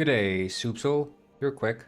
G'day, Soupsel. You're quick.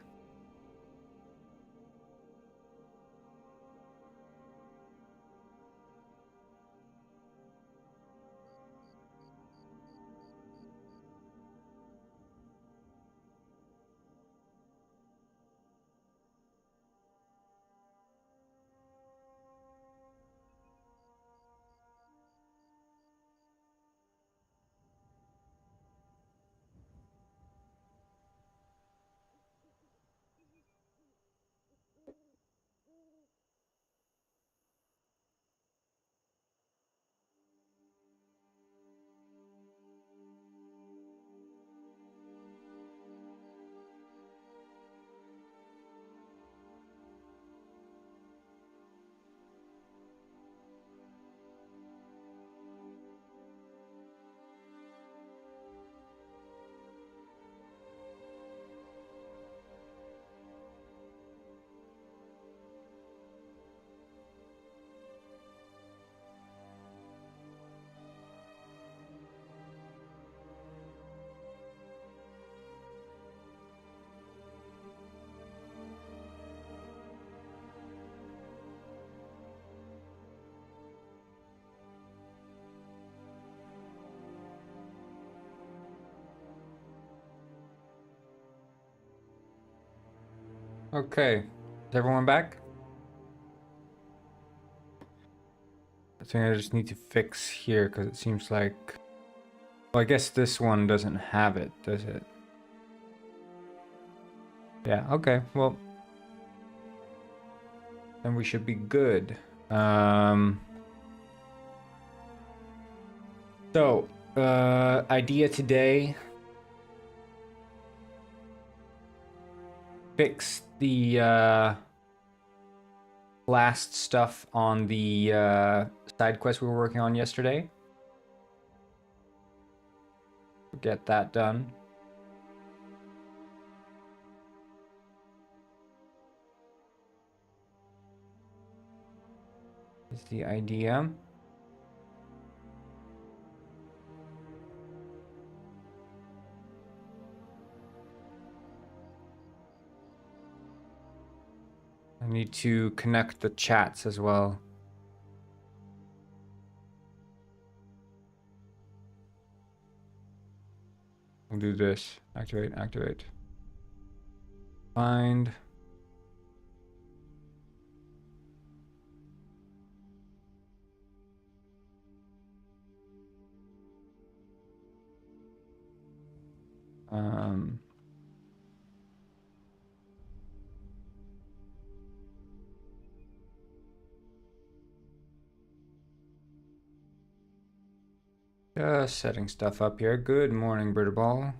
Okay, is everyone back? I think I just need to fix here because it seems like... Well, I guess this one doesn't have it, does it? Yeah, okay, well... Then we should be good. Idea today. Fix the last stuff on the side quest we were working on yesterday. Get that done. Is the idea. I need to connect the chats as well. We'll do this. Activate. Find. Just setting stuff up here. Good morning, Bitterball.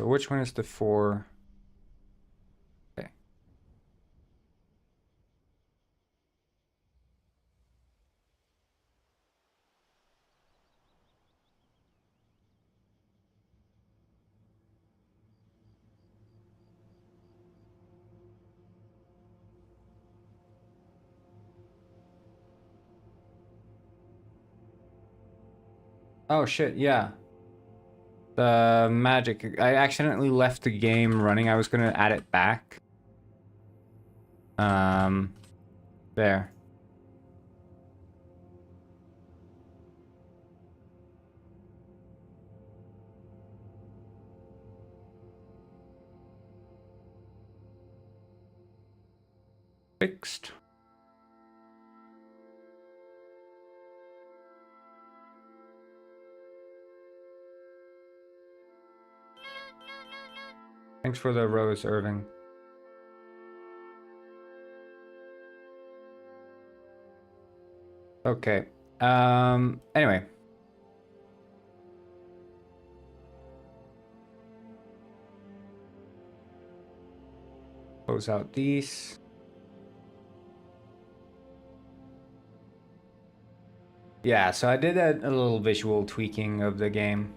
So which one is the 4? Okay. Oh shit, yeah. The magic. I accidentally left the game running. I was gonna add it back. There. Fixed. Thanks for the rose, Irving. Okay. Anyway. Close out these. Yeah, so I did a little visual tweaking of the game.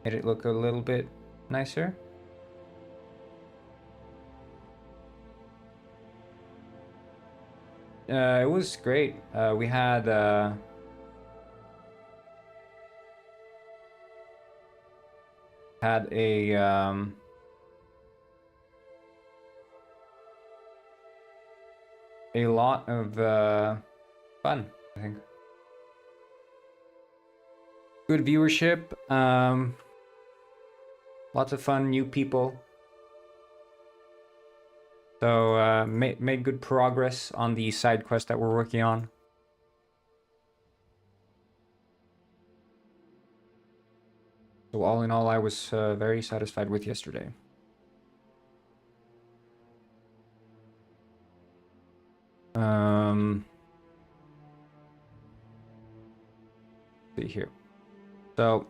Made it look a little bit nicer. It was great. We had a lot of fun, I think. Good viewership. Lots of fun, new people. So made good progress on the side quest that we're working on. So all in all, I was very satisfied with yesterday. See here. So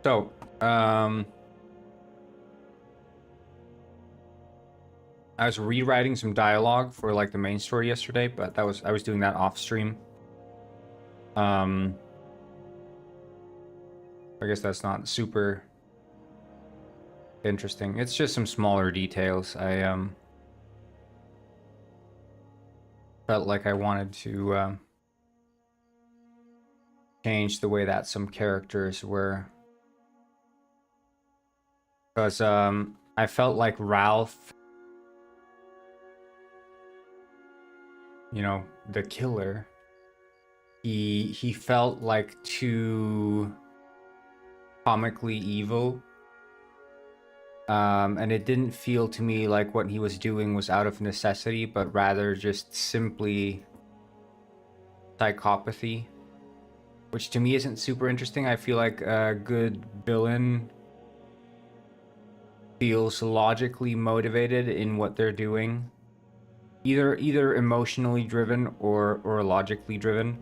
So, I was rewriting some dialogue for like the main story yesterday, but I was doing that off stream. I guess that's not super interesting. It's just some smaller details. I felt like I wanted to change the way that some characters were, because I felt like Ralph, you know, the killer, he felt like too comically evil. And it didn't feel to me like what he was doing was out of necessity, but rather just simply psychopathy, which to me isn't super interesting. I feel like a good villain feels logically motivated in what they're doing, either emotionally driven or logically driven.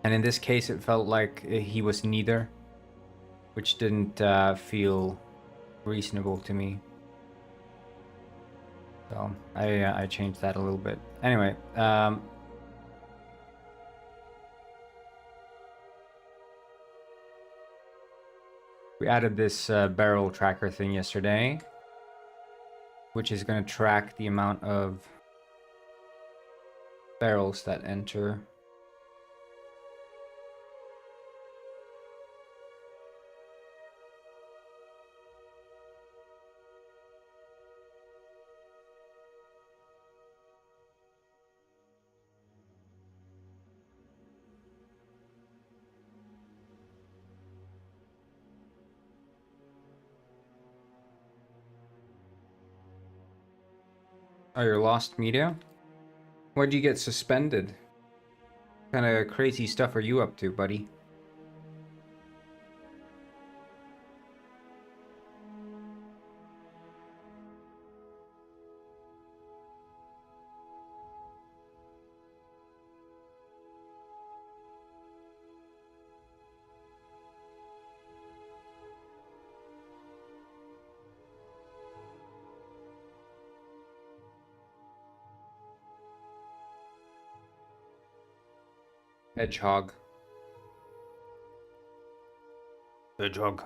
And in this case, it felt like he was neither, which didn't feel reasonable to me. So I changed that a little bit. Anyway, we added this barrel tracker thing yesterday, which is going to track the amount of barrels that enter. Oh, your lost media? Why'd you get suspended? What kind of crazy stuff are you up to, buddy? Hedgehog. Hedgehog.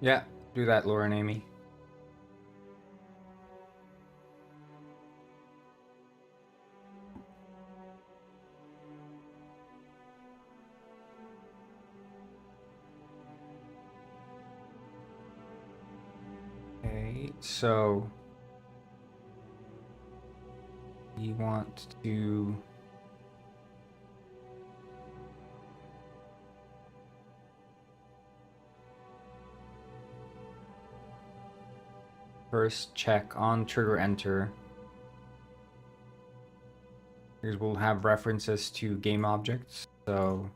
Yeah, do that, Laura and Amy. Okay, so we want to first check on trigger enter, because we'll have references to game objects. So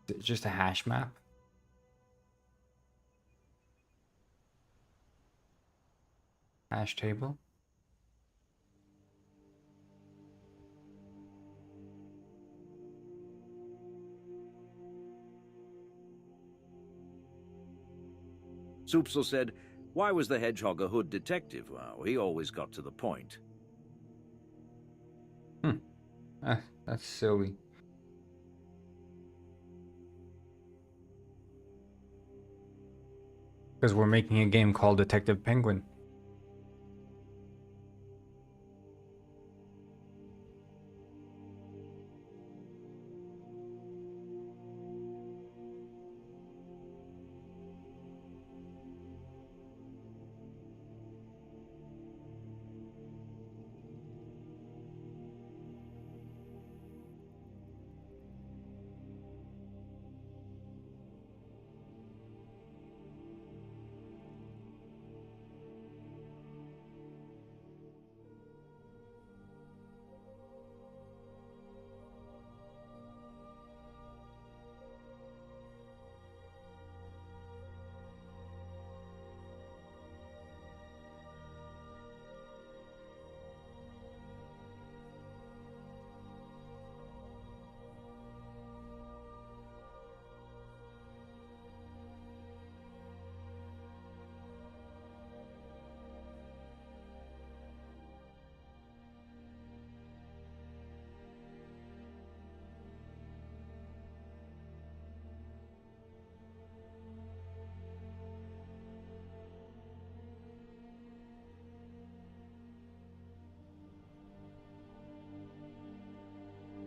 it's just a hash map. Hash table. Soupsel said, "Why was the hedgehog a hood detective? Well, he always got to the point." That's silly. Because we're making a game called Detective Penguin.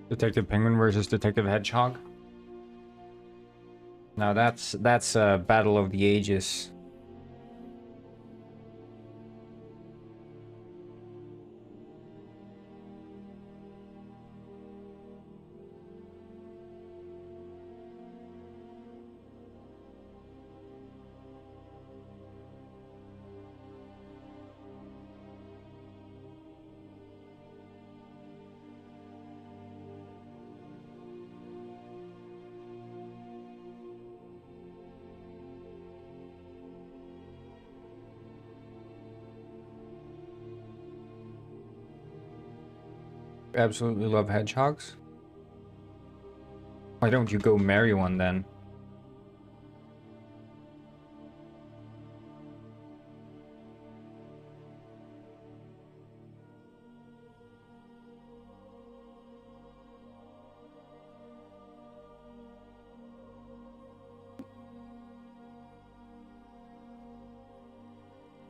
Detective Penguin versus Detective Hedgehog. Now that's a battle of the ages. Absolutely love hedgehogs. Why don't you go marry one then?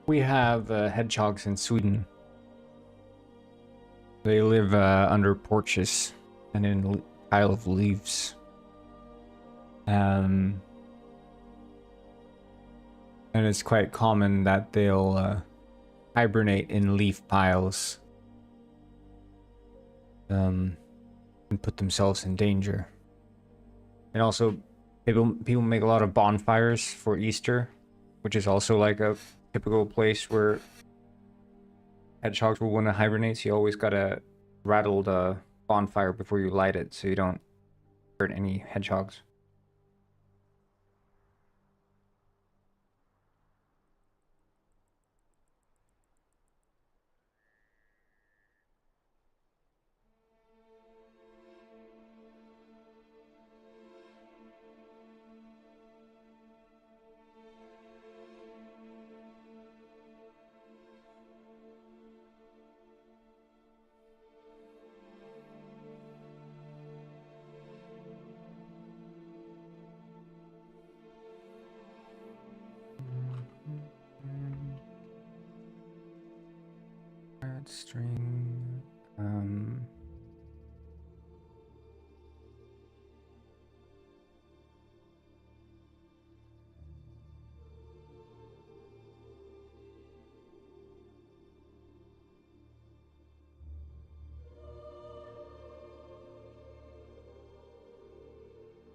We have hedgehogs in Sweden. They live under porches and in a pile of leaves. And it's quite common that they'll hibernate in leaf piles and put themselves in danger. And also, people make a lot of bonfires for Easter, which is also like a typical place where hedgehogs will want to hibernate. So you always gotta rattle the bonfire before you light it, so you don't hurt any hedgehogs. string.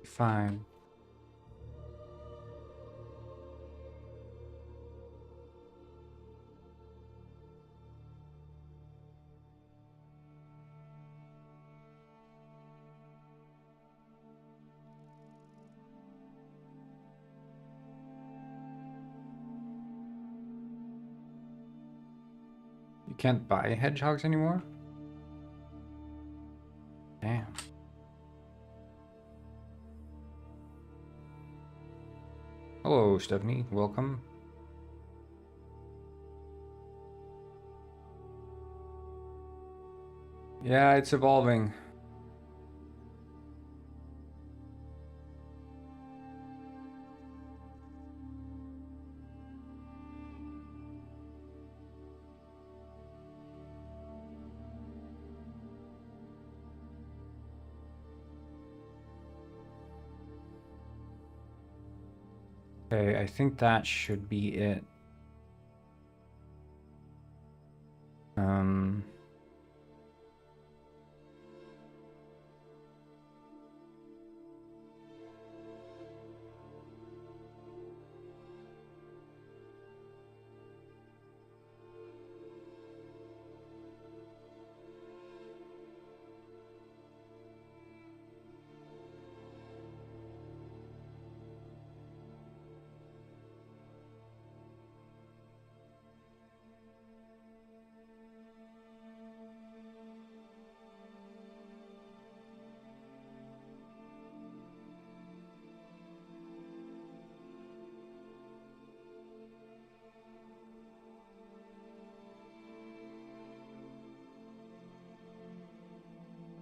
Fine. You can't buy hedgehogs anymore? Damn. Hello, Stephanie. Welcome. Yeah, it's evolving. Okay, I think that should be it.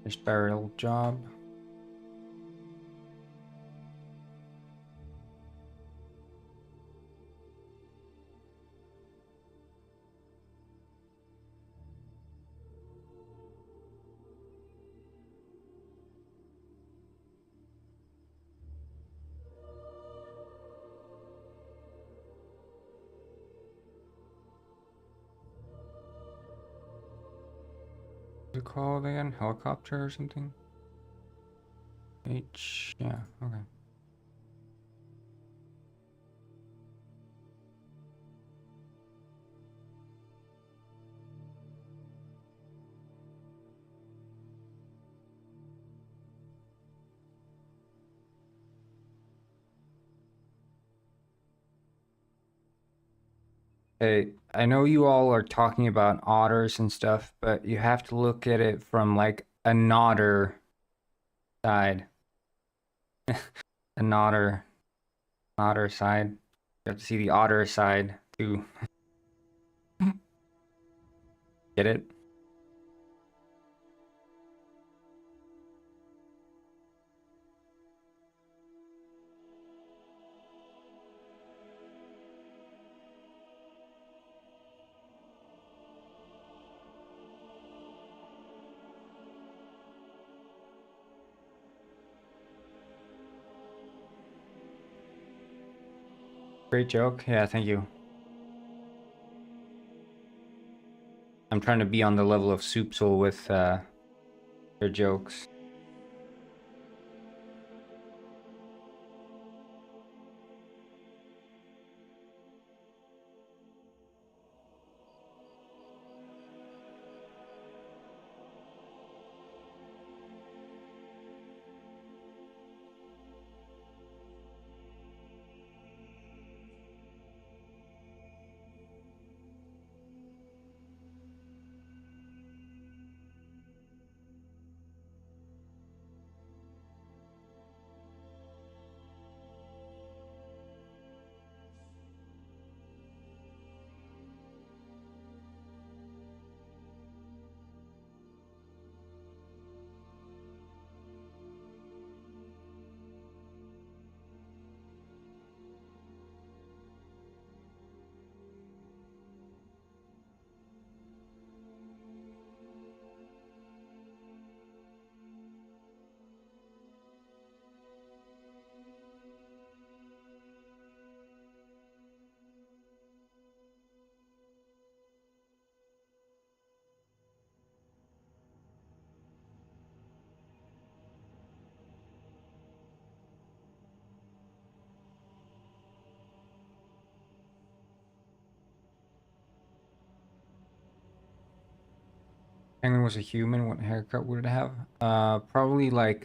Fish burial job. What's it called again? Helicopter or something? Yeah, okay. Hey, I know you all are talking about otters and stuff, but you have to look at it from like a otter side. An otter side. You have to see the otter side to get it. Great joke. Yeah, thank you. I'm trying to be on the level of Soupsel with their jokes. Penguin was a human, what haircut would it have? Probably like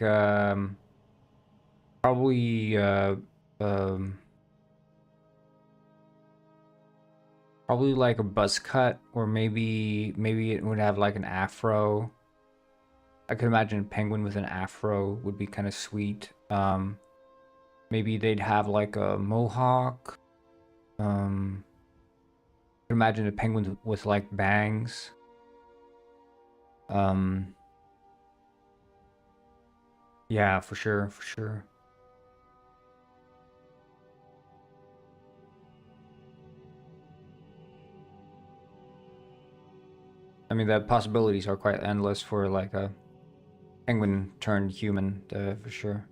probably um probably like a buzz cut, or maybe it would have like an afro. I could imagine a penguin with an afro would be kind of sweet. Maybe they'd have like a mohawk. I could imagine a penguin with like bangs. Um, yeah, for sure, for sure. I mean, the possibilities are quite endless for like a penguin turned human, for sure.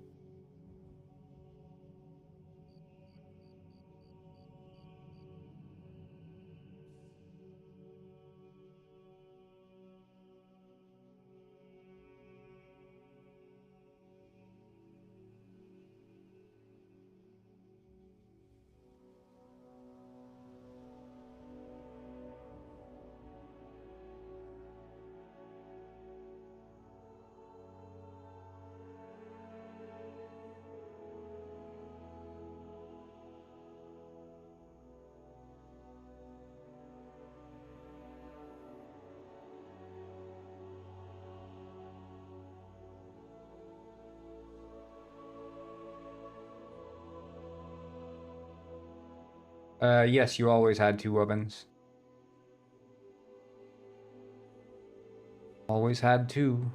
Yes, you always had two ovens. Always had two.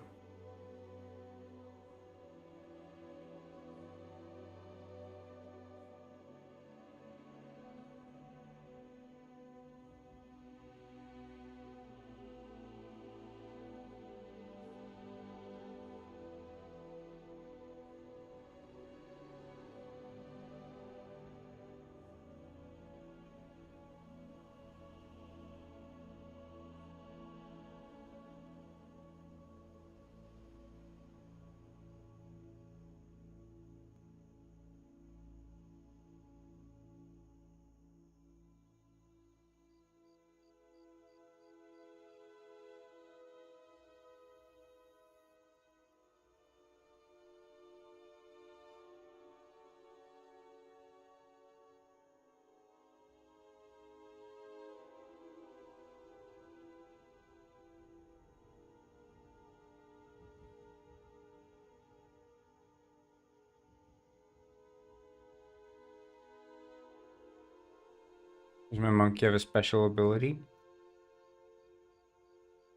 Does my monkey have a special ability?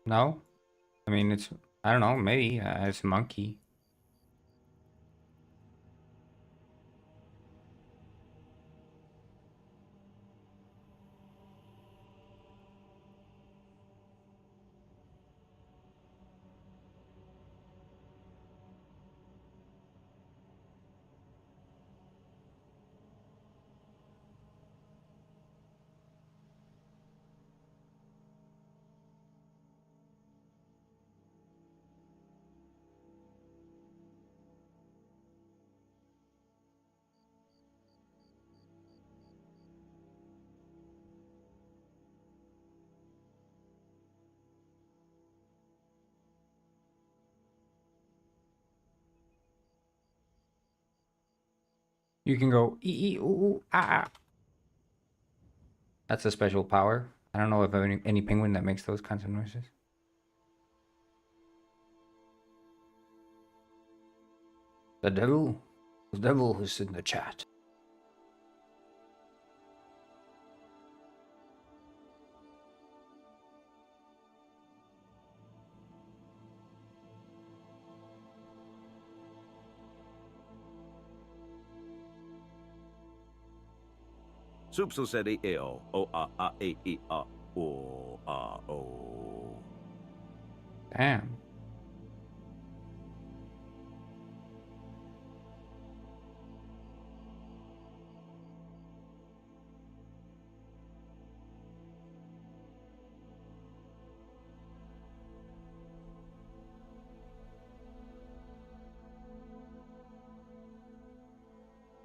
No? I mean, I don't know, maybe. It's a monkey. You can go ee ee ooh ooh ah ah. That's a special power. I don't know if any penguin that makes those kinds of noises. The devil? The devil is in the chat. Supso said e-eo, o-a-a-e-e-a, o-a-o. Damn.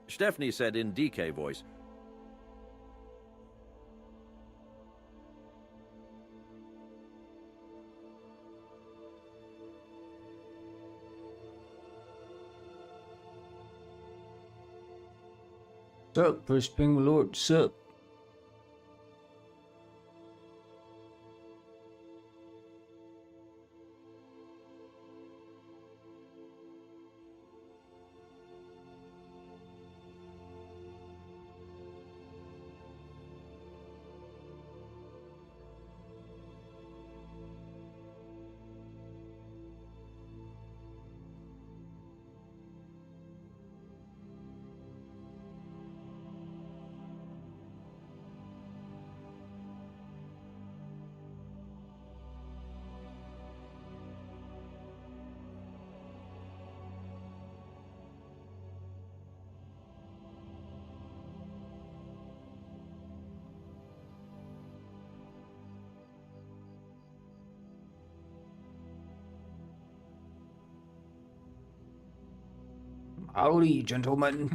Stephanie said in DK voice, Sup, first ping lord, sup. Howdy, gentlemen.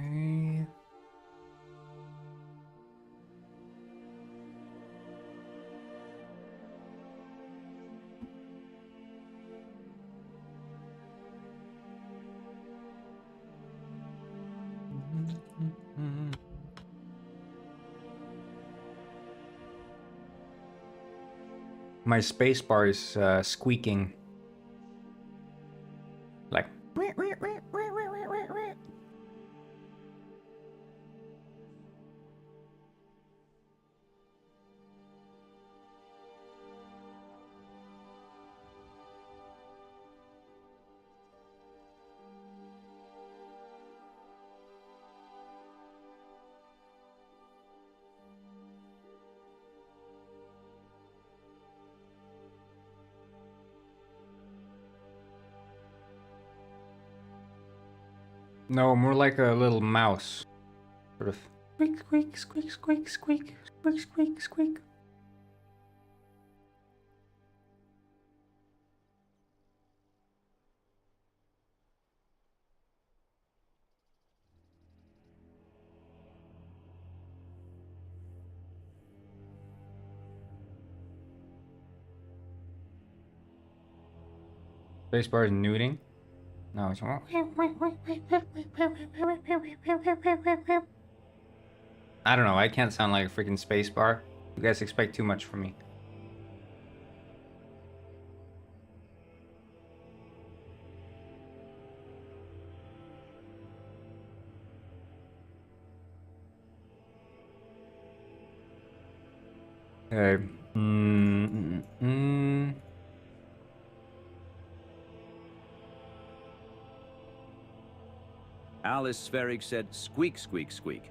Okay. My spacebar is squeaking. Like. No, more like a little mouse. Sort of. Squeak, squeak, squeak, squeak, squeak, squeak, squeak, squeak. Spacebar is nuding? No, it's... I don't know, I can't sound like a freaking spacebar. You guys expect too much from me. Okay. Alice Sverrig said, squeak, squeak, squeak.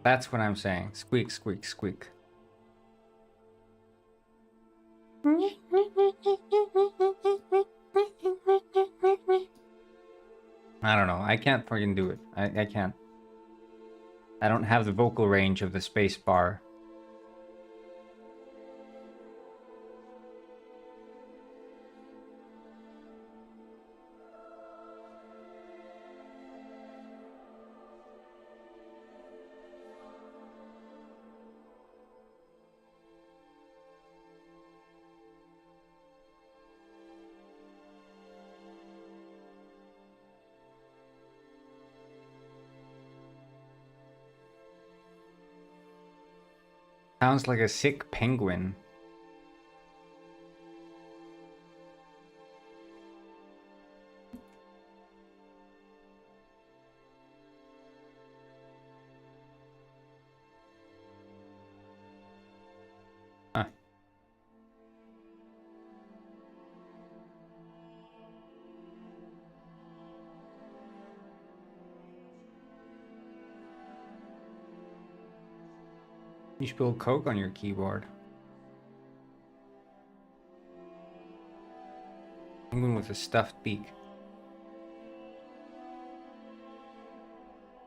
That's what I'm saying. Squeak, squeak, squeak. I don't know. I can't fucking do it. I can't. I don't have the vocal range of the space bar. Sounds like a sick penguin. Huh. You spilled Coke on your keyboard. Penguin with a stuffed beak.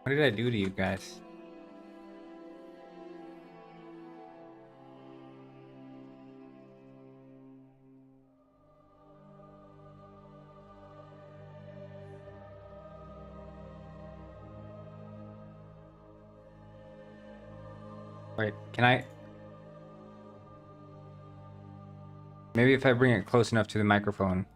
What did I do to you guys? Wait, can I... Maybe if I bring it close enough to the microphone.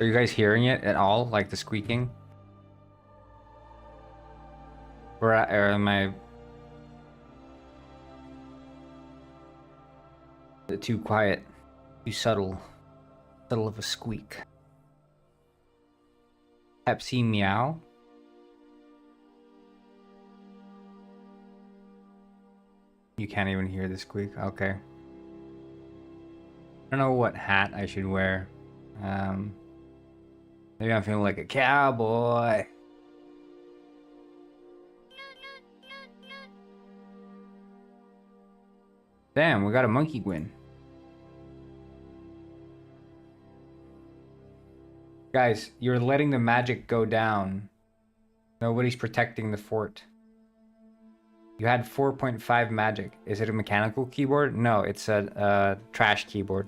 Are you guys hearing it at all? Like the squeaking? Or am I... too quiet? Too subtle? Subtle of a squeak. Pepsi meow? You can't even hear the squeak? Okay. I don't know what hat I should wear. Maybe I'm feeling like a cowboy. Damn, we got a monkey Gwyn. Guys, you're letting the magic go down. Nobody's protecting the fort. You had 4.5 magic. Is it a mechanical keyboard? No, it's a trash keyboard.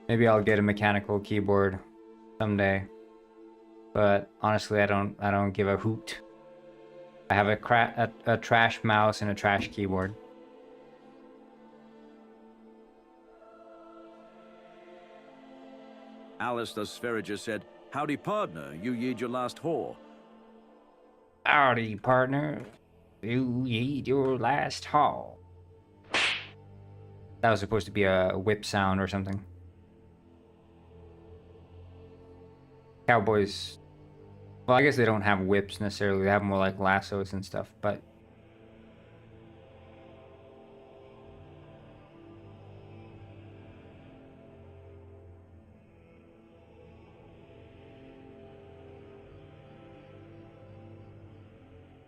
Maybe I'll get a mechanical keyboard someday. But honestly, I don't give a hoot. I have a trash mouse and a trash keyboard. Alice the Spheriger said, howdy partner, you yeed your last whore. Howdy, partner. You yeed your last haul. That was supposed to be a whip sound or something. Cowboys... Well, I guess they don't have whips necessarily. They have more like lassos and stuff, but...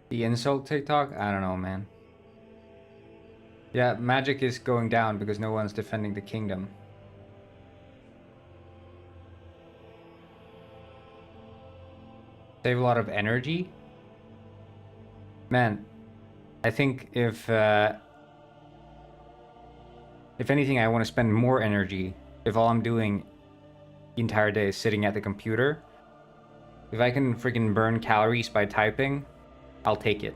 The insult TikTok? I don't know, man. Yeah, magic is going down because no one's defending the kingdom. Save a lot of energy? Man, I think if anything, I want to spend more energy if all I'm doing the entire day is sitting at the computer. If I can freaking burn calories by typing, I'll take it.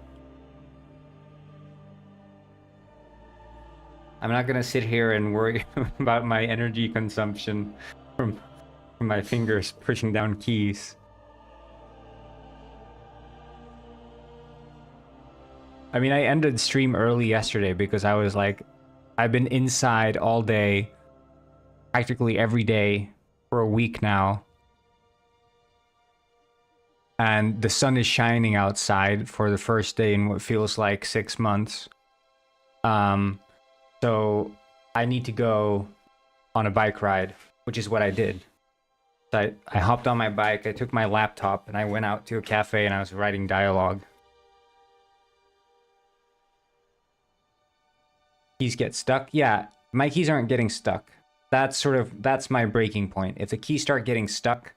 I'm not gonna sit here and worry about my energy consumption from my fingers pushing down keys. I mean, I ended stream early yesterday because I was like, I've been inside all day, practically every day for a week now. And the sun is shining outside for the first day in what feels like 6 months. So I need to go on a bike ride, which is what I did. So I hopped on my bike, I took my laptop, and I went out to a cafe and I was writing dialogue. Keys get stuck? Yeah, my keys aren't getting stuck. That's my breaking point. If the keys start getting stuck,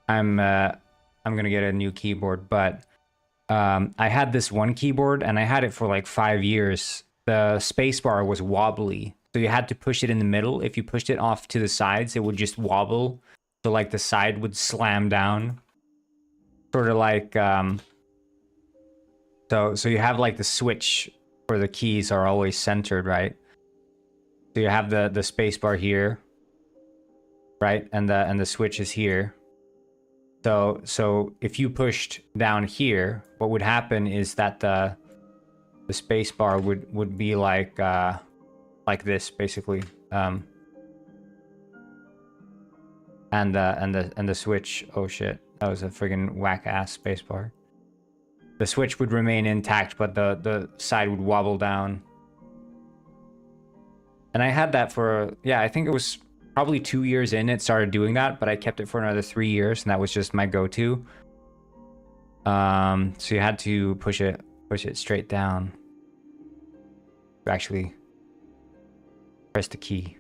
I'm gonna get a new keyboard. But I had this one keyboard and I had it for like 5 years. The spacebar was wobbly, so you had to push it in the middle. If you pushed it off to the sides, it would just wobble. So like the side would slam down. Sort of like so you have like the switch where the keys are always centered, right? So you have the spacebar here, right? And the switch is here. So if you pushed down here, what would happen is that the space bar would be like this basically, and the switch. Oh shit, that was a friggin' whack ass space bar. The switch would remain intact, but the side would wobble down. And I had that for, yeah, I think it was probably 2 years in it started doing that, but I kept it for another 3 years, and that was just my go-to. So you had to push it straight down to actually press the key.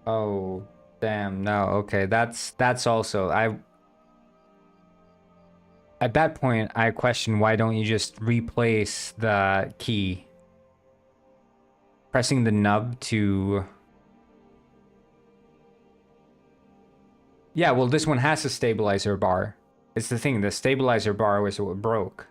Oh, damn, no, okay, that's also, at that point, I question why don't you just replace the key? Pressing the nub to... Yeah, well, this one has a stabilizer bar. It's the thing, the stabilizer bar was what broke.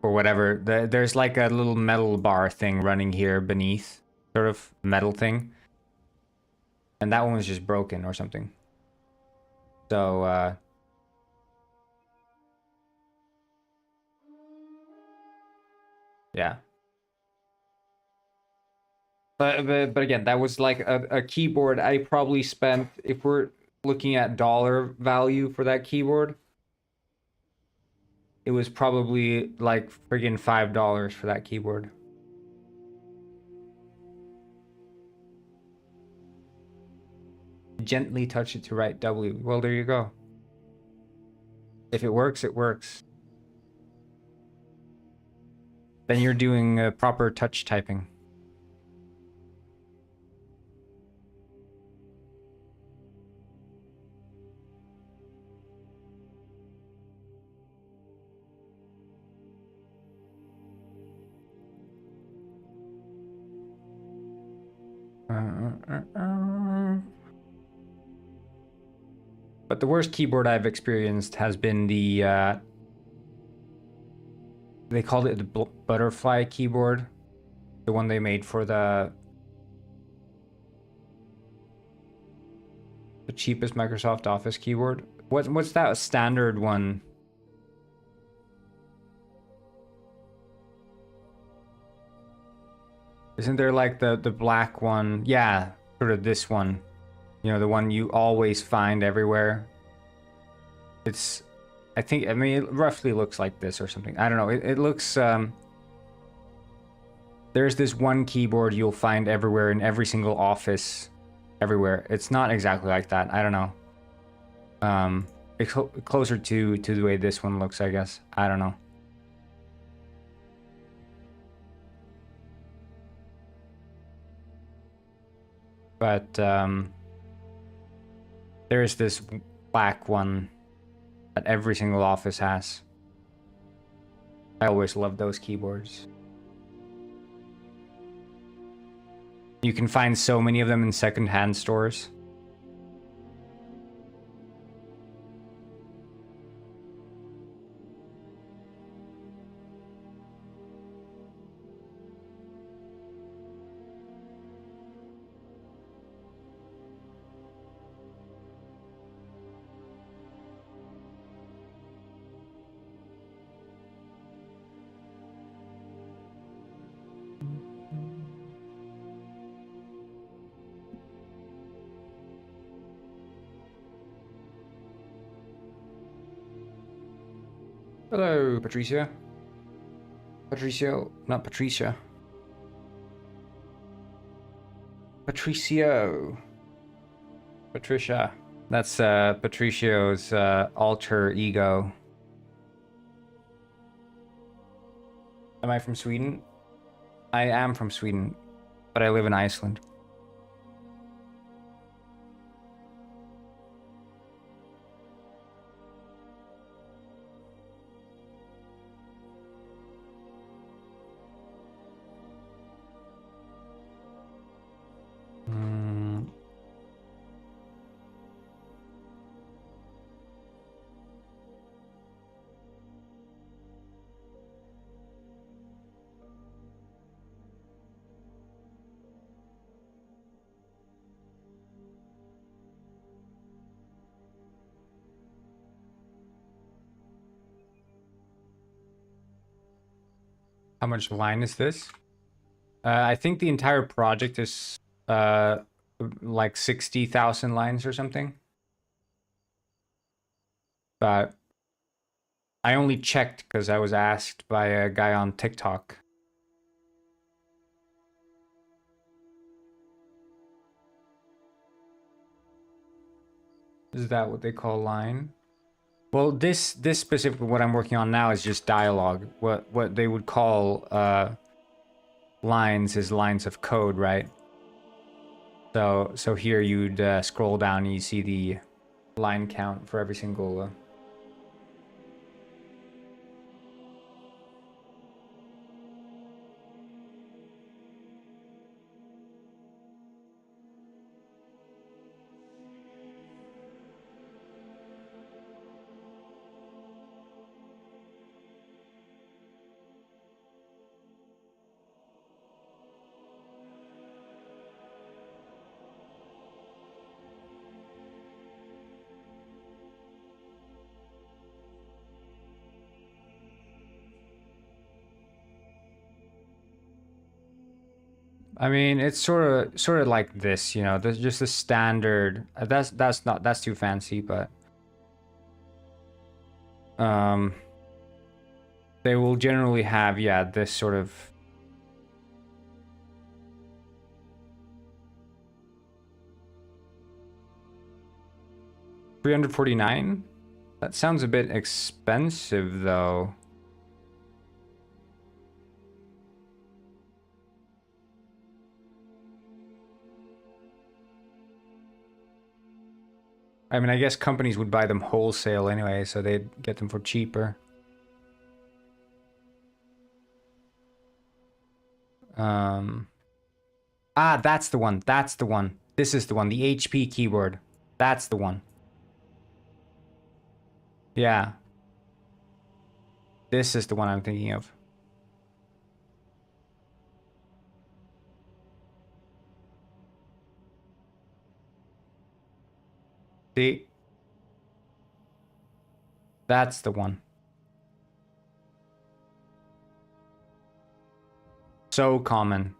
Or whatever. There's like a little metal bar thing running here beneath. Sort of metal thing. And that one was just broken or something. So, yeah. But again, that was like a keyboard I probably spent, if we're looking at dollar value for that keyboard, it was probably like friggin' $5 for that keyboard. Gently touch it to write W. Well, there you go. If it works, it works. Then you're doing proper touch typing. But the worst keyboard I've experienced has been the they called it the butterfly keyboard, the one they made for the cheapest Microsoft Office keyboard. What's that standard one? Isn't there like the black one? Yeah, sort of this one. You know, the one you always find everywhere. It's, I mean, it roughly looks like this or something. I don't know. It looks, there's this one keyboard you'll find everywhere in every single office, everywhere. It's not exactly like that. I don't know. It's closer to the way this one looks, I guess. I don't know. But there is this black one that every single office has. I always love those keyboards. You can find so many of them in secondhand stores. Hello, Patricia. Patricio, not Patricia. Patricio. Patricia. That's Patricio's alter ego. Am I from Sweden? I am from Sweden, but I live in Iceland. How much line is this? I think the entire project is like 60,000 lines or something. But I only checked because I was asked by a guy on TikTok. Is that what they call line? Well, this specific what I'm working on now is just dialogue. What they would call lines is lines of code, right? So here you'd scroll down and you see the line count for every single I mean, it's sort of like this, you know. There's just a standard. That's too fancy, but um, they will generally have this sort of. $349? That sounds a bit expensive, though. I mean, I guess companies would buy them wholesale anyway, so they'd get them for cheaper. That's the one. That's the one. This is the one. The HP keyboard. That's the one. Yeah. This is the one I'm thinking of. See? That's the one. So common.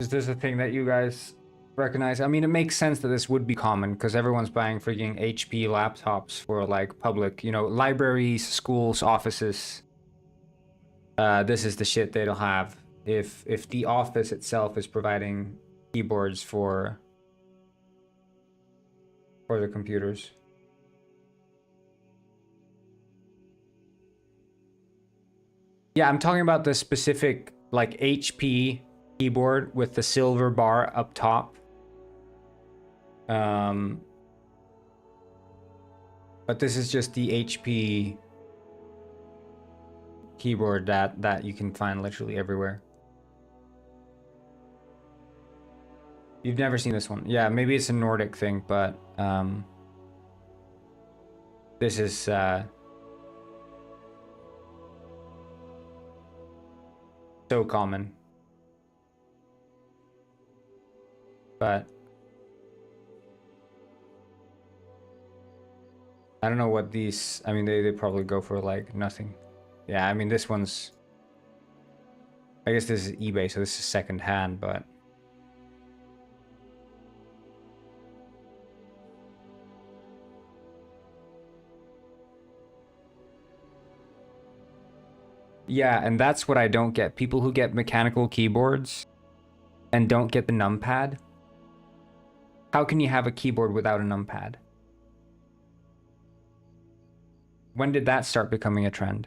Is this a thing that you guys recognize? I mean, it makes sense that this would be common because everyone's buying freaking HP laptops for like public, you know, libraries, schools, offices. This is the shit they'll have if the office itself is providing keyboards for the computers. Yeah, I'm talking about the specific like HP keyboard with the silver bar up top. But this is just the HP keyboard that you can find literally everywhere. You've never seen this one. Yeah, maybe it's a Nordic thing, but this is so common. But I don't know what these, I mean, they probably go for like nothing. Yeah, I mean, this one's, I guess this is eBay, so this is second hand, but yeah, and that's what I don't get. People who get mechanical keyboards and don't get the numpad. How can you have a keyboard without a numpad? When did that start becoming a trend?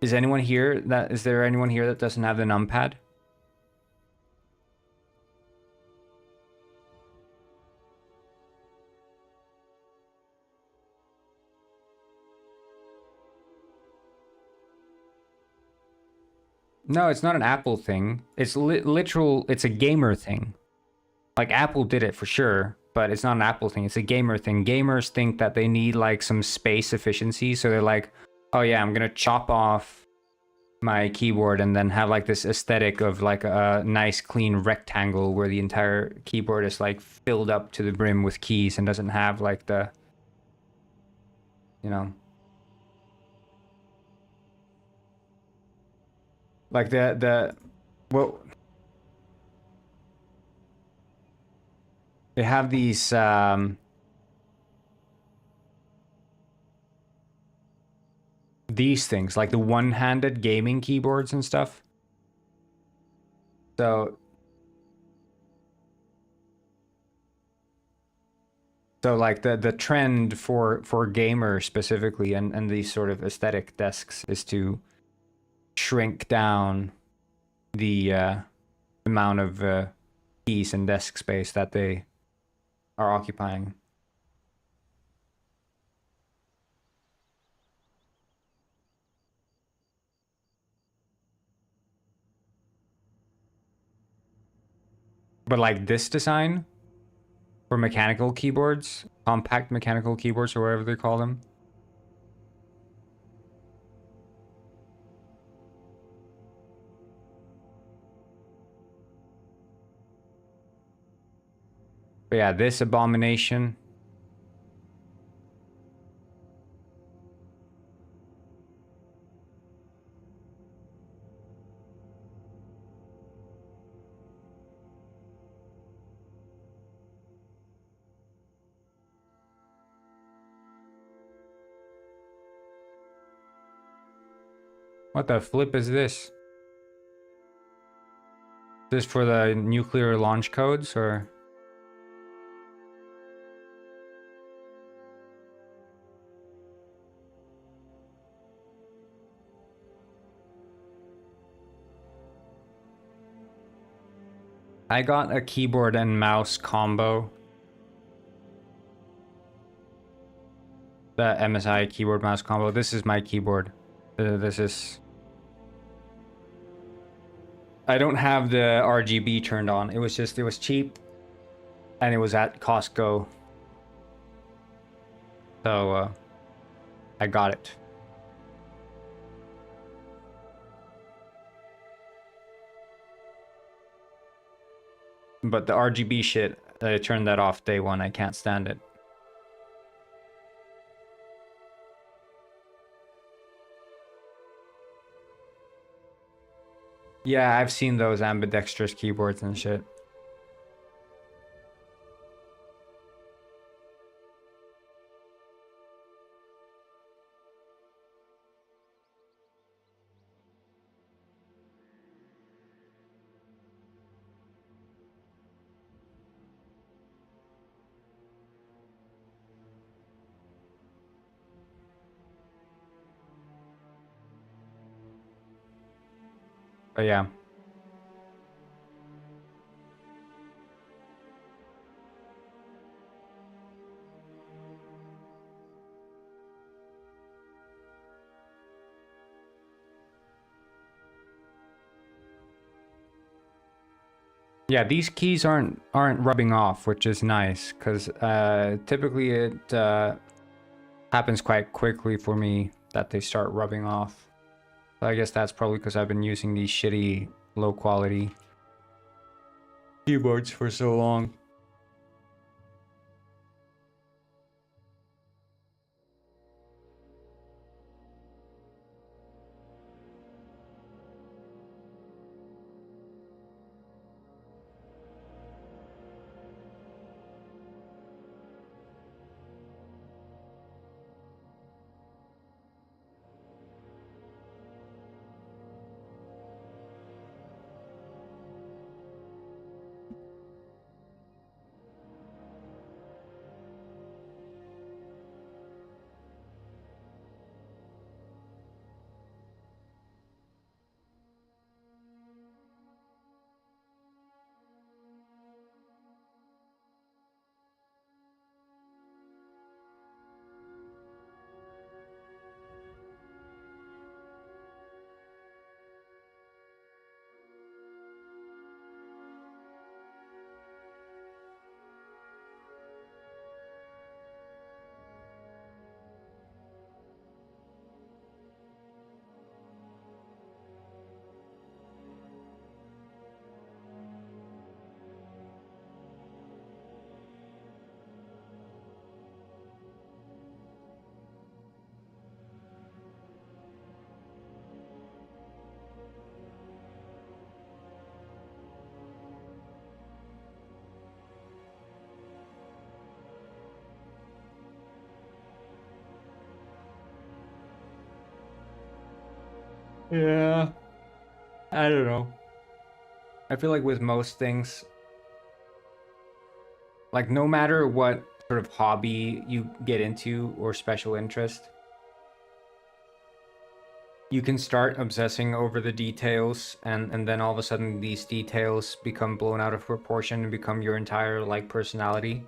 Is there anyone here that doesn't have the numpad? No, it's not an Apple thing. It's literal, it's a gamer thing. Like Apple did it for sure, but it's not an Apple thing. It's a gamer thing. Gamers think that they need like some space efficiency, so they're like, "Oh yeah, I'm going to chop off my keyboard and then have like this aesthetic of like a nice clean rectangle where the entire keyboard is like filled up to the brim with keys and doesn't have like the, you know, like well, they have these things like the one-handed gaming keyboards and stuff. So like the trend for gamers specifically and these sort of aesthetic desks is to shrink down the amount of keys and desk space that they are occupying. But like this design for mechanical keyboards, compact mechanical keyboards or whatever they call them. But yeah, this abomination. What the flip is this? Is this for the nuclear launch codes or? I got a keyboard and mouse combo. The MSI keyboard mouse combo. This is my keyboard. This is... I don't have the RGB turned on. It was cheap. And it was at Costco. So, I got it. But the RGB shit, I turned that off day one. I can't stand it. Yeah, I've seen those ambidextrous keyboards and shit. But yeah. Yeah, these keys aren't rubbing off, which is nice, because typically it happens quite quickly for me that they start rubbing off. So I guess that's probably because I've been using these shitty, low quality keyboards for so long. Yeah, I don't know. I feel like with most things, like no matter what sort of hobby you get into or special interest, you can start obsessing over the details, and then all of a sudden these details become blown out of proportion and become your entire like personality.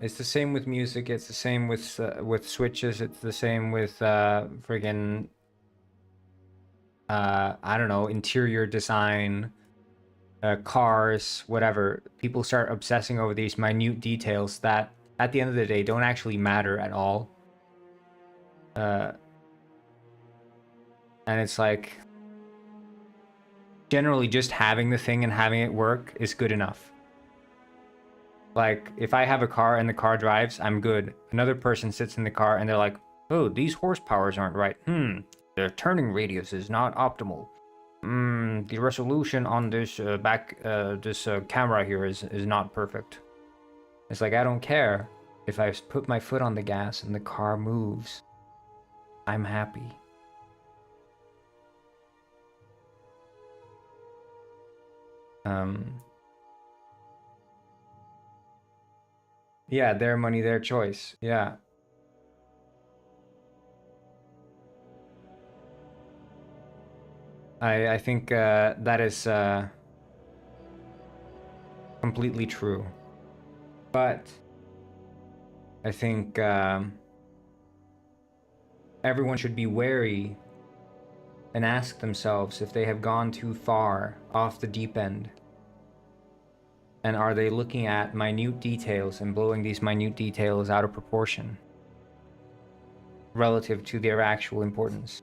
It's the same with music. It's the same with switches. It's the same with friggin' I don't know, interior design, cars, whatever. People start obsessing over these minute details that, at the end of the day, don't actually matter at all. Uh, and it's like generally just having the thing and having it work is good enough. Like, if I have a car and the car drives, I'm good. Another person sits in the car and they're like, oh, these horsepowers aren't right. The turning radius is not optimal. The resolution on this camera here is not perfect. It's like, I don't care. If I put my foot on the gas and the car moves, I'm happy. Yeah, their money, their choice. Yeah. I think that is completely true. But I think everyone should be wary and ask themselves if they have gone too far off the deep end. And are they looking at minute details and blowing these minute details out of proportion relative to their actual importance?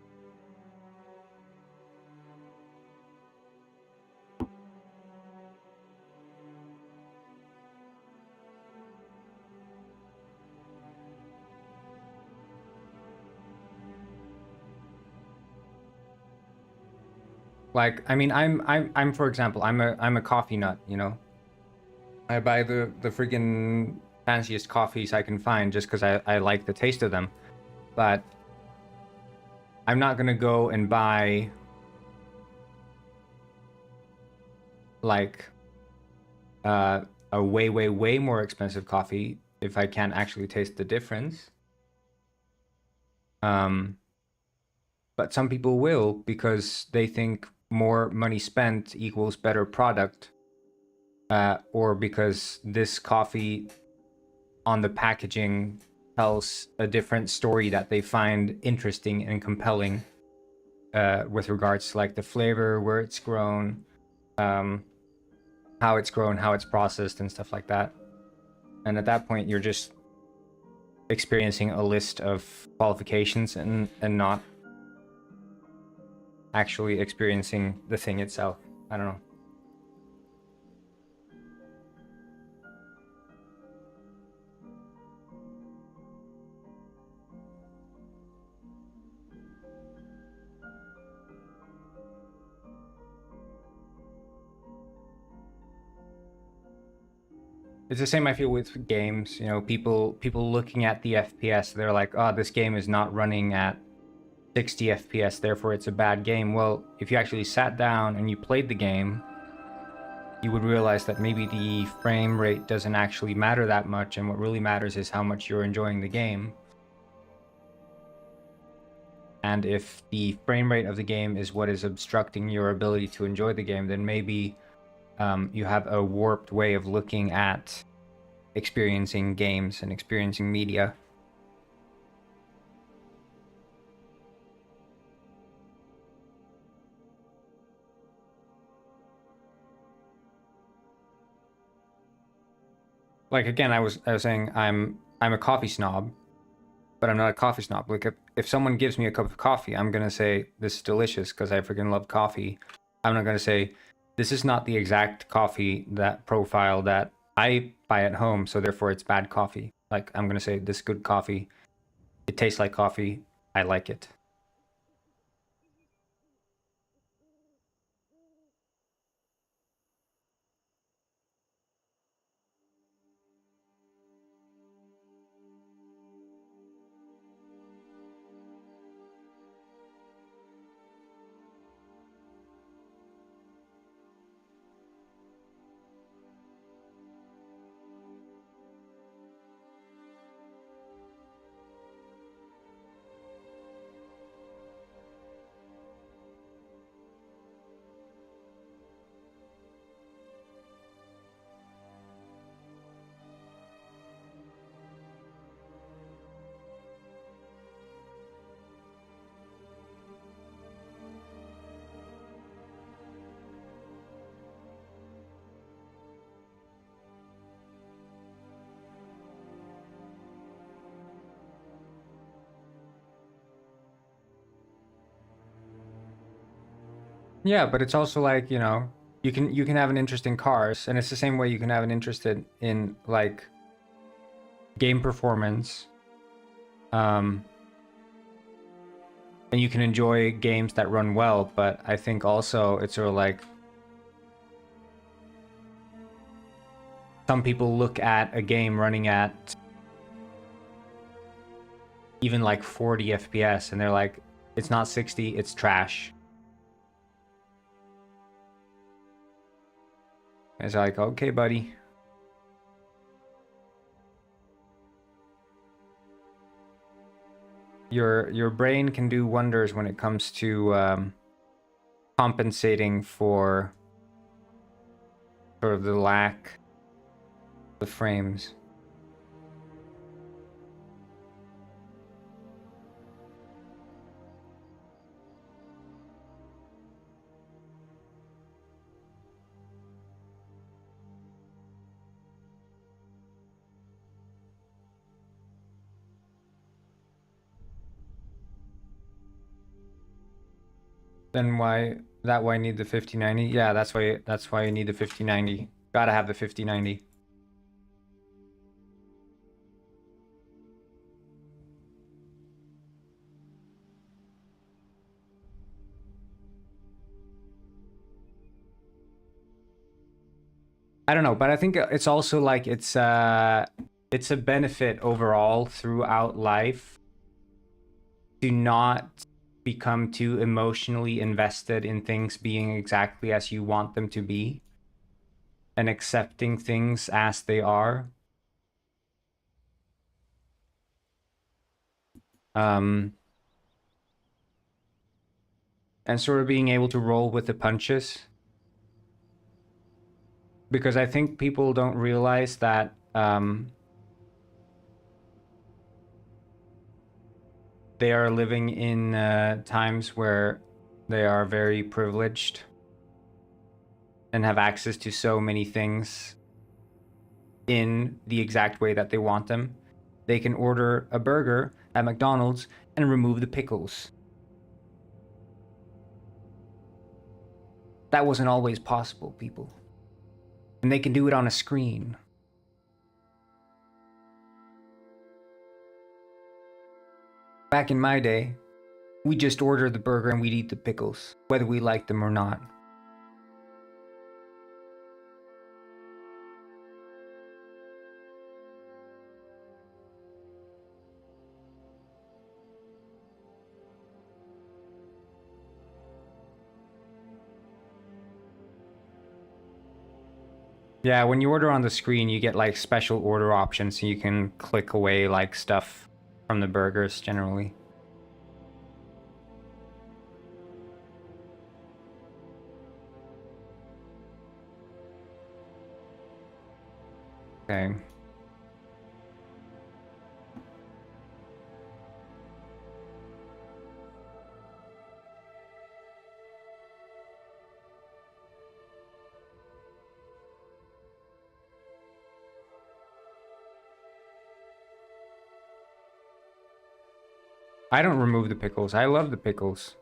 Like, I mean, I'm for example, I'm a coffee nut, you know. I buy the freaking fanciest coffees I can find just because I like the taste of them. But I'm not gonna go and buy like a way more expensive coffee if I can't actually taste the difference. Um, but some people will because they think more money spent equals better product, or because this coffee on the packaging tells a different story that they find interesting and compelling, with regards to like the flavor, where it's grown, um, how it's grown, how it's processed, and stuff like that. And at that point, you're just experiencing a list of qualifications and not actually experiencing the thing itself. I don't know. It's the same I feel with games. You know, people looking at the FPS, they're like, "Oh, this game is not running at 60 FPS, therefore it's a bad game." Well, if you actually sat down and you played the game, you would realize that maybe the frame rate doesn't actually matter that much, and what really matters is how much you're enjoying the game. And if the frame rate of the game is what is obstructing your ability to enjoy the game, then maybe you have a warped way of looking at experiencing games and experiencing media. Like again, I was saying I'm a coffee snob, but I'm not a coffee snob. Like if someone gives me a cup of coffee, I'm gonna say this is delicious because I freaking love coffee. I'm not gonna say this is not the exact coffee that profile that I buy at home, so therefore it's bad coffee. Like I'm gonna say this is good coffee. It tastes like coffee. I like it. Yeah, but it's also like, you know, you can have an interest in cars, and it's the same way you can have an interest in like game performance. Um, and you can enjoy games that run well, but I think also it's sort of like some people look at a game running at even like 40 FPS and they're like, it's not 60, it's trash. And it's like, okay, buddy. Your brain can do wonders when it comes to compensating for sort of the lack of frames. Then why need the 5090? Yeah, that's why you need the 5090. Gotta have the 5090. I don't know, but I think it's also like it's a benefit overall throughout life to not become too emotionally invested in things being exactly as you want them to be and accepting things as they are. And sort of being able to roll with the punches. Because I think people don't realize that they are living in times where they are very privileged and have access to so many things in the exact way that they want them. They can order a burger at McDonald's and remove the pickles. That wasn't always possible, people. And they can do it on a screen. Back in my day, we just ordered the burger and we'd eat the pickles, whether we liked them or not. Yeah, when you order on the screen, you get like special order options so you can click away like stuff from the burgers generally. Okay. I don't remove the pickles. I love the pickles.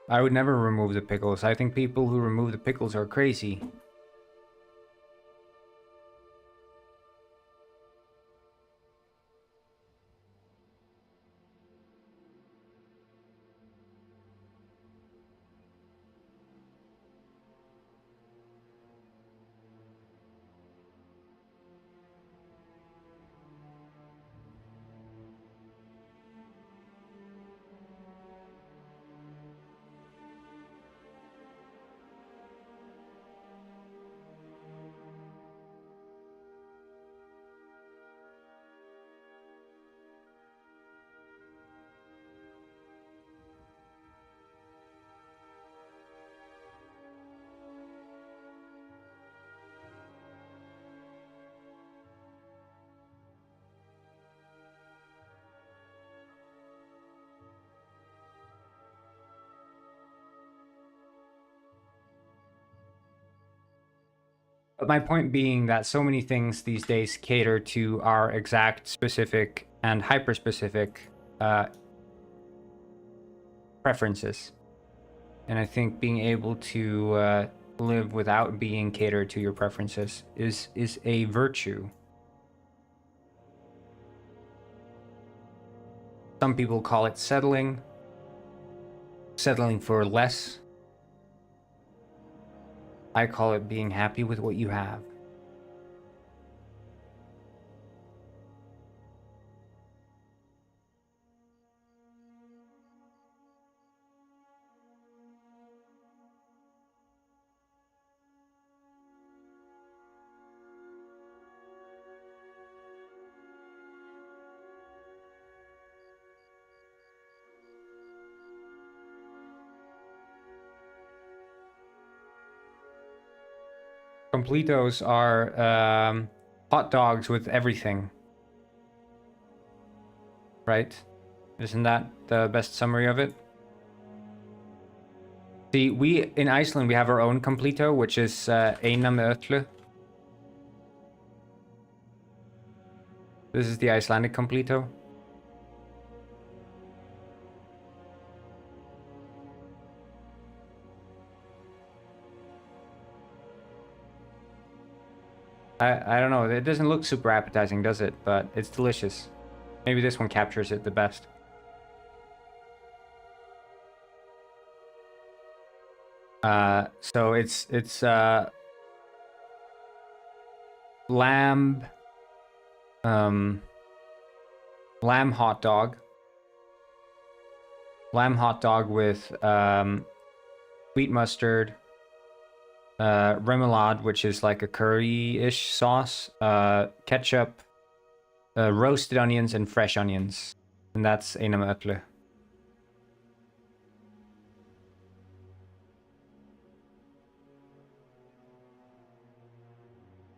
I would never remove the pickles. I think people who remove the pickles are crazy. But my point being that so many things these days cater to our exact specific and hyper-specific preferences. And I think being able to live without being catered to your preferences is a virtue. Some people call it settling for less. I call it being happy with what you have. Completos are hot dogs with everything. Right? Isn't that the best summary of it? See, we in Iceland we have our own completo, which is eina með öllu. This is the Icelandic completo. I don't know, it doesn't look super appetizing, does it? But it's delicious. Maybe this one captures it the best. So it's lamb lamb hot dog. Lamb hot dog with sweet mustard, remoulade, which is like a curry-ish sauce, ketchup, roasted onions, and fresh onions. And that's enam ötle.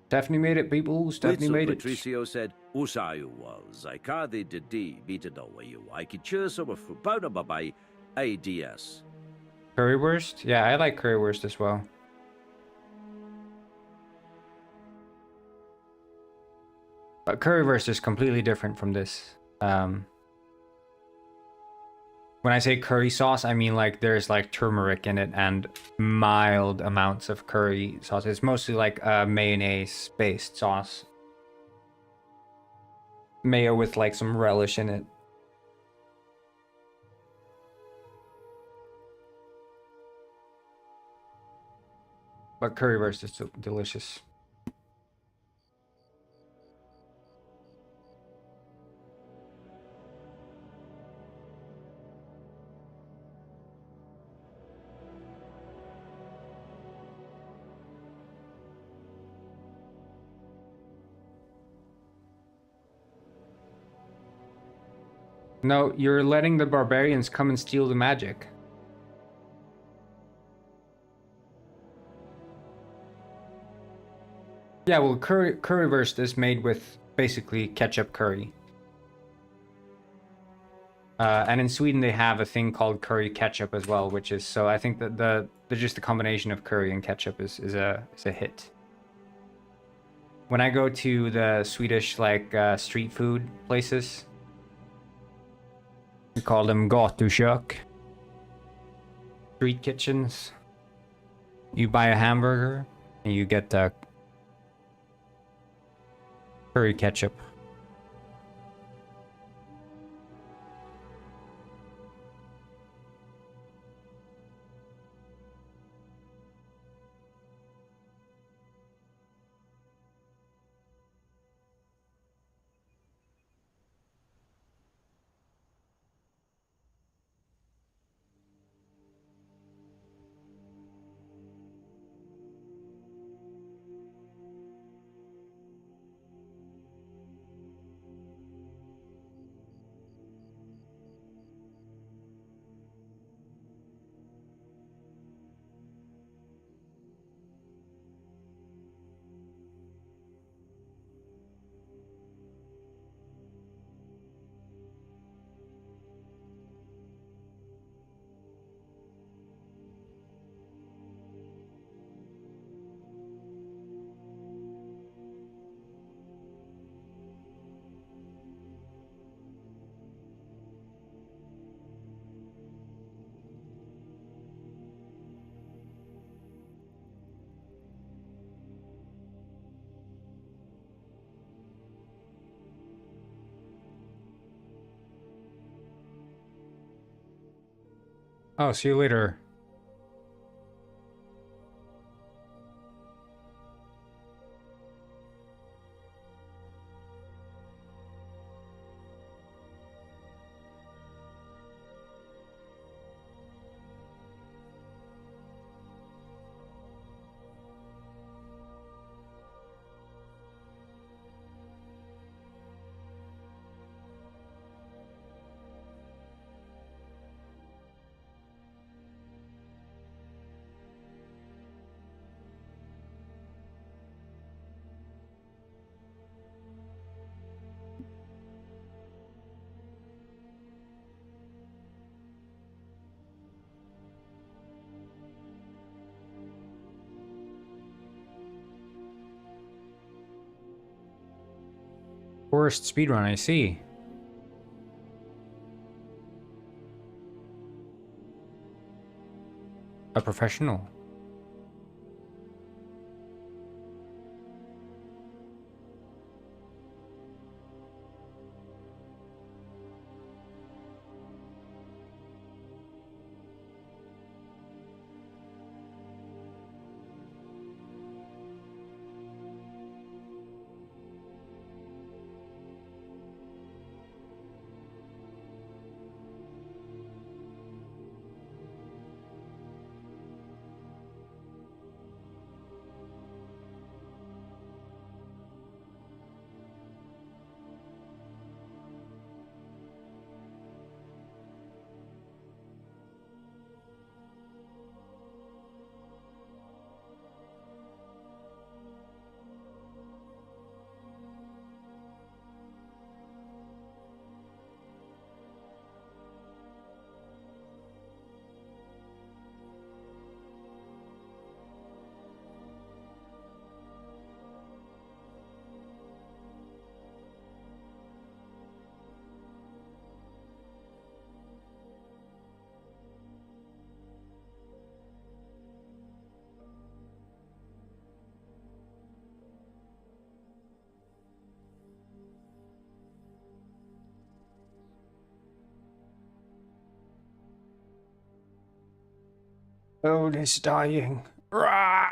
Stephanie made it, people. Stephanie Blitzel made it. Patricio said, Usayu was, I kade de di bita do you, I could choose over Fubota by ADS. Currywurst? Yeah, I like currywurst as well. But currywurst is completely different from this. When I say curry sauce, I mean like there's like turmeric in it and mild amounts of curry sauce. It's mostly like a mayonnaise-based sauce. Mayo with like some relish in it. But currywurst is delicious. No, you're letting the barbarians come and steal the magic. Yeah, well, currywurst is made with basically ketchup curry. And in Sweden they have a thing called curry ketchup as well, which is so I think that the just the combination of curry and ketchup is a hit. When I go to the Swedish like street food places, we call them gatukök, street kitchens. You buy a hamburger and you get curry ketchup. Oh, see you later. Forest speedrun, I see. A professional. Code is dying. Rah!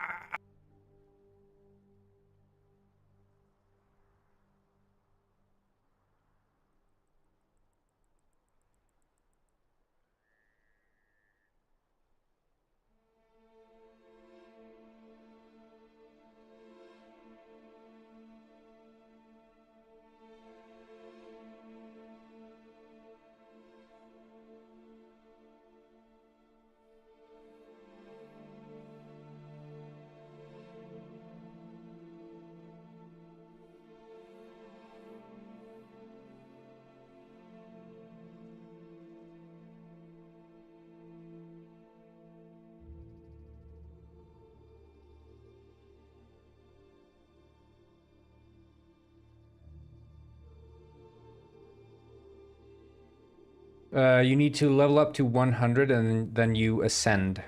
You need to level up to 100 and then you ascend.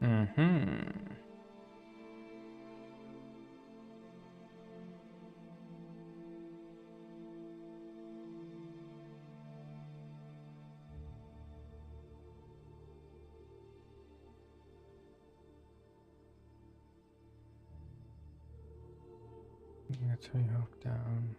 Mm-hmm. That's how you hook down.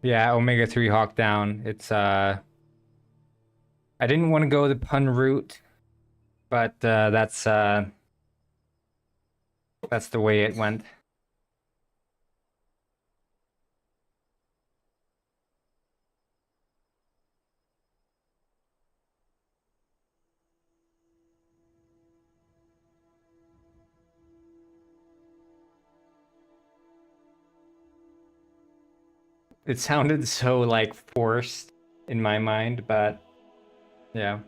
Yeah, omega-3 hawk down. It's I didn't want to go the pun route, but that's the way it went. It sounded so like forced in my mind, but yeah.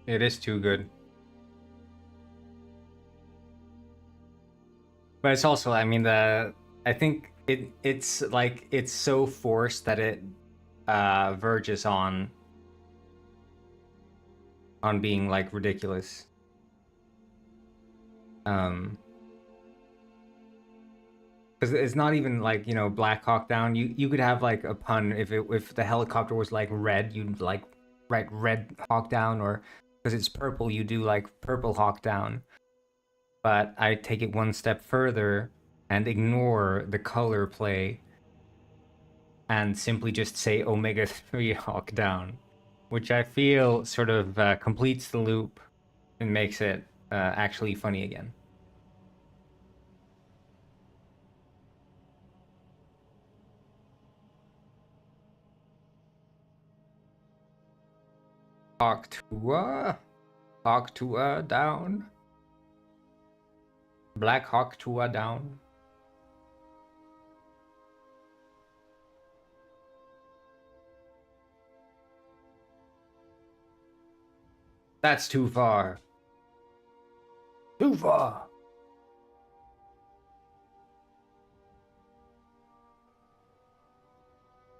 It is too good. But it's also, I mean, I think it's like it's so forced that it verges on being like ridiculous. Because it's not even like, you know, Black Hawk Down. You could have like a pun if the helicopter was like red, you'd like write Red Hawk Down, or because it's purple, you do like Purple Hawk Down. But I take it one step further and ignore the color play and simply just say Omega 3 Hawk Down, which I feel sort of completes the loop and makes it actually funny again. Hawk Tua down. Black Hawk Tua down. That's too far. Too far.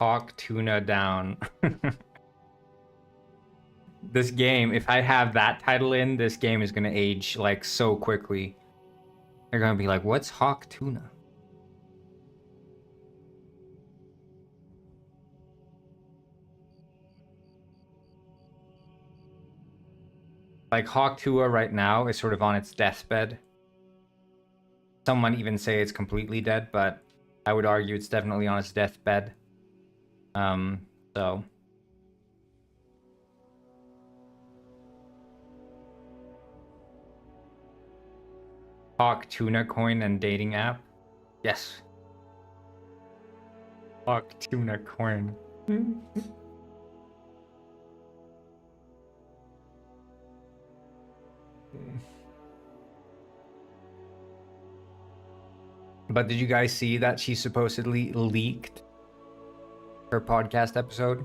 Hawk Tuna down. This game, if I have that title in, this game is gonna age like so quickly. They're gonna be like, what's Hawk Tuna? Like Hawk Tua right now is sort of on its deathbed. Some might even say it's completely dead, but I would argue it's definitely on its deathbed. So Hawk Tuna coin and dating app. Yes. Hawk Tuna coin. But did you guys see that she supposedly leaked her podcast episode?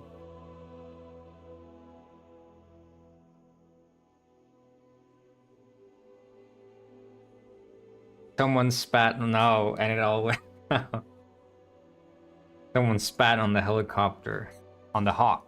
Someone spat no, and it all went out. Someone spat on the helicopter, on the Hawk.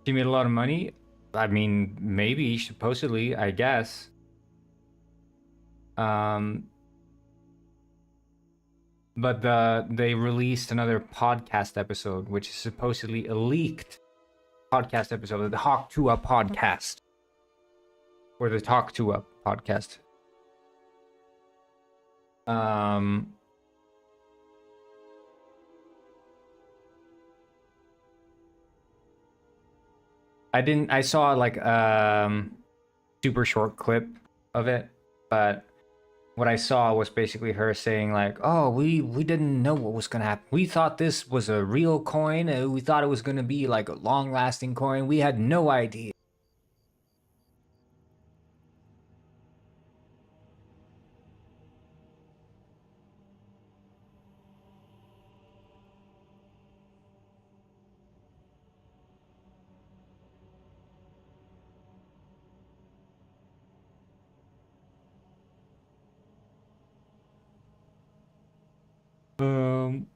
She made a lot of money. I mean, maybe, supposedly, I guess. But they released another podcast episode, which is supposedly a leaked podcast episode of the Hawk Tua podcast. Or the Talk Tua podcast. I saw like super short clip of it, but what I saw was basically her saying like, "Oh, we didn't know what was gonna happen. We thought this was a real coin. We thought it was gonna be like a long-lasting coin. We had no idea." Um,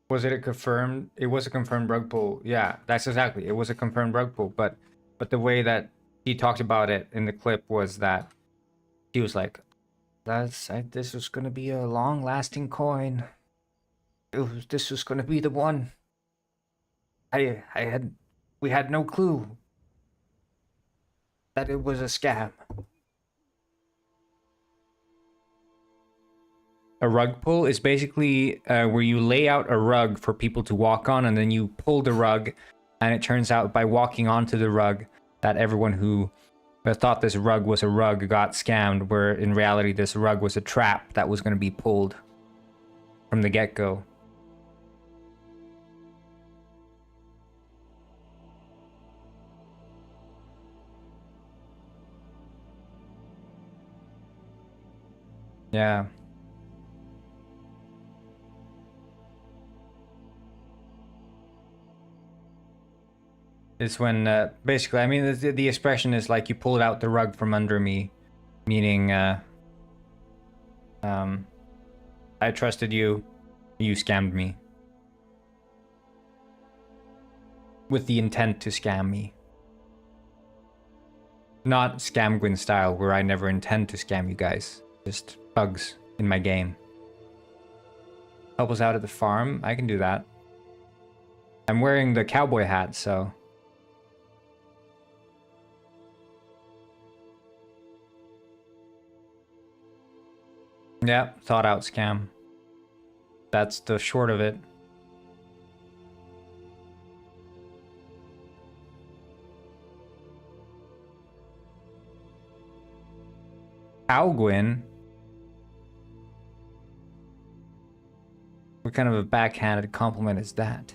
was it a confirmed? It was a confirmed rug pull. Yeah, that's exactly. It was a confirmed rug pull. But the way that he talked about it in the clip was that he was like, this was gonna be a long-lasting coin. This was gonna be the one. We had no clue that it was a scam." A rug pull is basically where you lay out a rug for people to walk on, and then you pull the rug, and it turns out by walking onto the rug, that everyone who thought this rug was a rug got scammed, where in reality this rug was a trap that was going to be pulled from the get-go. Yeah. It's when, basically, I mean, the expression is like you pulled out the rug from under me, meaning, I trusted you, you scammed me. With the intent to scam me. Not Scam Gwyn style, where I never intend to scam you guys. Just bugs in my game. Help us out at the farm? I can do that. I'm wearing the cowboy hat, so... Yeah, thought out scam. That's the short of it. Gwyn? What kind of a backhanded compliment is that?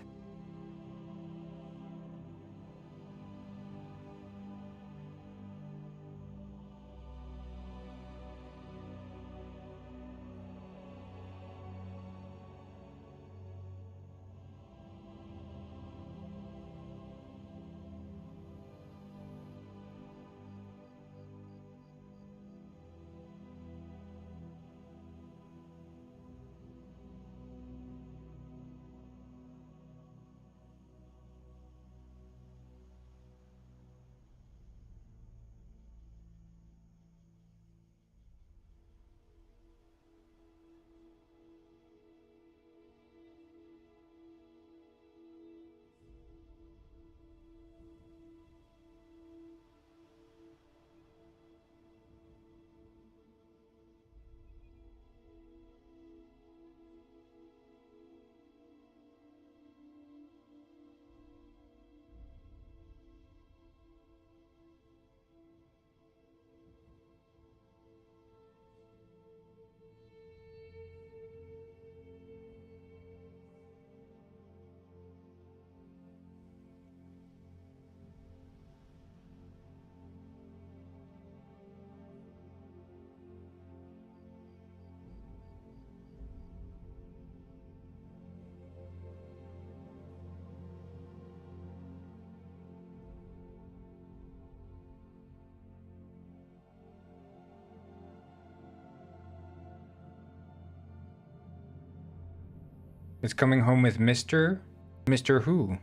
It's coming home with Mr. Mr. Who?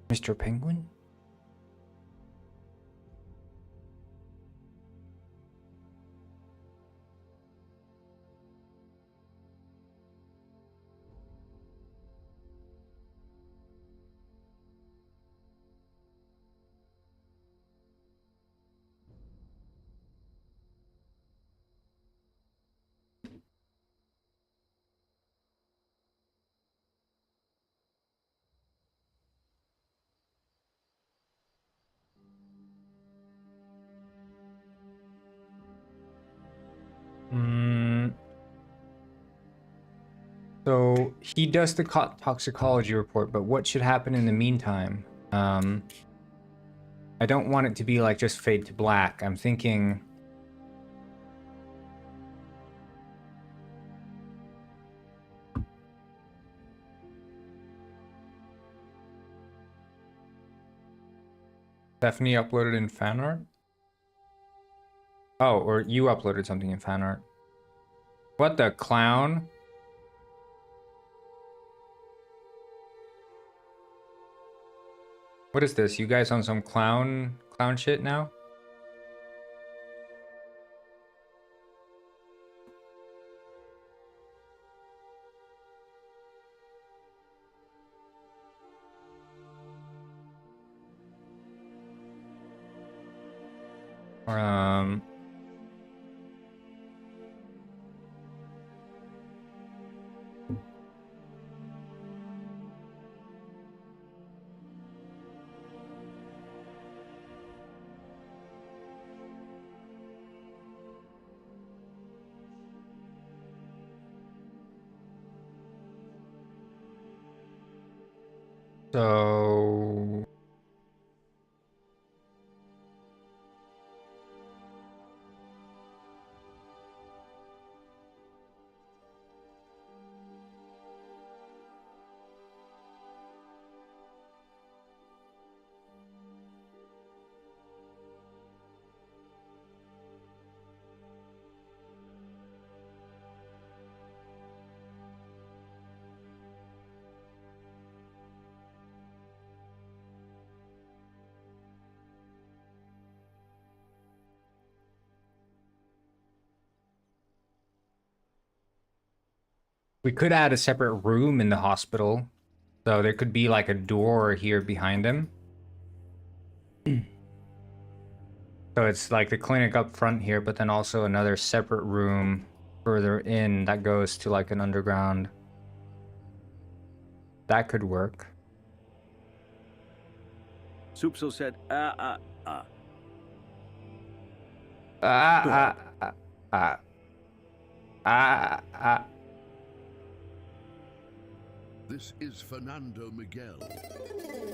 Mr. Penguin? So he does the toxicology report, but what should happen in the meantime? I don't want it to be like just fade to black. I'm thinking... Stephanie uploaded in fan art? Oh, or you uploaded something in fan art. What the clown? What is this? You guys on some clown shit now? Or, So we could add a separate room in the hospital. So there could be like a door here behind him. So it's like the clinic up front here, but then also another separate room further in that goes to like an underground. That could work. Supso said, Ah, ah, ah, ah, ah, ah. This is Fernando Miguel.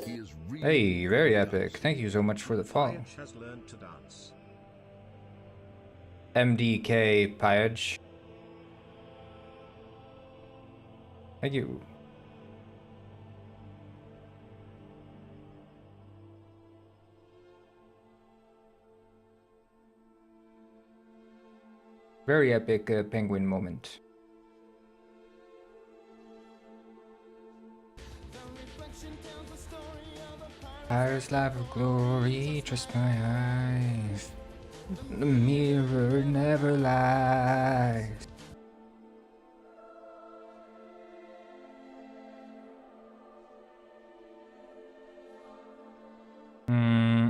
He is really Hey, very epic. Thank you so much for the follow. Pyaj has learned to dance. MDK Pyaj. Thank you. Very epic penguin moment. Pirate's life of glory, trust my eyes. The mirror never lies. Hmm.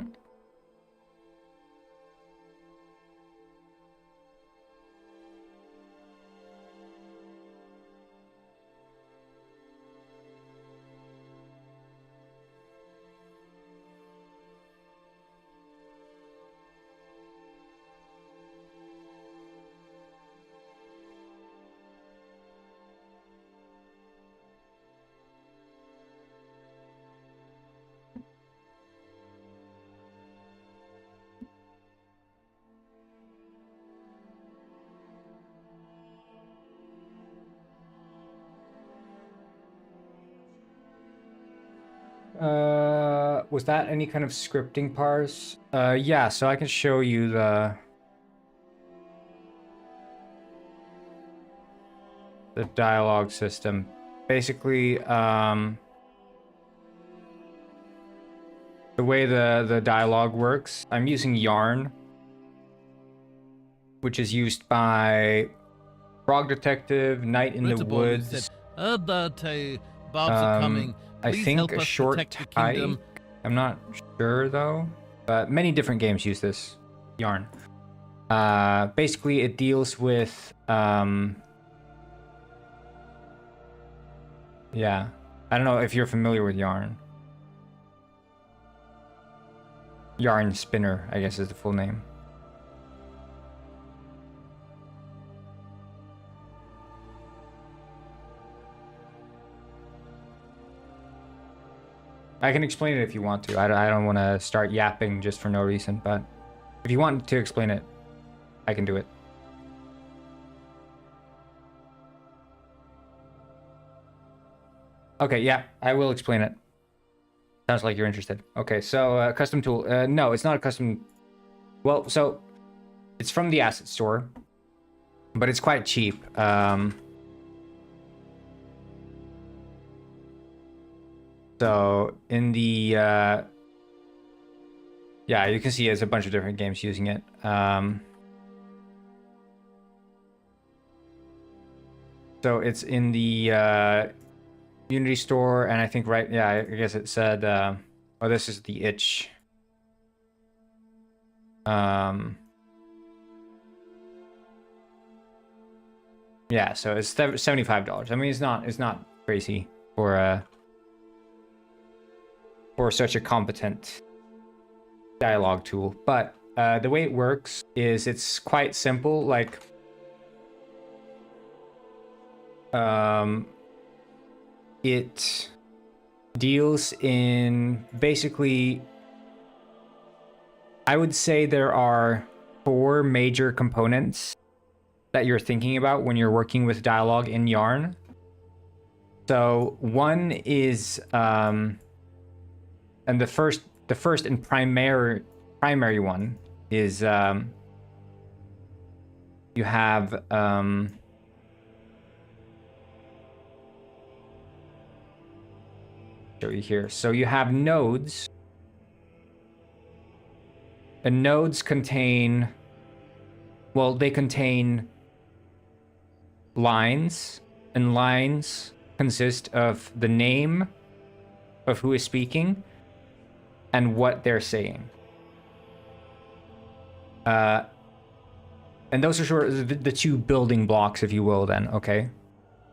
Was that any kind of scripting parse? Yeah, so I can show you the dialogue system. Basically, the way the dialogue works, I'm using Yarn, which is used by Frog Detective, Night in the Ritterborn Woods. said, heard that Bobs are coming. I Please think help a us short protect the hike. kingdom. I'm not sure though, but many different games use this Yarn. Basically, it deals with yeah. I don't know if you're familiar with Yarn. Yarn Spinner, I guess is the full name. I can explain it if you want to. I don't want to start yapping just for no reason, but if you want to explain it, I can do it. Okay, yeah, I will explain it. Sounds like you're interested. Okay, so custom tool. No, it's not a custom. Well, so it's from the asset store, but it's quite cheap. So in the yeah, you can see there's a bunch of different games using it. So it's in the Unity store, and I think yeah, I guess it said oh, this is the itch. Yeah, so it's $75. I mean, it's not crazy for such a competent dialogue tool, but the way it works is it's quite simple. Like it deals in basically, I would say there are 4 major components that you're thinking about when you're working with dialogue in Yarn. So one is, and the first and primary one is, you have, show you here. So you have nodes, and nodes contain, well, they contain lines, and lines consist of the name of who is speaking and what they're saying. And those are sort of the 2 building blocks, if you will, then, okay?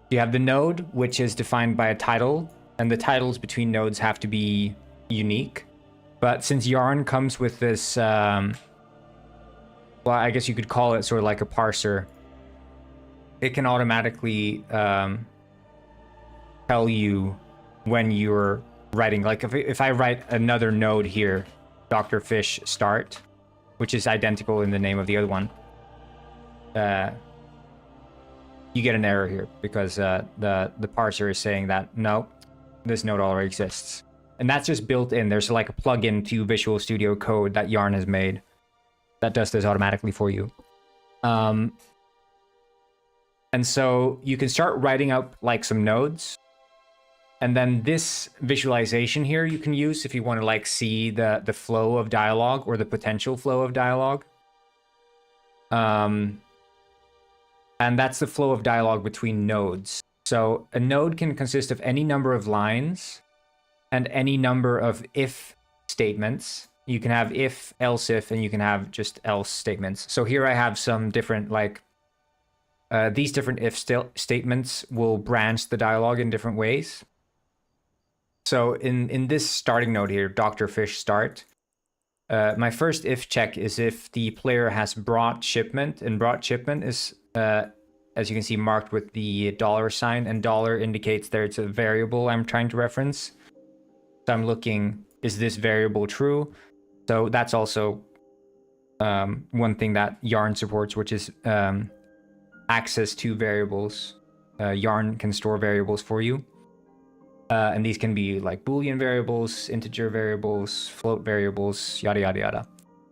You have the node, which is defined by a title, and the titles between nodes have to be unique. But since Yarn comes with this, well, I guess you could call it sort of like a parser, it can automatically tell you when you're writing. Like if I write another node here, Dr. Fish start, which is identical in the name of the other one, you get an error here because the parser is saying that no, this node already exists. And that's just built in. There's like a plugin to Visual Studio Code that Yarn has made that does this automatically for you. And so you can start writing up like some nodes. And then this visualization here you can use if you want to like see the flow of dialogue or the potential flow of dialogue. And that's the flow of dialogue between nodes. So a node can consist of any number of lines and any number of if statements. You can have if, else if, and you can have just else statements. So here I have some different, like, these different if statements will branch the dialogue in different ways. So in this starting node here, Dr. Fish start, my first if check is if the player has brought shipment, and brought shipment is, as you can see, marked with the $sign, and dollar indicates that it's a variable I'm trying to reference. So I'm looking, is this variable true? So that's also one thing that Yarn supports, which is access to variables. Yarn can store variables for you. And these can be like Boolean variables, integer variables, float variables, yada, yada, yada.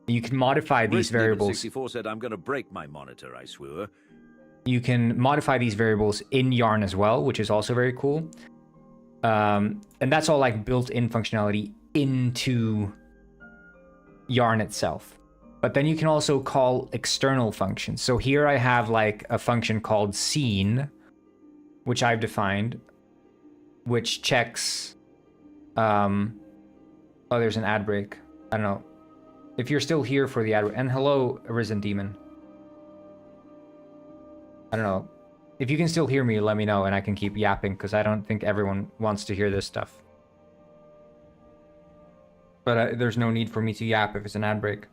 You can modify these variables. 64 said, I'm going to break my monitor, I swear. You can modify these variables in Yarn as well, which is also very cool. And that's all like built-in functionality into Yarn itself. But then you can also call external functions. So here I have like a function called scene, which I've defined, which checks, oh, there's an ad break. I don't know. If you're still here for the ad break, and hello, Arisen Demon. I don't know. If you can still hear me, let me know and I can keep yapping, because I don't think everyone wants to hear this stuff. But there's no need for me to yap if it's an ad break.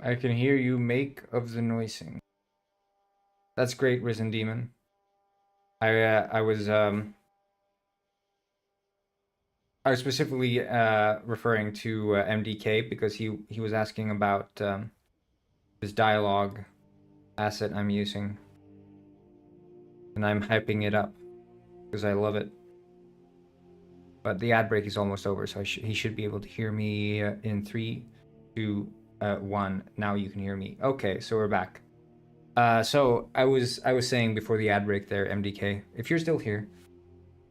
I can hear you make of the noising. That's great, Risen Demon. I was specifically referring to MDK because he was asking about this dialogue asset I'm using, and I'm hyping it up because I love it. But the ad break is almost over, so he should be able to hear me in 3, 2, 1. Now you can hear me. Okay, so we're back. So I was saying before the ad break there, MDK, if you're still here,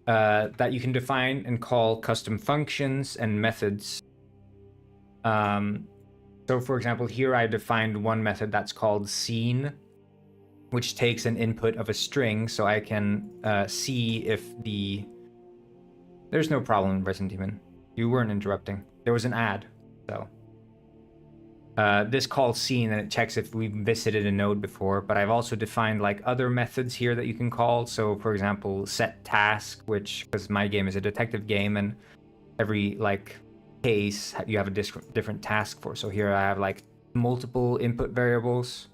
that you can define and call custom functions and methods. So for example, here I defined one method that's called scene, which takes an input of a string, so I can see if the... There's no problem, Resident Demon. You weren't interrupting. There was an ad, so... this calls scene and it checks if we've visited a node before, but I've also defined like other methods here that you can call. So for example, set task, which, because my game is a detective game and every like case you have a different task for. So here I have like multiple input variables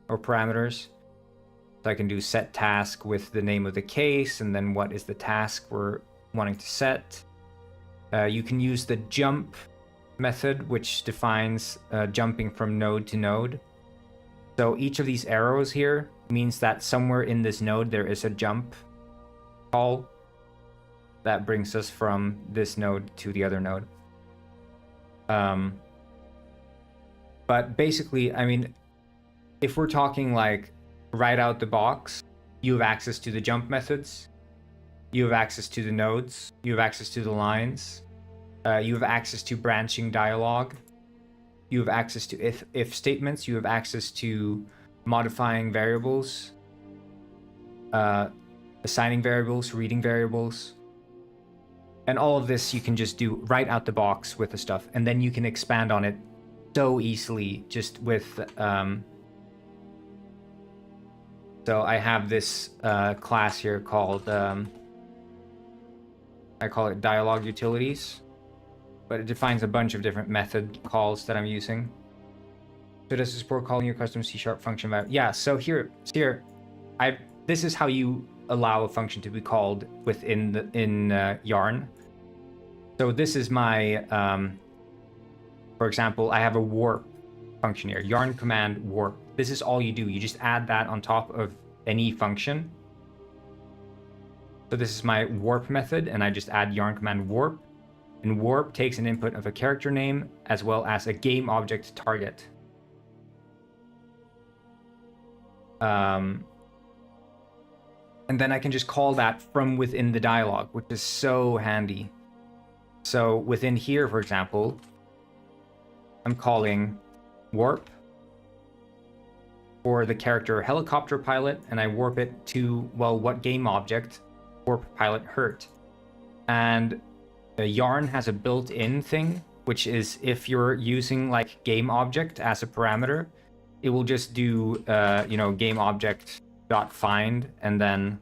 or parameters. So I can do set task with the name of the case and then what is the task we're wanting to set. You can use the jump method, which defines jumping from node to node. So each of these arrows here means that somewhere in this node there is a jump call that brings us from this node to the other node. But basically, I mean, if we're talking like right out the box, you have access to the jump methods, you have access to the nodes, you have access to the lines, you have access to branching dialogue, you have access to if statements, you have access to modifying variables, assigning variables, reading variables. And all of this you can just do right out the box with the stuff. And then you can expand on it so easily just with... So I have this class here called... I call it dialogue utilities. But it defines a bunch of different method calls that I'm using. So does it support calling your custom C# function value? Yeah, so here, this is how you allow a function to be called within Yarn. So this is my, for example, I have a warp function here, yarn command warp. This is all you do. You just add that on top of any function. So this is my warp method, and I just add yarn command warp. And warp takes an input of a character name as well as a game object target. And then I can just call that from within the dialogue, which is so handy. So within here, for example, I'm calling warp for the character helicopter pilot, and I warp it to, well, what game object warp pilot hurt. And Yarn has a built-in thing, which is if you're using like game object as a parameter, it will just do game object dot find and then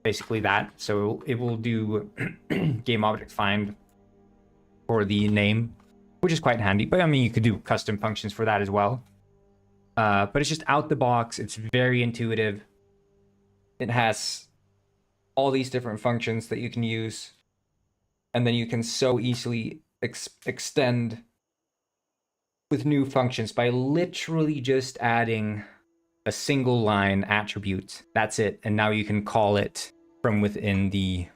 basically that. So it will do game object find for the name, which is quite handy. But I mean, you could do custom functions for that as well. But it's just out the box. It's very intuitive. It has all these different functions that you can use, and then you can so easily extend with new functions by literally just adding a single line attribute. That's it, and now you can call it from within the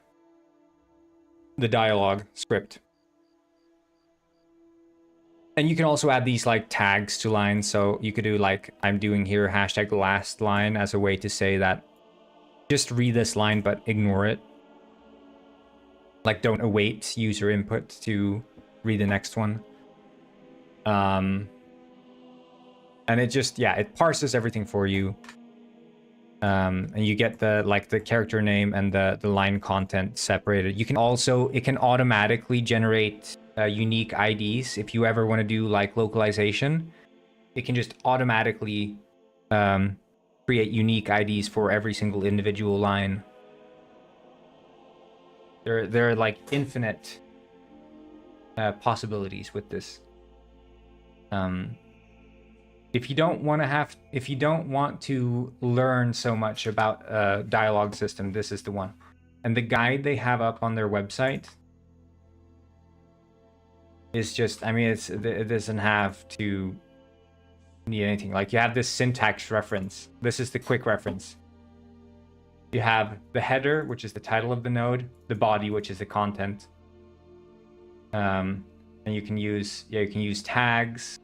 dialogue script. And you can also add these like tags to lines, so you could do like I'm doing here hashtag last line as a way to say that just read this line but ignore it. Like don't await user input to read the next one. And it just, yeah, it parses everything for you. And you get the character name and the line content separated. You can also, it can automatically generate unique IDs. If you ever want to do like localization, it can just automatically create unique IDs for every single individual line. There are like infinite possibilities with this. If you don't want to learn so much about a dialogue system, this is the one. And the guide they have up on their website is just, I mean, it doesn't have to need anything. Like you have this syntax reference. This is the quick reference. You have the header, which is the title of the node, the body, which is the content. And you can use tags,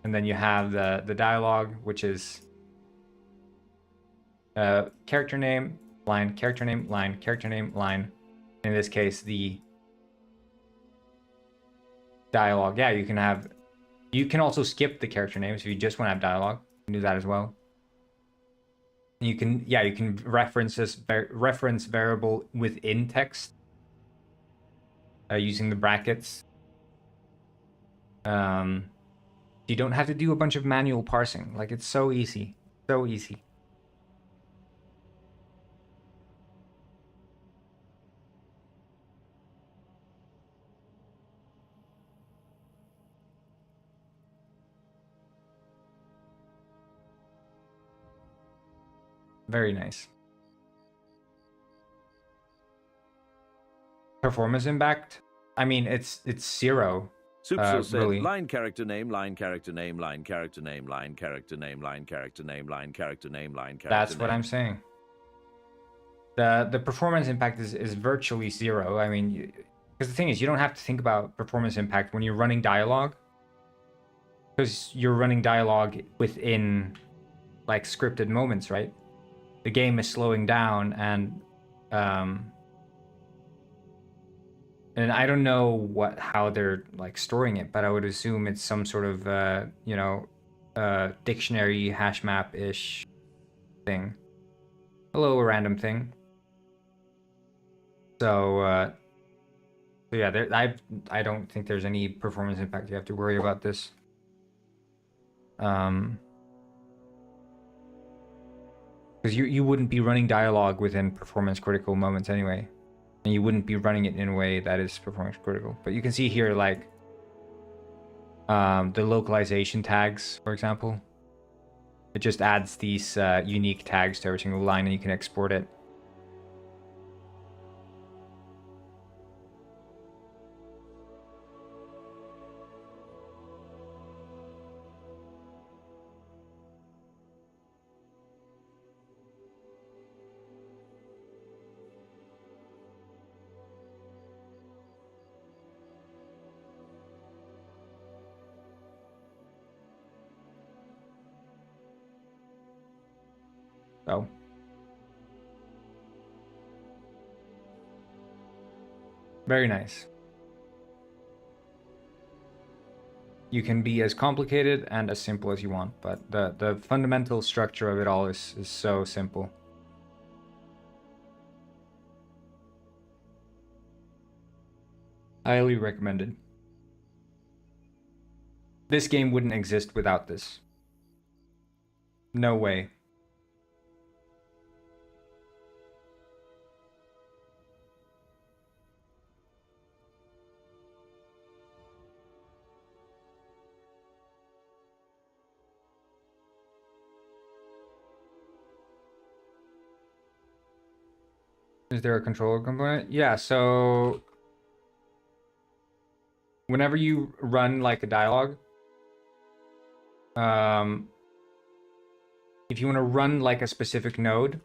and then you have the dialogue, which is character name, line, character name, line, character name, line. In this case, the dialogue. Yeah, you can also skip the character names if you just want to have dialogue. can do that as well. You can, yeah, you can reference this reference variable within text using the brackets. You don't have to do a bunch of manual parsing. Like, it's so easy, so easy. Very nice. Performance impact? I mean, it's 0. Supercell said, really. line character name, line character name, line character name, line character name, line character name, line character name, line character That's name. what I'm saying. The performance impact is virtually 0. I mean, because the thing is, you don't have to think about performance impact when you're running dialogue, because you're running dialogue within like scripted moments, right? The game is slowing down, and I don't know how they're like storing it, but I would assume it's some sort of dictionary hash map ish thing. Hello, a random thing. So yeah, I don't think there's any performance impact you have to worry about this. Because you wouldn't be running dialogue within performance critical moments anyway, and you wouldn't be running it in a way that is performance critical. But you can see here, like, the localization tags, for example. It just adds these unique tags to every single line, and you can export it. So very nice. You can be as complicated and as simple as you want, but the fundamental structure of it all is so simple. Highly recommended. This game wouldn't exist without this. No way. Is there a controller component? Yeah, so whenever you run like a dialogue, if you want to run like a specific node,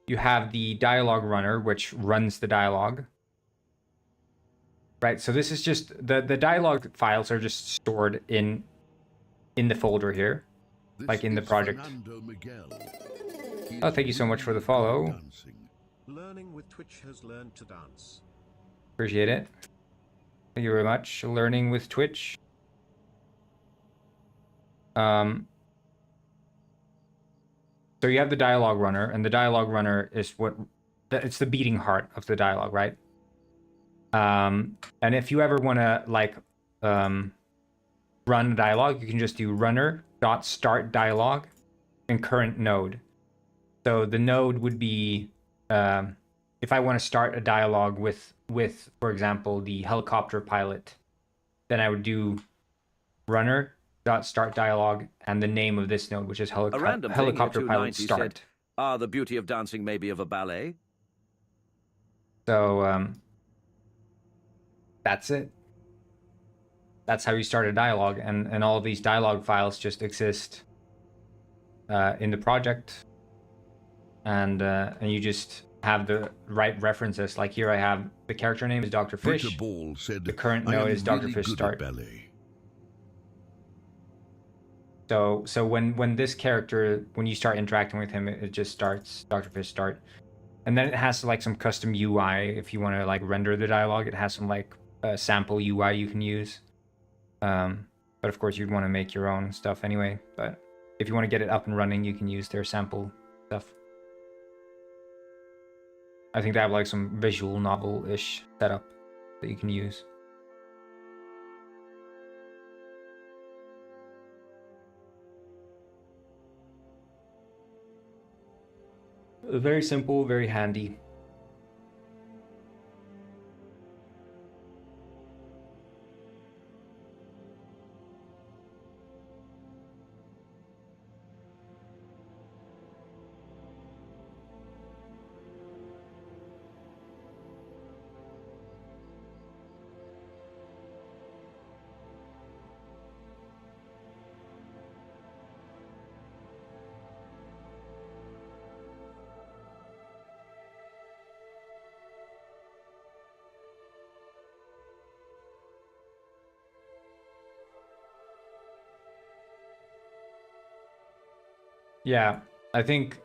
you have the dialogue runner, which runs the dialogue. Right, so this is just the dialogue files are just stored in the folder here, like in the project. Oh, thank you so much for the follow. Learning with Twitch has learned to dance. Appreciate it. Thank you very much. Learning with Twitch. So you have the dialogue runner, and the dialogue runner is it's the beating heart of the dialogue, right? And if you ever want to like run a dialogue, you can just do runner.start dialogue and current node. So the node would be if I want to start a dialogue with for example the helicopter pilot, then I would do runner.start dialogue and the name of this node, which is helicopter pilot start. Said, the beauty of dancing may be of a ballet. So that's it. That's how you start a dialogue, and all of these dialogue files just exist in the project, and you just have the right references. Like here I have the character name is Dr. Fish. Said, the current node is Dr. Fish start. So when this character, when you start interacting with him, it just starts Dr. Fish start. And then it has like some custom UI if you want to like render the dialogue. It has some like sample UI you can use. But of course you'd want to make your own stuff anyway. But if you want to get it up and running, you can use their sample stuff. I think they have like some visual novel-ish setup that you can use. Very simple, very handy. Yeah, I think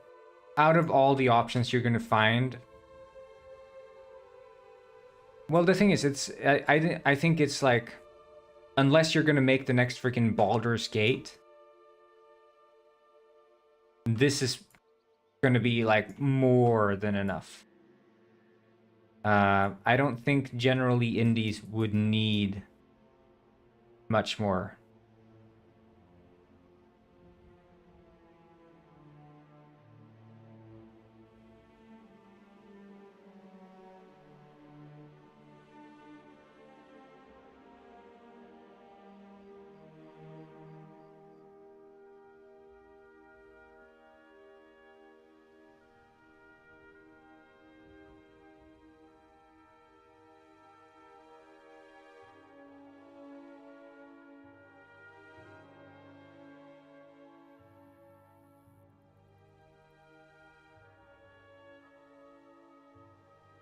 out of all the options you're gonna find, well, the thing is, I think it's like, unless you're gonna make the next freaking Baldur's Gate, this is gonna be like more than enough. I don't think generally indies would need much more.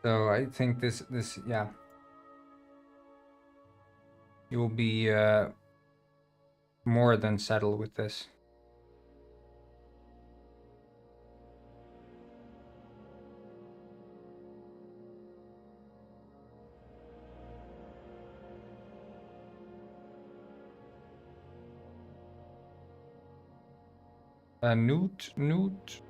So I think this yeah, you will be more than settled with this. Newt.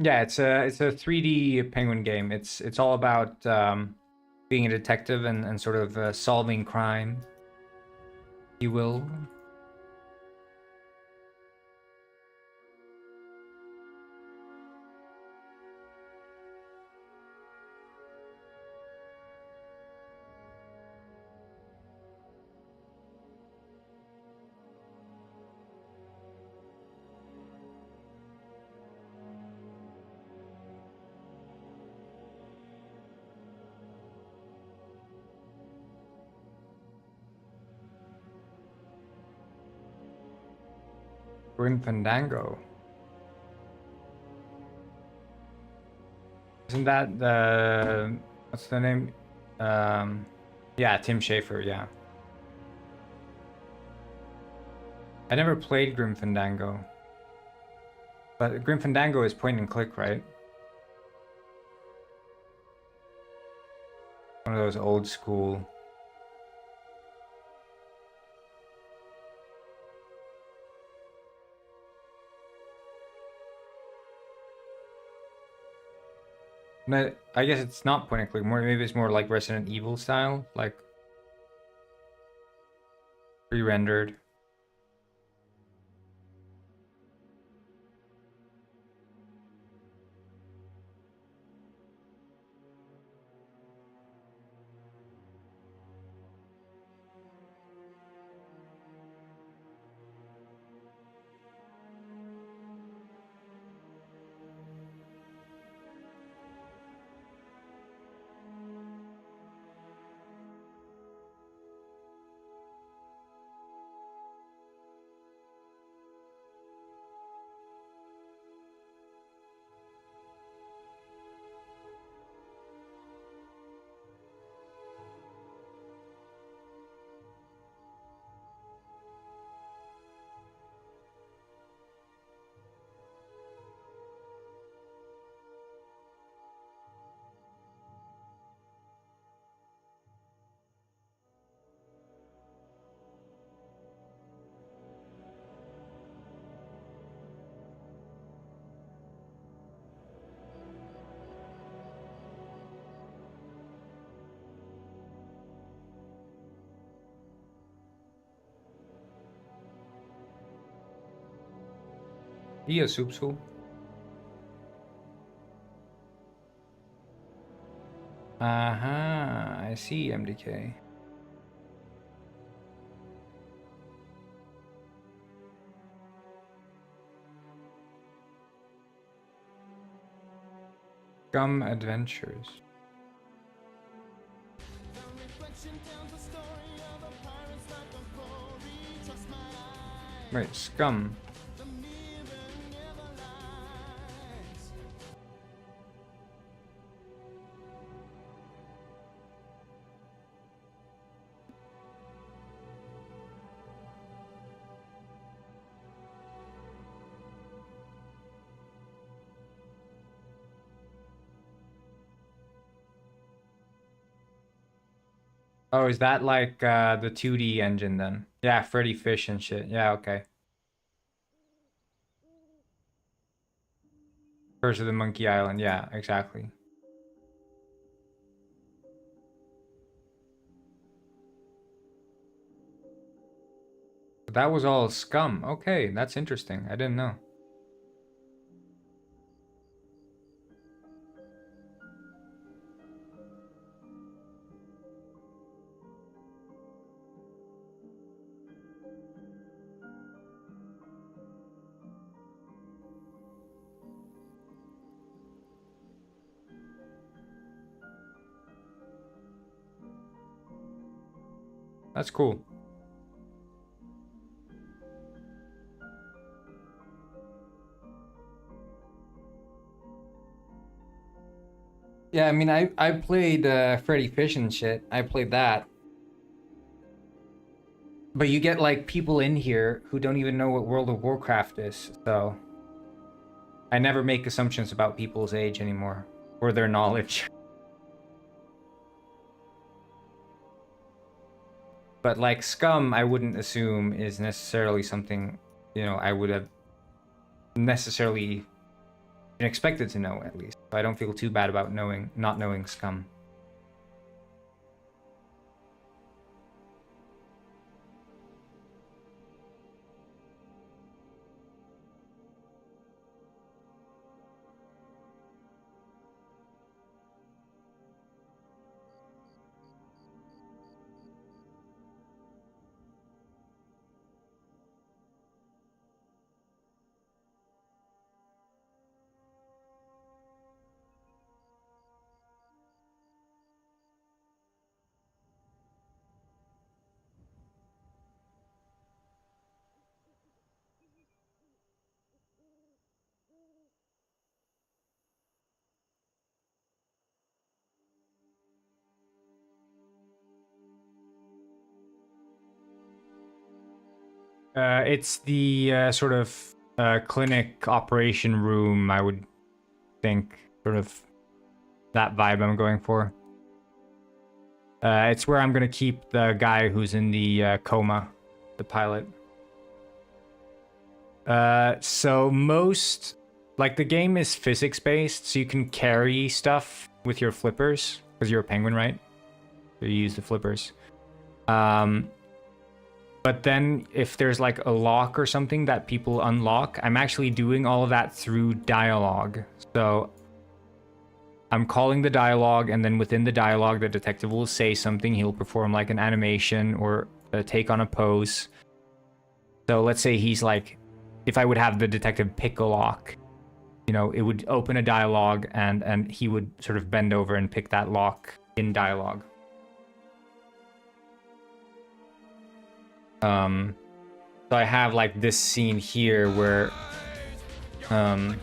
Yeah, it's a 3D penguin game. It's all about being a detective and sort of solving crime, if you will. Grim Fandango. Isn't that the what's the name? Yeah, Tim Schafer. Yeah. I never played Grim Fandango, but Grim Fandango is point and click, right? One of those old school. No, I guess it's not point and click. More, maybe it's more like Resident Evil style, like pre-rendered. Iya, Soupsul. I see, MDK. Scum Adventures. Wait, Scum. Oh, is that like the 2D engine then? Yeah, Freddy Fish and shit. Yeah, okay. Curse of the Monkey Island. Yeah, exactly. But that was all Scum. Okay, that's interesting. I didn't know. That's cool. Yeah, I mean, I played Freddy Fish and shit. I played that. But you get like people in here who don't even know what World of Warcraft is, so I never make assumptions about people's age anymore or their knowledge. But like Scum, I wouldn't assume is necessarily something, you know, I would have necessarily been expected to know at least. So I don't feel too bad about not knowing Scum. It's the sort of clinic operation room, I would think, sort of that vibe I'm going for. It's where I'm gonna keep the guy who's in the coma, the pilot. So most, like the game is physics based, so you can carry stuff with your flippers, because you're a penguin, right? So you use the flippers. But then if there's like a lock or something that people unlock, I'm actually doing all of that through dialogue. So I'm calling the dialogue, and then within the dialogue, the detective will say something. He'll perform like an animation or take on a pose. So let's say he's like, if I would have the detective pick a lock, you know, it would open a dialogue and he would sort of bend over and pick that lock in dialogue. So I have like this scene here where the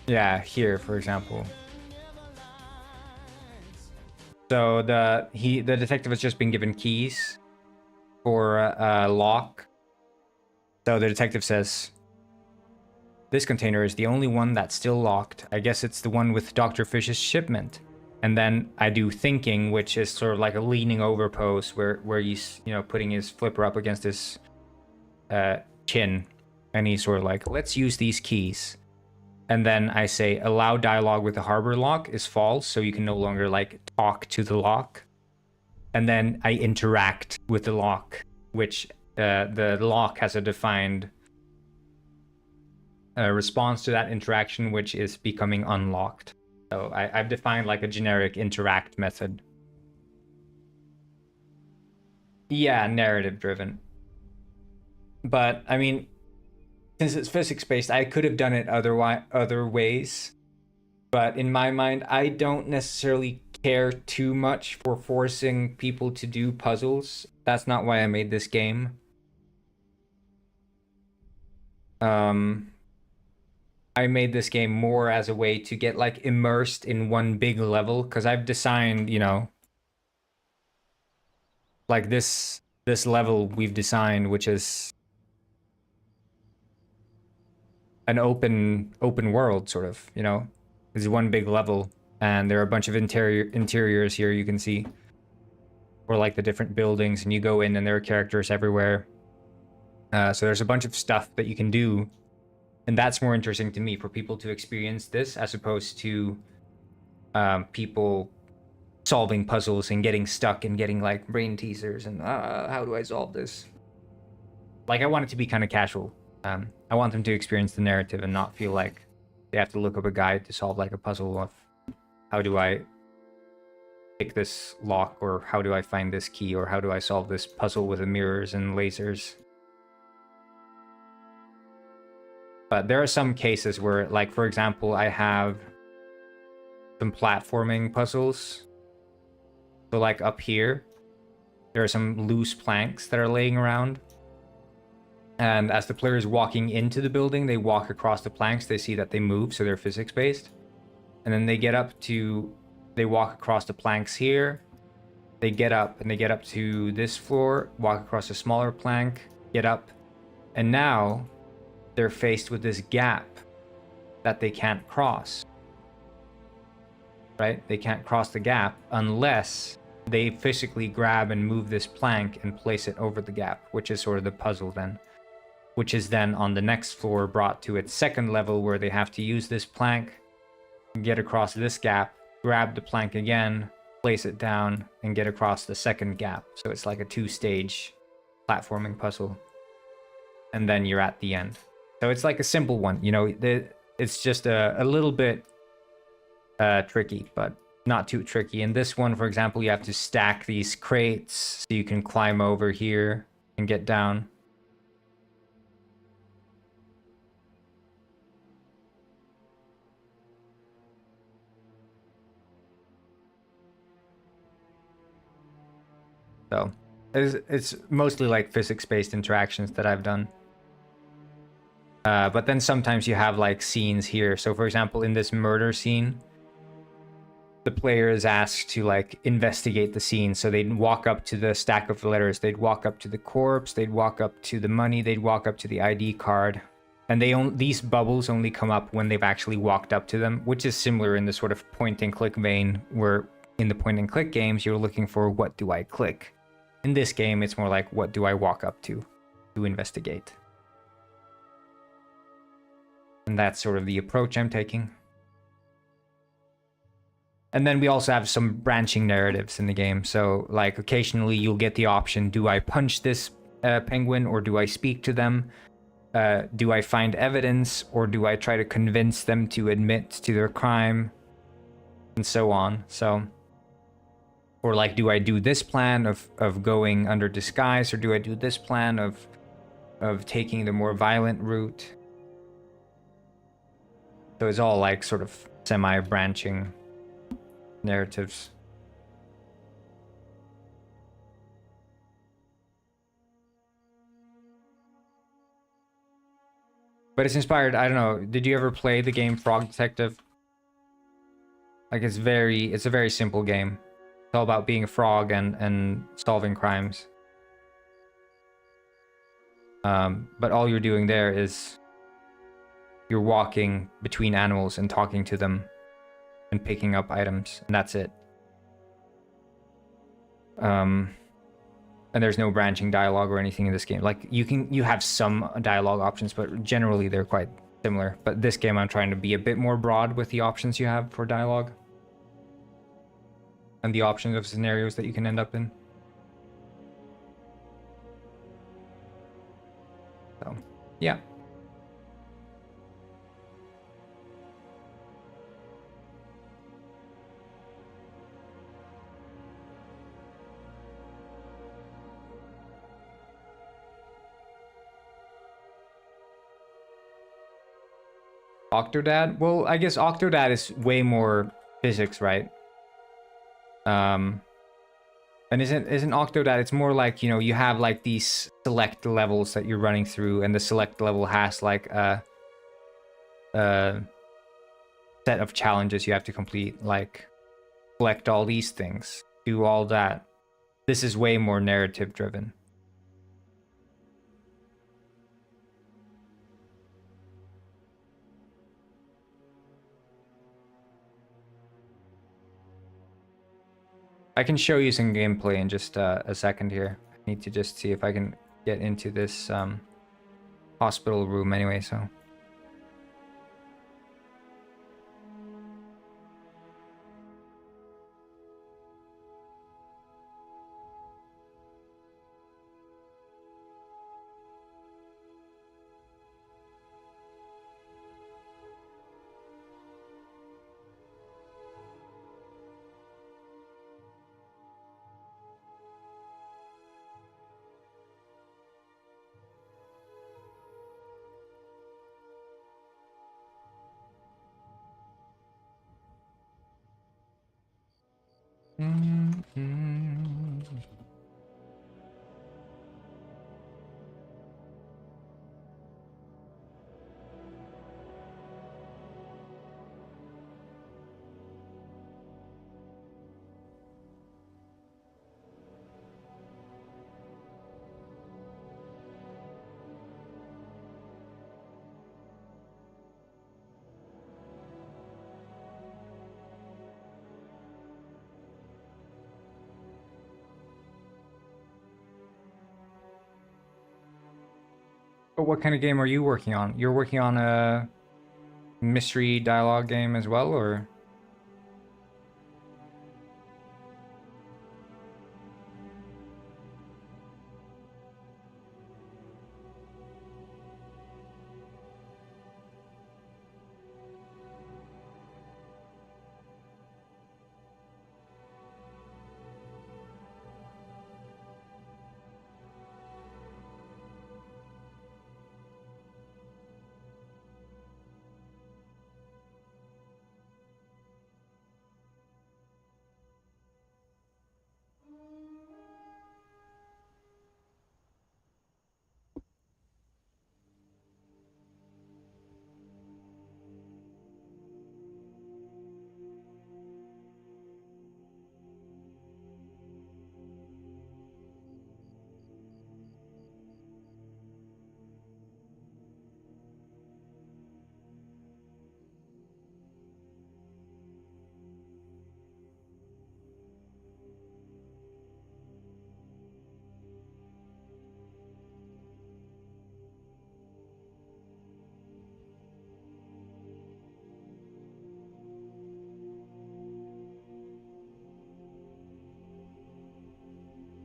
yeah, here for example. So the detective has just been given keys for a lock. So the detective says, "This container is the only one that's still locked. I guess it's the one with Dr. Fish's shipment." And then I do thinking, which is sort of like a leaning over pose where he's, you know, putting his flipper up against his chin, and he's sort of like, let's use these keys. And then I say, allow dialogue with the harbor lock is false, so you can no longer like talk to the lock. And then I interact with the lock, which the lock has a defined response to that interaction, which is becoming unlocked. So I've defined like a generic interact method. Yeah, narrative driven. But I mean, since it's physics based, I could have done it other ways. But in my mind, I don't necessarily care too much for forcing people to do puzzles. That's not why I made this game. I made this game more as a way to get like immersed in one big level, because I've designed, you know, like this level we've designed, which is an open world sort of, you know. It's one big level, and there are a bunch of interiors here you can see, or like the different buildings, and you go in and there are characters everywhere. So there's a bunch of stuff that you can do, and that's more interesting to me, for people to experience this as opposed to people solving puzzles and getting stuck and getting like brain teasers and how do I solve this? Like, I want it to be kind of casual. I want them to experience the narrative and not feel like they have to look up a guide to solve like a puzzle of how do I pick this lock, or how do I find this key, or how do I solve this puzzle with the mirrors and lasers. But there are some cases where, like, for example, I have some platforming puzzles. So like up here, there are some loose planks that are laying around. And as the player is walking into the building, they walk across the planks, they see that they move, so they're physics-based. And then they walk across the planks here, they get up, and they get up to this floor, walk across a smaller plank, get up, and now they're faced with this gap that they can't cross. Right? They can't cross the gap unless they physically grab and move this plank and place it over the gap, which is sort of the puzzle then. Which is then on the next floor brought to its second level, where they have to use this plank, get across this gap, grab the plank again, place it down, and get across the second gap. So it's like a two-stage platforming puzzle. And then you're at the end. So it's like a simple one, you know, it's just a little bit tricky, but not too tricky. In this one, for example, you have to stack these crates so you can climb over here and get down. So it's mostly like physics-based interactions that I've done. But then sometimes you have like scenes here. So for example, in this murder scene, the player is asked to like investigate the scene. So they'd walk up to the stack of letters, they'd walk up to the corpse, they'd walk up to the money, they'd walk up to the ID card. And these bubbles only come up when they've actually walked up to them, which is similar in the sort of point and click vein, where in the point and click games, you're looking for what do I click? In this game, it's more like what do I walk up to investigate? And that's sort of the approach I'm taking. And then we also have some branching narratives in the game. So like occasionally you'll get the option, do I punch this penguin, or do I speak to them? Do I find evidence, or do I try to convince them to admit to their crime? And so on. So, or like, do I do this plan of going under disguise, or do I do this plan of taking the more violent route? So it's all like sort of semi-branching narratives. But it's inspired, I don't know, did you ever play the game Frog Detective? Like it's a very simple game. It's all about being a frog and solving crimes. But all you're doing there is you're walking between animals and talking to them and picking up items, and that's it. And there's no branching dialogue or anything in this game. Like you have some dialogue options, but generally they're quite similar. But this game I'm trying to be a bit more broad with the options you have for dialogue and the options of scenarios that you can end up in. So, yeah. Octodad? Well, I guess Octodad is way more physics, right? And isn't Octodad, it's more like, you know, you have like these select levels that you're running through, and the select level has like a set of challenges you have to complete, like collect all these things, do all that. This is way more narrative driven. I can show you some gameplay in just a second here. I need to just see if I can get into this hospital room anyway, so. But what kind of game are you working on? You're working on a mystery dialogue game as well, or?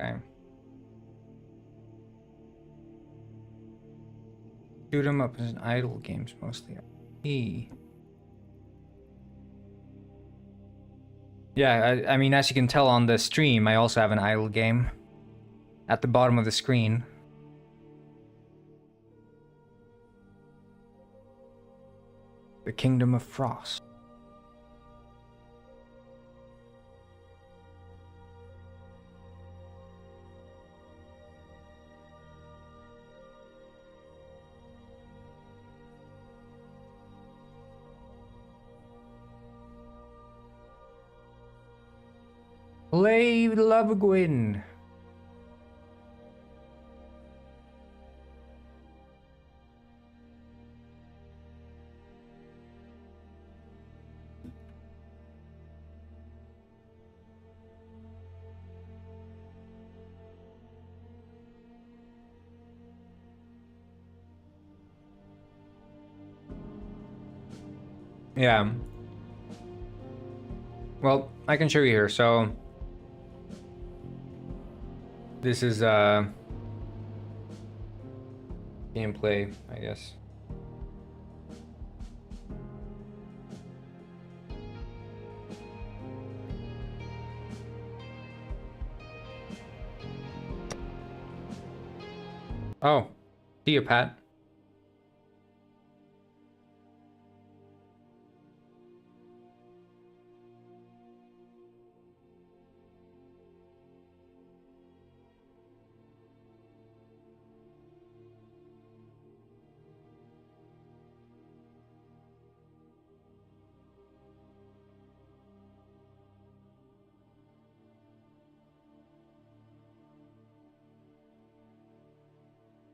Okay. Shoot 'em up as idle games mostly. Yeah, I mean, as you can tell on the stream, I also have an idle game at the bottom of the screen. The Kingdom of Frost. Play Lovegwin. Yeah. Well, I can show you here. So this is gameplay, I guess. Oh, see you, Pat.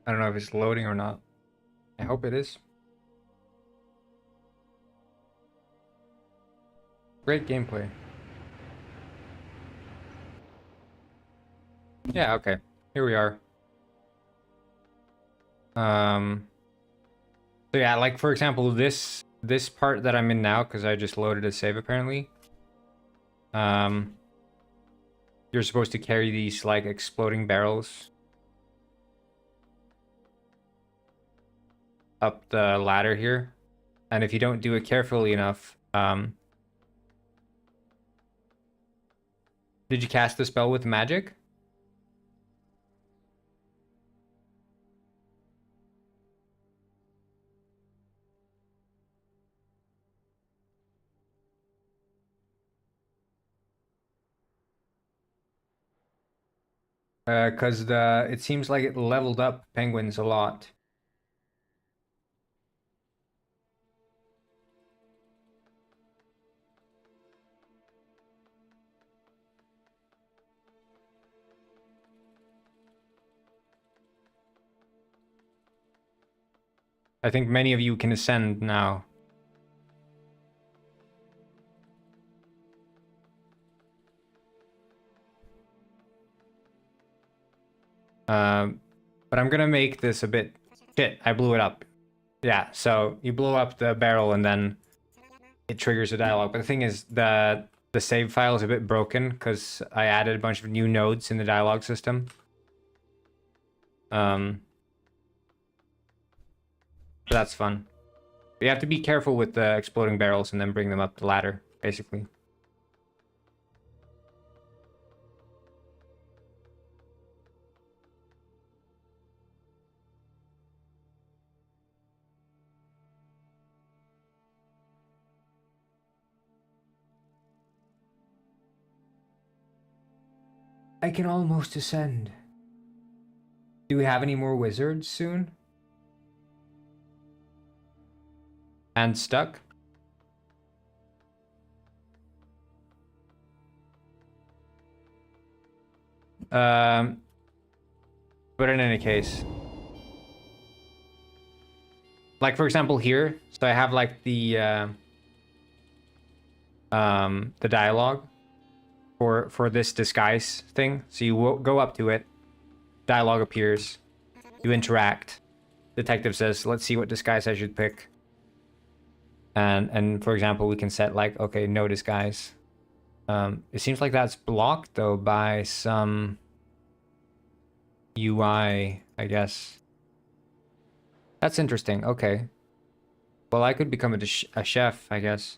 I don't know if it's loading or not. I hope it is. Great gameplay. Yeah, okay. Here we are. So yeah, like for example, this part that I'm in now, because I just loaded a save apparently. You're supposed to carry these like exploding barrels up the ladder here. And if you don't do it carefully enough, did you cast the spell with magic? Because it seems like it leveled up penguins a lot. I think many of you can ascend now. But I'm gonna make this a bit... Shit, I blew it up. Yeah, so you blow up the barrel and then it triggers a dialogue. But the thing is that the save file is a bit broken because I added a bunch of new nodes in the dialogue system. That's fun. But you have to be careful with the exploding barrels and then bring them up the ladder, basically. I can almost ascend. Do we have any more wizards soon? And stuck? But in any case, like for example here, so I have like the dialogue for this disguise thing. So you go up to it, dialogue appears, you interact. Detective says, "Let's see what disguise I should pick." And for example, we can set like, okay, no disguise. It seems like that's blocked though by some UI, I guess. That's interesting. Okay. Well, I could become a chef, I guess.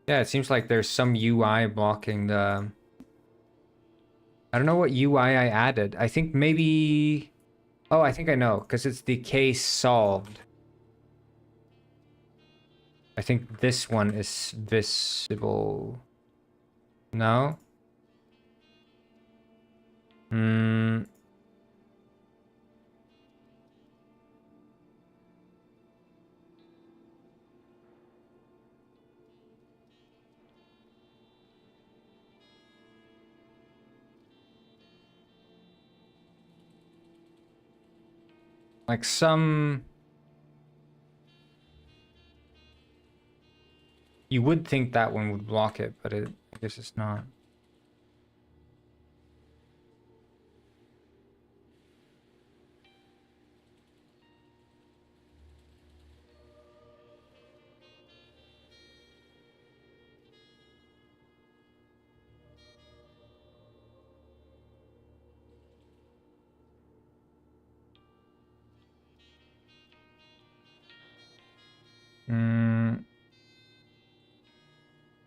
Yeah, it seems like there's some UI blocking the... I don't know what UI I added. I think maybe... Oh, I think I know, because it's the case solved. I think this one is visible. No? Like some... You would think that one would block it, but I guess it's not.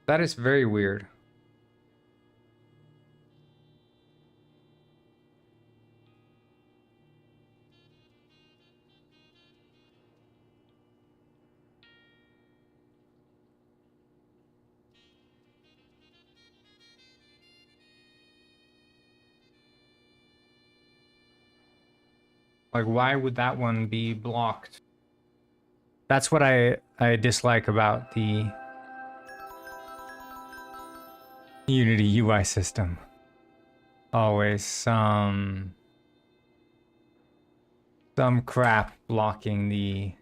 That is very weird. Like, why would that one be blocked? That's what I dislike about the Unity UI system. Always some crap blocking the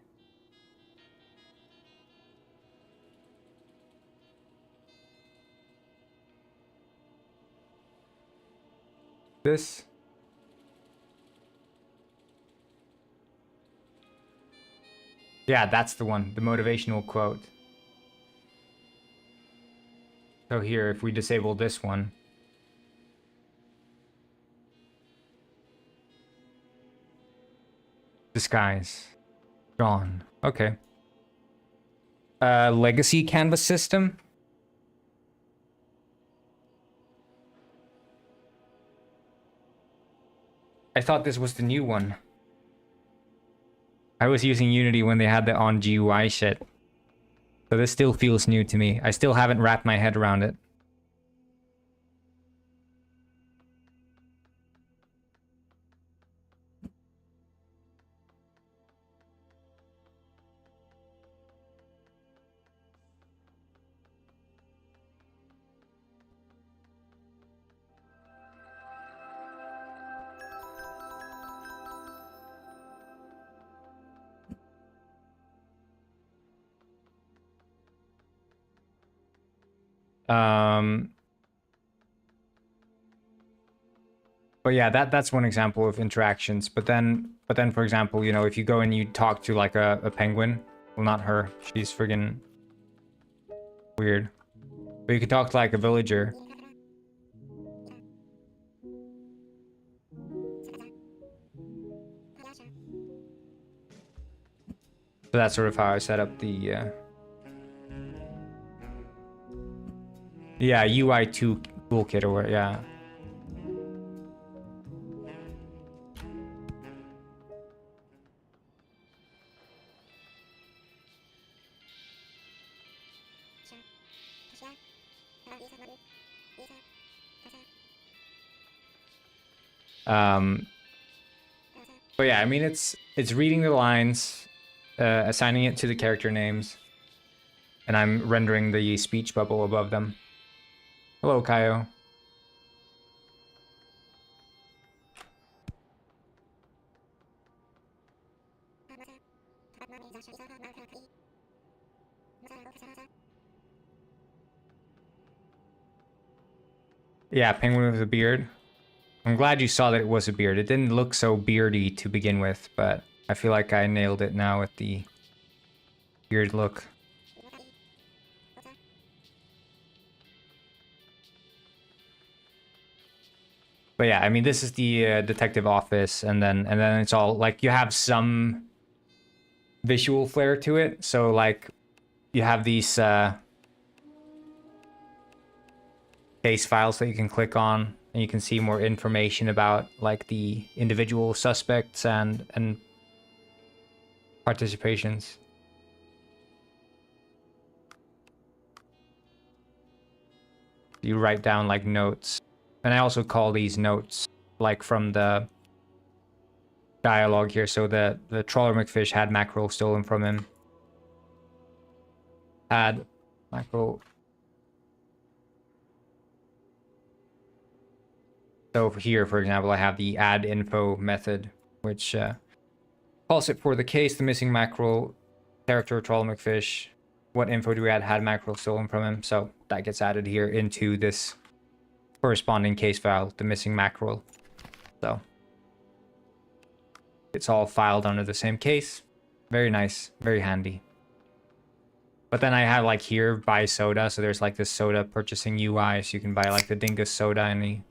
this. Yeah, that's the one, the motivational quote. So here, if we disable this one, disguise, gone. Okay. Legacy canvas system. I thought this was the new one. I was using Unity when they had the on GUI shit. So this still feels new to me. I still haven't wrapped my head around it. But yeah, that's one example of interactions. But then for example, you know, if you go and you talk to like a penguin, well, not her, she's friggin' weird. But you can talk to like a villager. So that's sort of how I set up the yeah, UI2 toolkit or what, yeah. But yeah, I mean, it's reading the lines, assigning it to the character names, and I'm rendering the speech bubble above them. Hello, Kaio. Yeah, penguin with a beard. I'm glad you saw that it was a beard. It didn't look so beardy to begin with, but I feel like I nailed it now with the beard look. But yeah, I mean, this is the detective office, and then it's all like you have some visual flair to it. So like you have these case files that you can click on, and you can see more information about like the individual suspects and participations. You write down like notes, and I also call these notes like from the dialogue here. So the trawler McFish had mackerel stolen from him. Had mackerel. So here, for example, I have the add info method, which calls it for the case, the missing mackerel, character, trawler McFish. What info do we add? Had mackerel stolen from him. So that gets added here into this corresponding case file, the missing mackerel. So it's all filed under the same case. Very nice, very handy. But then I have like here, buy soda. So there's like this soda purchasing UI. So you can buy like the Dingus soda and he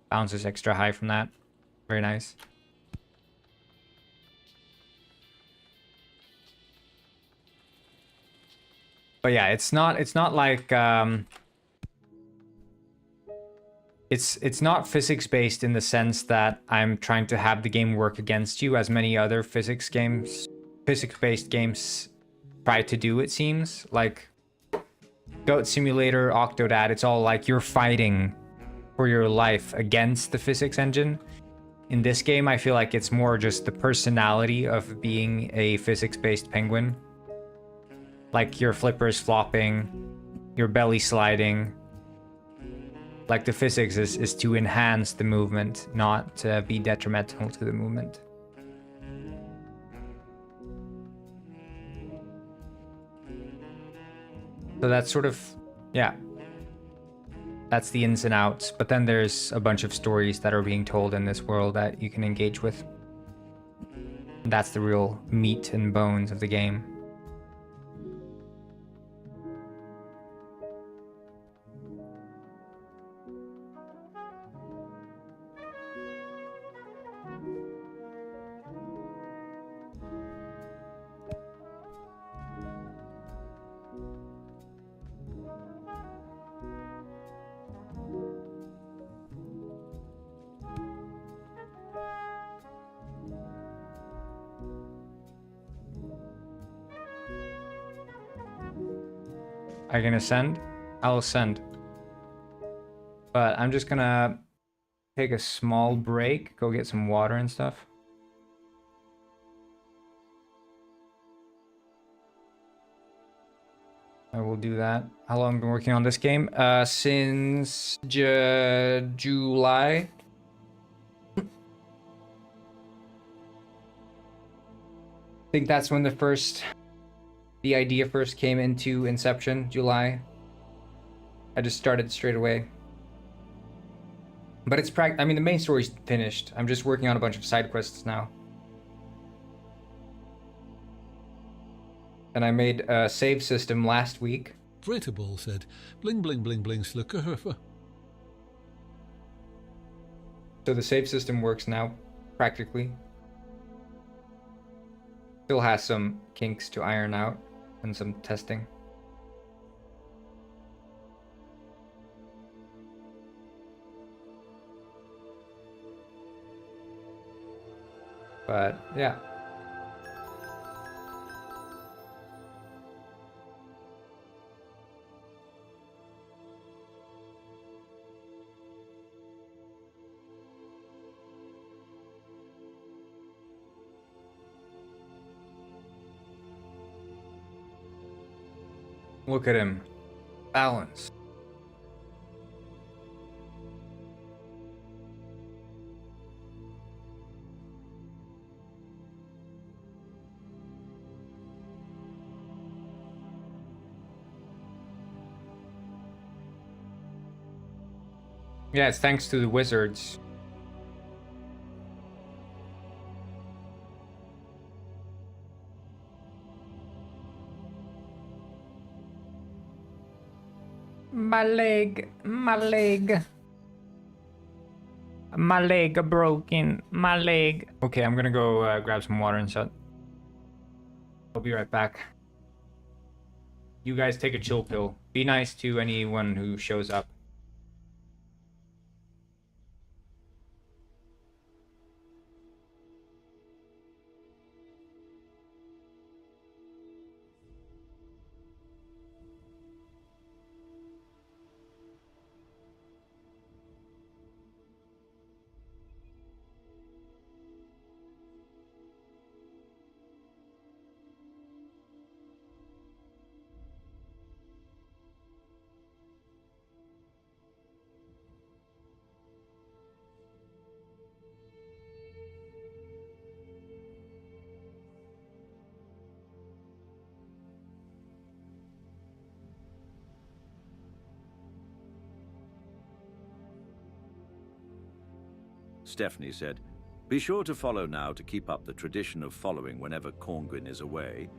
bounces extra high from that. Very nice. But yeah, it's not like it's not physics based in the sense that I'm trying to have the game work against you, as many other physics based games try to do, it seems. Like Goat Simulator, Octodad, it's all like you're fighting for your life against the physics engine. In this game, I feel like it's more just the personality of being a physics-based penguin. Like your flippers flopping, your belly sliding. Like the physics is to enhance the movement, not to be detrimental to the movement. So that's sort of, yeah. That's the ins and outs. But then there's a bunch of stories that are being told in this world that you can engage with. And that's the real meat and bones of the game. Are you gonna send? I'll send. But I'm just gonna take a small break, go get some water and stuff. I will do that. How long have I been working on this game? Since July. I think that's when the idea first came into inception, July. I just started straight away. But I mean, the main story's finished. I'm just working on a bunch of side quests now. And I made a save system last week. Fritterball said, bling bling bling bling slucker. So the save system works now, practically. Still has some kinks to iron out and some testing. But yeah. Look at him. Balance. Yeah, it's thanks to the wizards. My leg broken, my leg. Okay, I'm gonna go grab some water and stuff. I'll be right back. You guys take a chill pill. Be nice to anyone who shows up. Stephanie said, "Be sure to follow now to keep up the tradition of following whenever Corngwyn is away."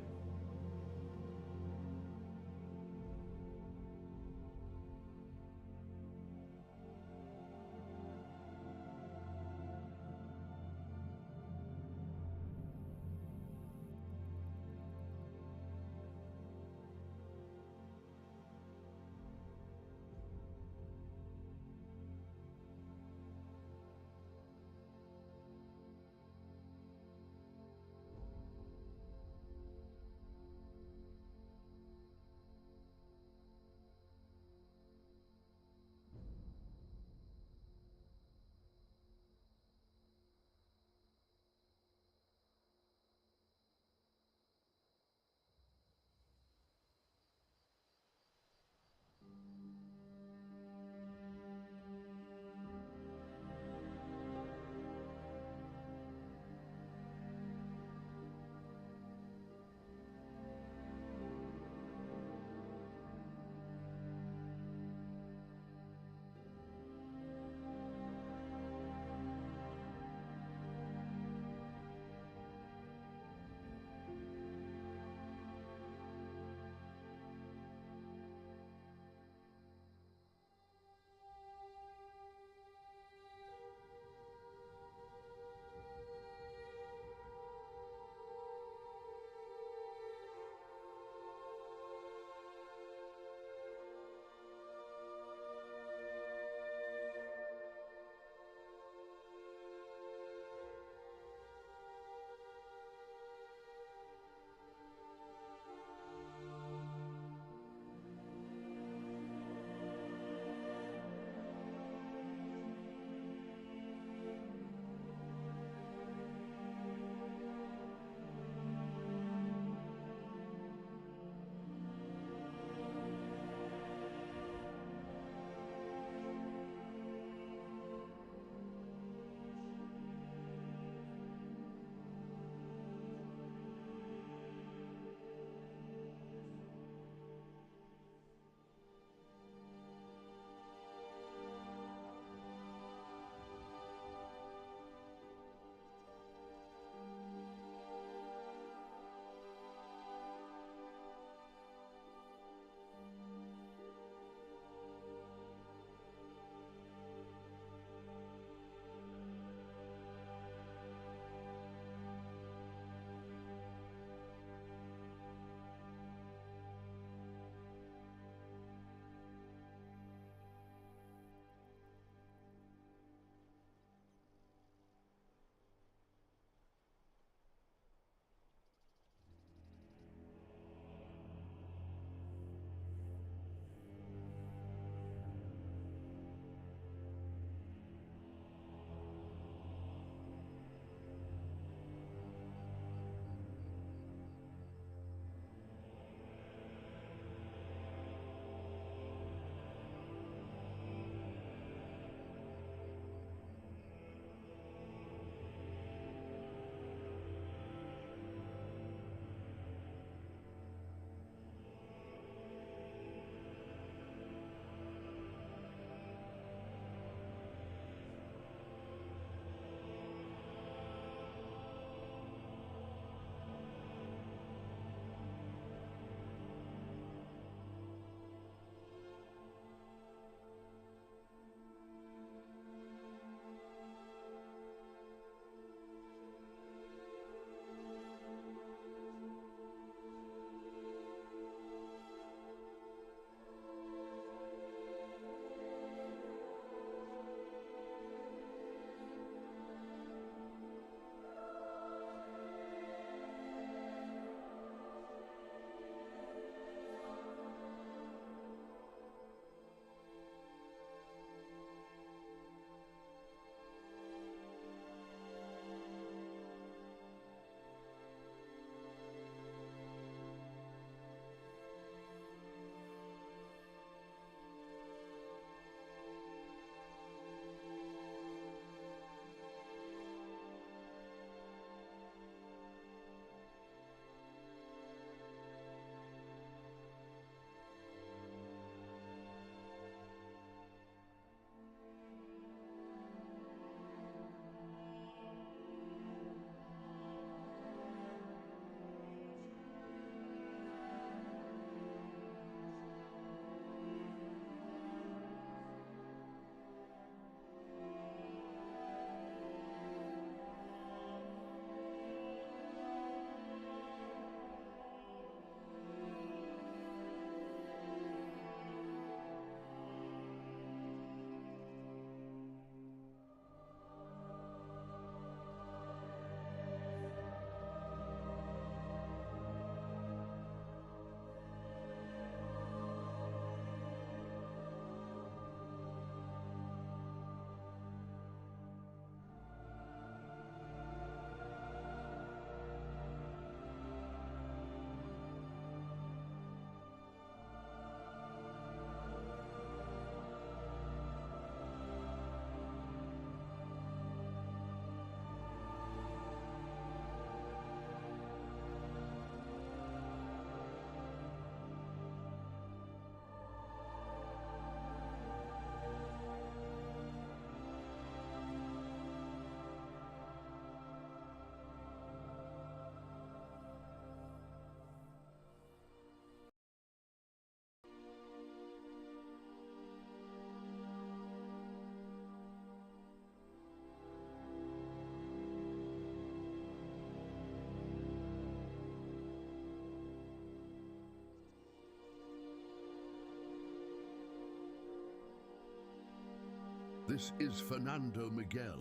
This is Fernando Miguel.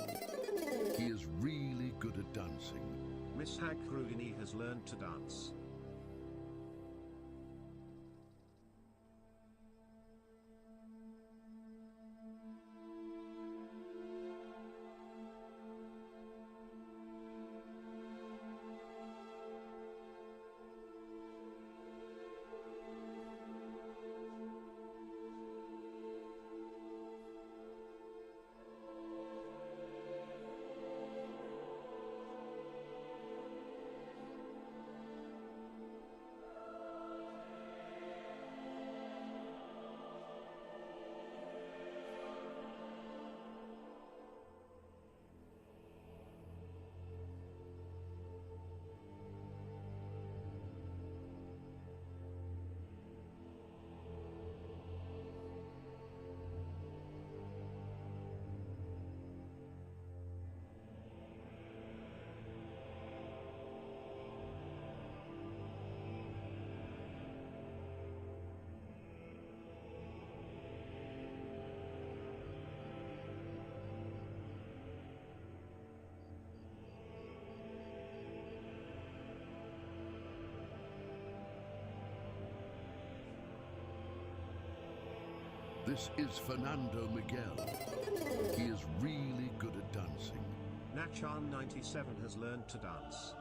He is really good at dancing. Miss Hagrugini has learned to dance. This is Fernando Miguel. He is really good at dancing. Nachan97 has learned to dance.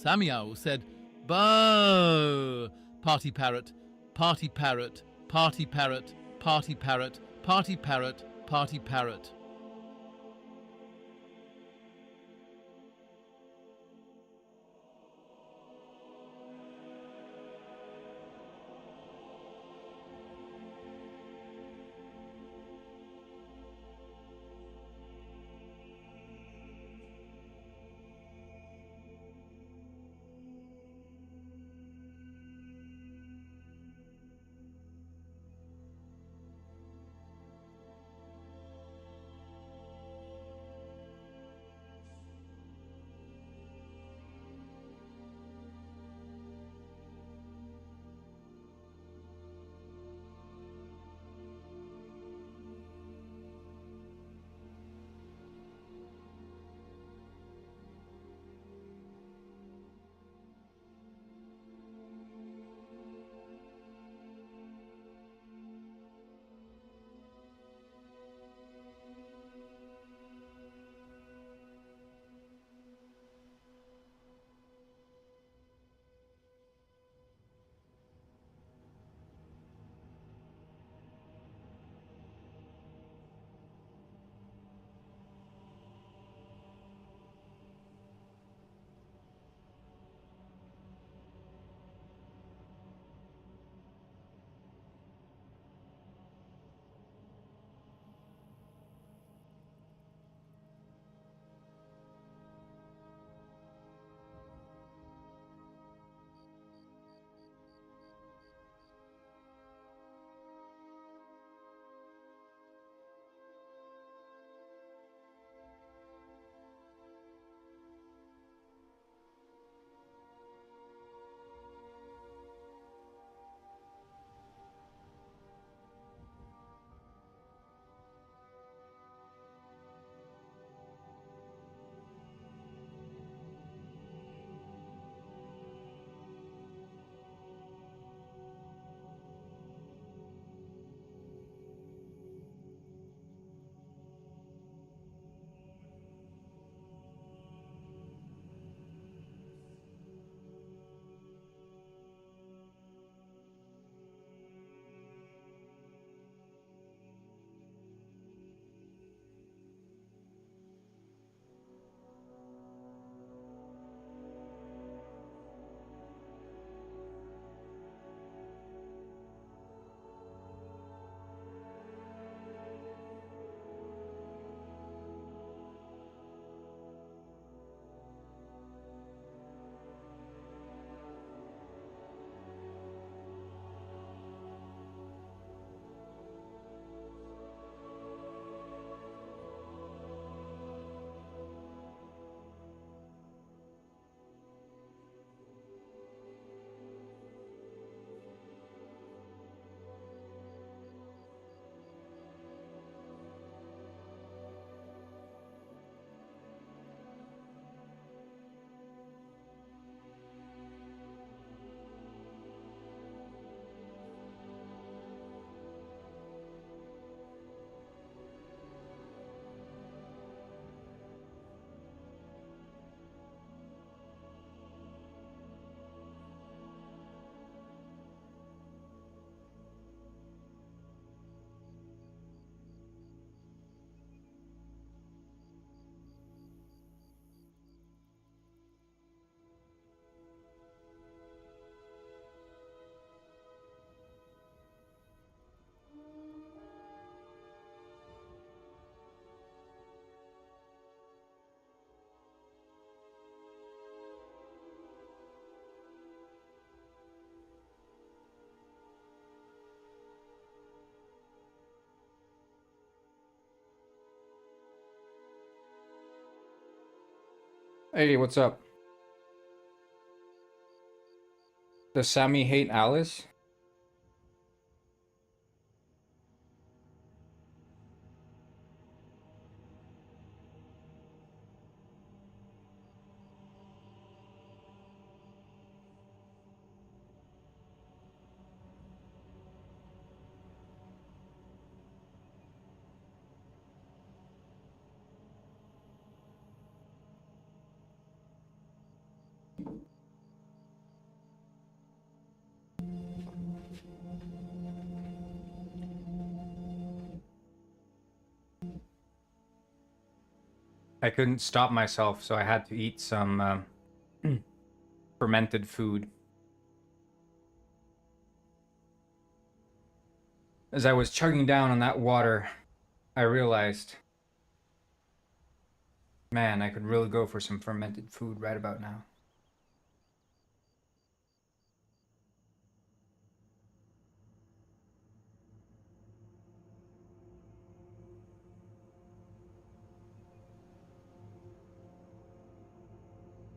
Sammy Owl said, "Bo!" Party parrot, party parrot, party parrot, party parrot, party parrot, party parrot. Hey, what's up? Does Sammy hate Alice? I couldn't stop myself, so I had to eat some fermented food. As I was chugging down on that water, I realized, man, I could really go for some fermented food right about now.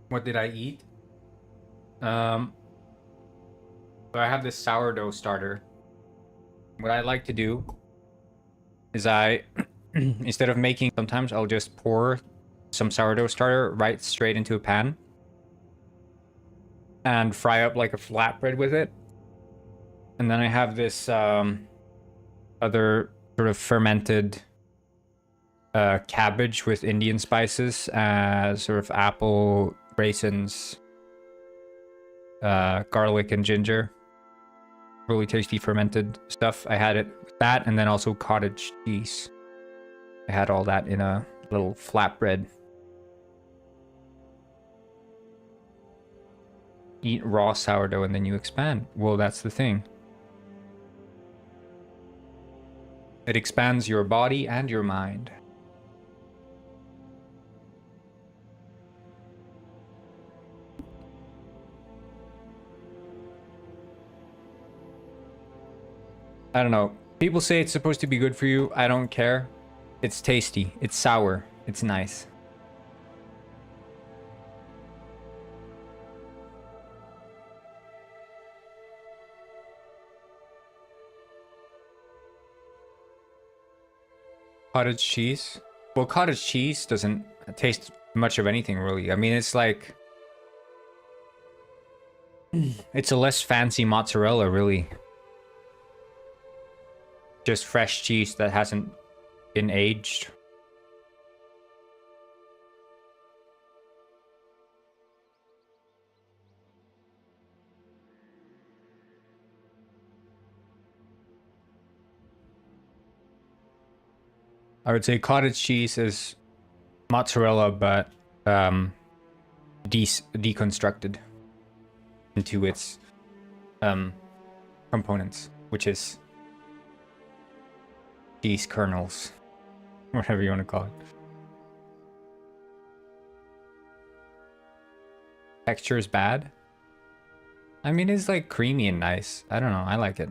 What did I eat? So I have this sourdough starter. What I like to do is instead of making, sometimes I'll just pour some sourdough starter right straight into a pan and fry up like a flatbread with it. And then I have this other sort of fermented cabbage with Indian spices, sort of apple, raisins, garlic and ginger. Really tasty fermented stuff. I had it with that, and then also cottage cheese. I had all that in a little flatbread. Eat raw sourdough and then you expand. Well, that's the thing. It expands your body and your mind. I don't know. People say it's supposed to be good for you. I don't care. It's tasty. It's sour. It's nice. Cottage cheese? Well, cottage cheese doesn't taste much of anything, really. I mean, it's like... It's a less fancy mozzarella, really. Just fresh cheese that hasn't been aged. I would say cottage cheese is mozzarella, but deconstructed into its components, which is cheese kernels, whatever you want to call it. Texture is bad. I mean, it's like creamy and nice. I don't know. I like it.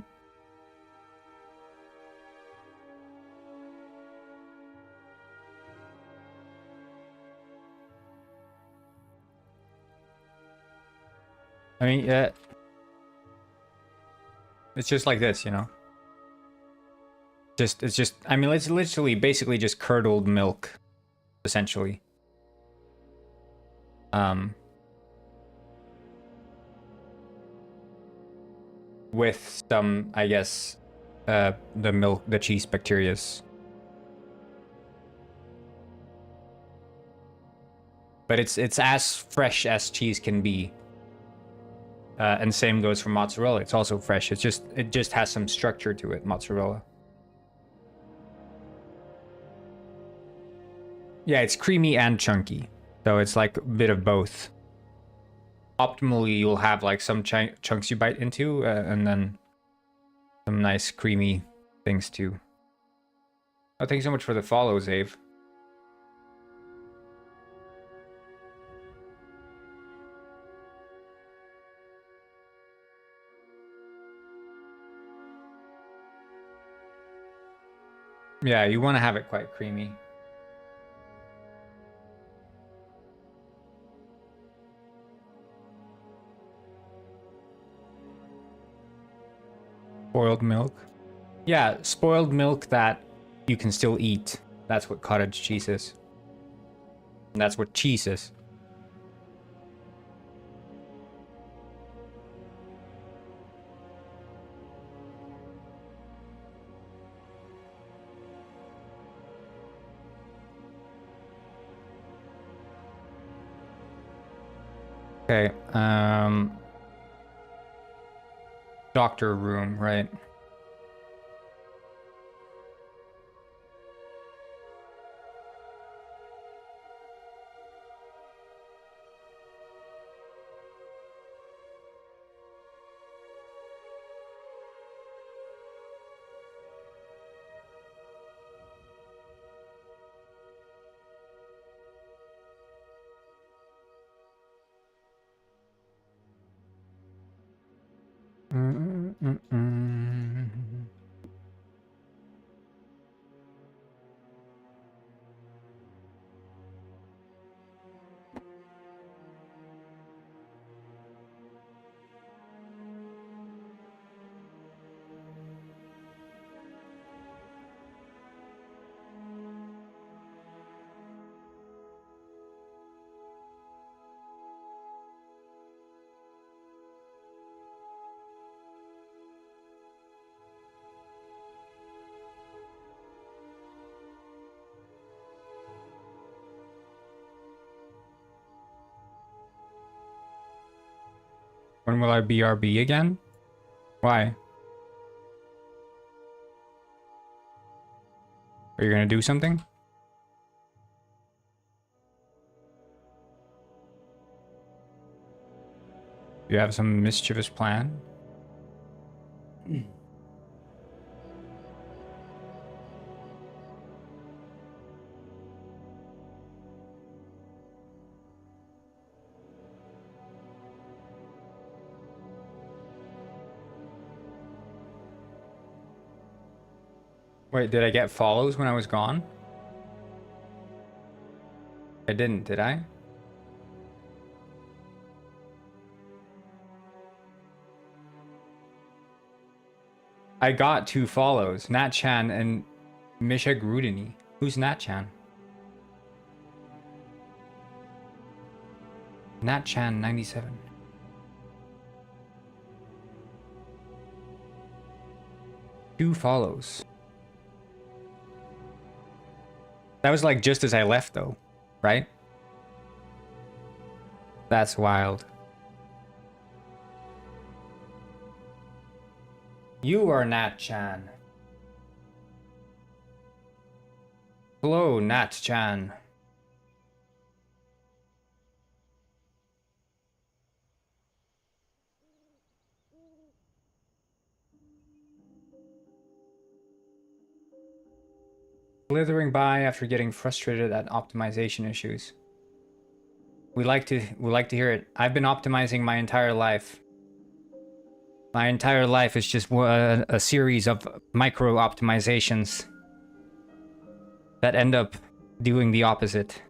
I mean, yeah. It's just like this, you know? It's just, I mean, it's literally basically just curdled milk, essentially. With some, I guess, the cheese bacterias. But it's as fresh as cheese can be. And same goes for mozzarella. It's also fresh. It just has some structure to it, mozzarella. Yeah, it's creamy and chunky. So it's like a bit of both. Optimally, you'll have like some chunks you bite into, and then some nice creamy things too. Oh, thanks so much for the follow, Zave. Yeah, you want to have it quite creamy. Spoiled milk. Yeah, spoiled milk that you can still eat. That's what cottage cheese is. And that's what cheese is. Okay, doctor room, right? When will I BRB again? Why? Are you gonna do something? You have some mischievous plan? Wait, did I get follows when I was gone? I didn't, did I? I got 2 follows, Nat-chan and Misha Grudini. Who's Nat-chan? Nat-chan 97. Two follows. That was like just as I left though, right? That's wild. You are Nat-chan. Hello, Nat-chan. Slithering by after getting frustrated at optimization issues. We like to hear it. I've been optimizing my entire life. My entire life is just a series of micro optimizations that end up doing the opposite.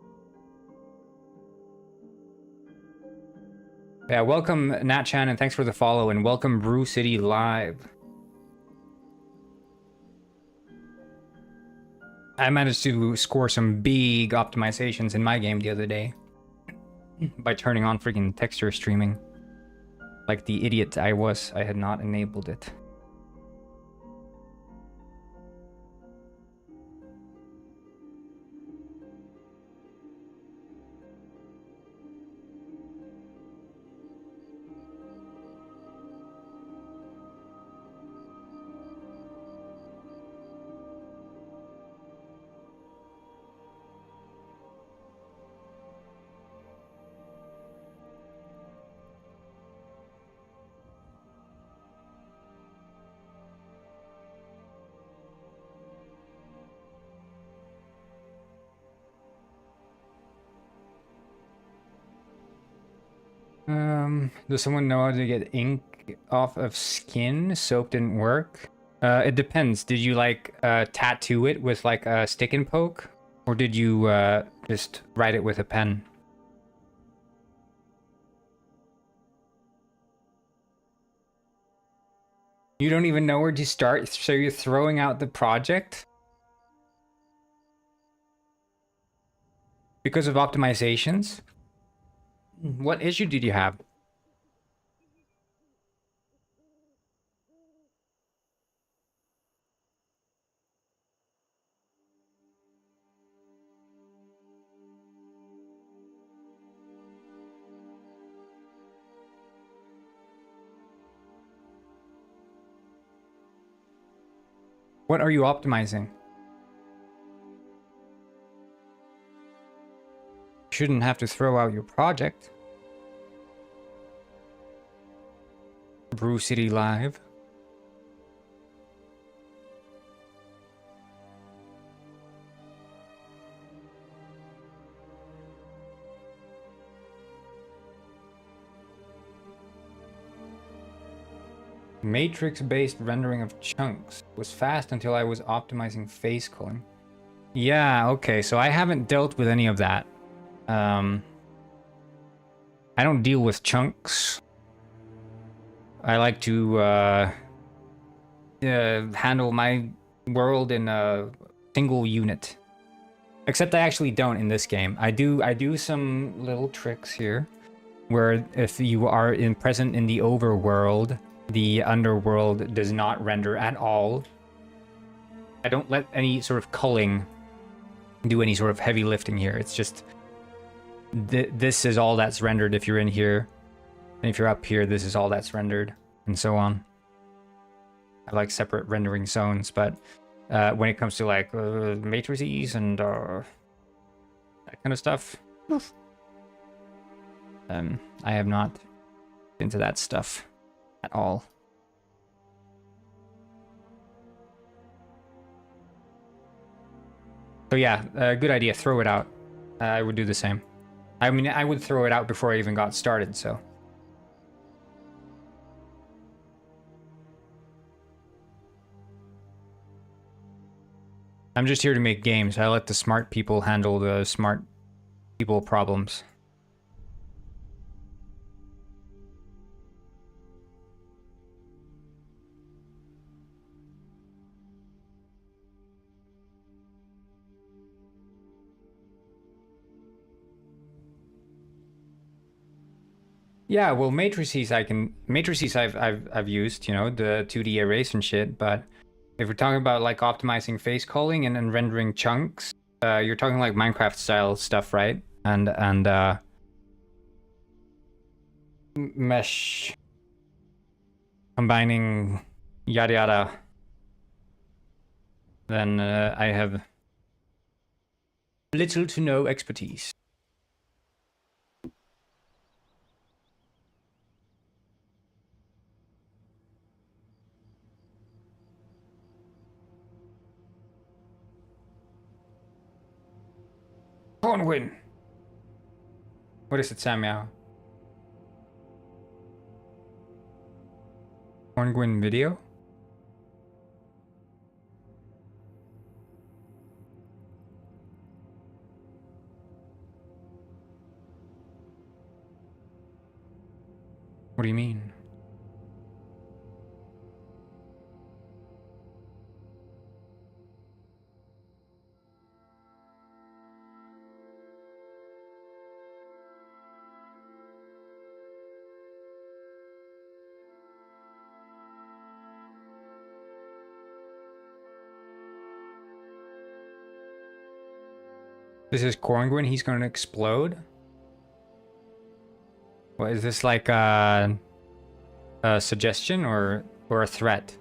Yeah, welcome Nat-chan and thanks for the follow, and welcome Brew City Live. I managed to score some big optimizations in my game the other day by turning on freaking texture streaming. Like the idiot I was, I had not enabled it. Does someone know how to get ink off of skin? Soap didn't work. It depends. Did you like tattoo it with like a stick and poke? Or did you just write it with a pen? You don't even know where to start, so you're throwing out the project? Because of optimizations? What issue did you have? What are you optimizing? Shouldn't have to throw out your project. Brew City Live. Matrix-based rendering of chunks was fast until I was optimizing face culling. Yeah, okay, so I haven't dealt with any of that. I don't deal with chunks. I like to handle my world in a single unit. Except I actually don't in this game. I do some little tricks here, where if you are present in the overworld, the underworld does not render at all. I don't let any sort of culling do any sort of heavy lifting here. It's just this is all that's rendered if you're in here, and if you're up here, this is all that's rendered, and so on. I like separate rendering zones, but when it comes to like matrices and that kind of stuff, I have not into that stuff at all. So yeah, good idea. Throw it out. I would do the same. I mean, I would throw it out before I even got started, so. I'm just here to make games. I let the smart people handle the smart people problems. Yeah, well, matrices I've used, you know, the 2D erase and shit, but if we're talking about like optimizing face culling and rendering chunks, you're talking like Minecraft style stuff, right? And mesh combining yada yada. Then I have little to no expertise. Cornwin. What is it, Samuel? Cornwin video? What do you mean? This is Corngwin, he's gonna explode? What is this, like a suggestion or a threat?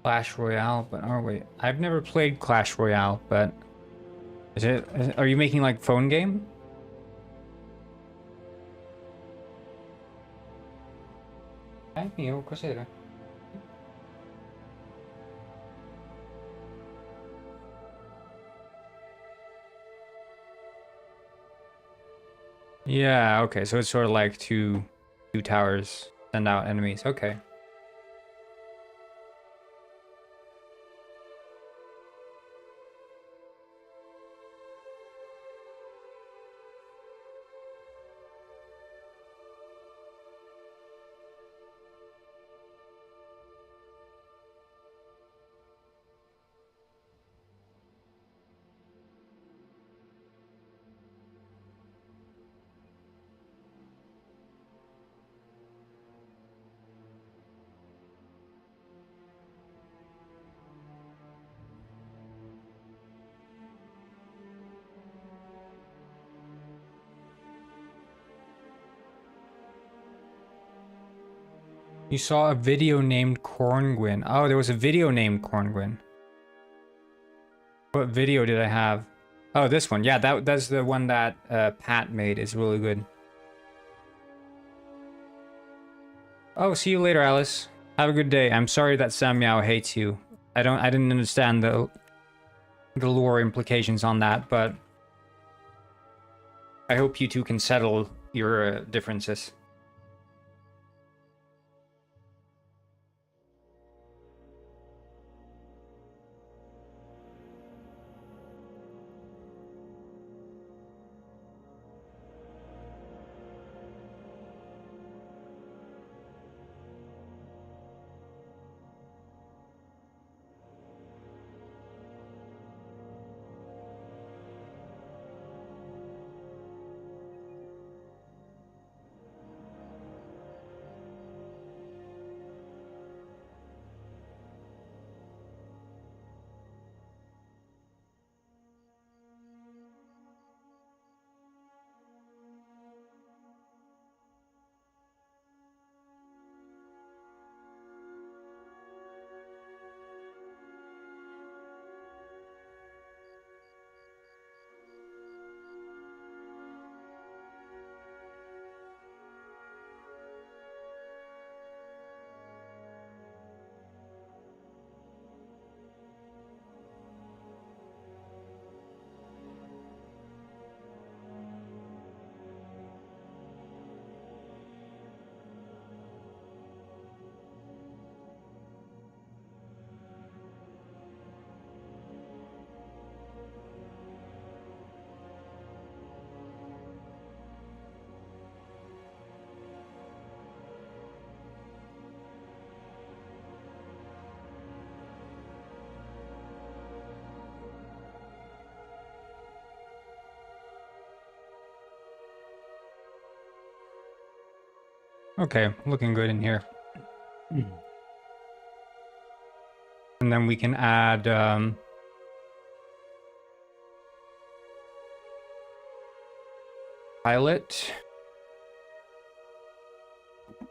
Clash Royale, but oh wait, I've never played Clash Royale, but are you making like phone game? Ay, mio, cos'era? Yeah, okay, so it's sort of like two towers send out enemies. Okay. You saw a video named Corngwin. Oh, there was a video named Corngwin. What video did I have? Oh, this one. Yeah, that's the one that Pat made. It's really good. Oh, see you later, Alice. Have a good day. I'm sorry that Sam Meow hates you. I didn't understand the lore implications on that, but I hope you two can settle your differences. Okay, looking good in here. And then we can add pilot.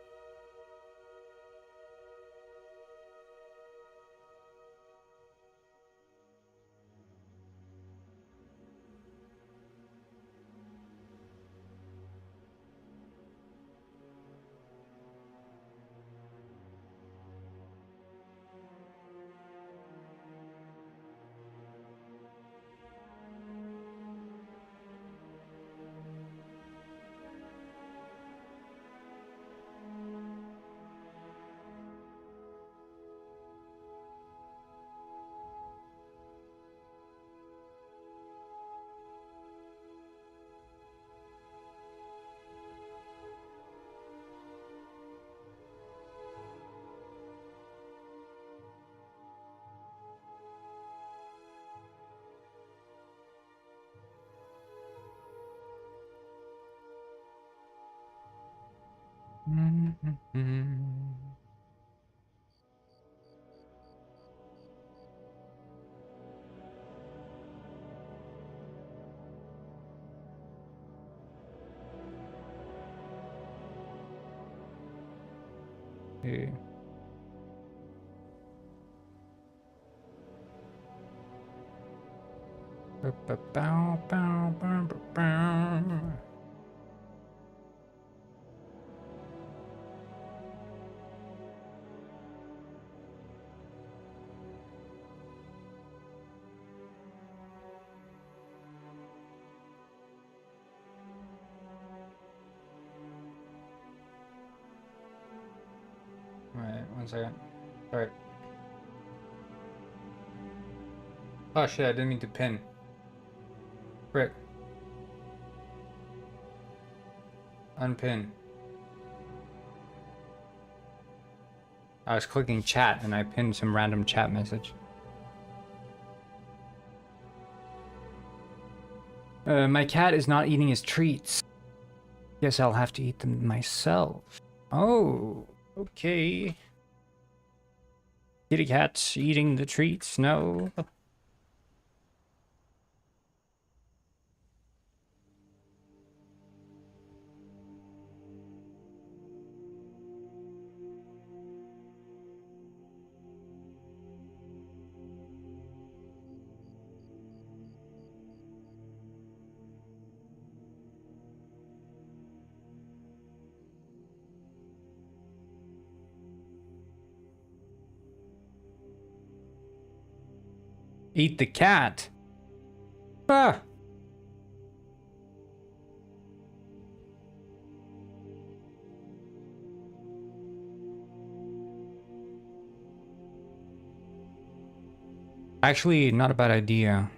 Okay. Alright, 1 second. Sorry. Oh shit, I didn't mean to pin. Frick. Unpin. I was clicking chat and I pinned some random chat message. My cat is not eating his treats. Guess I'll have to eat them myself. Oh, okay. Kitty cat's eating the treats? No. Eat the cat. Ah. Actually, not a bad idea.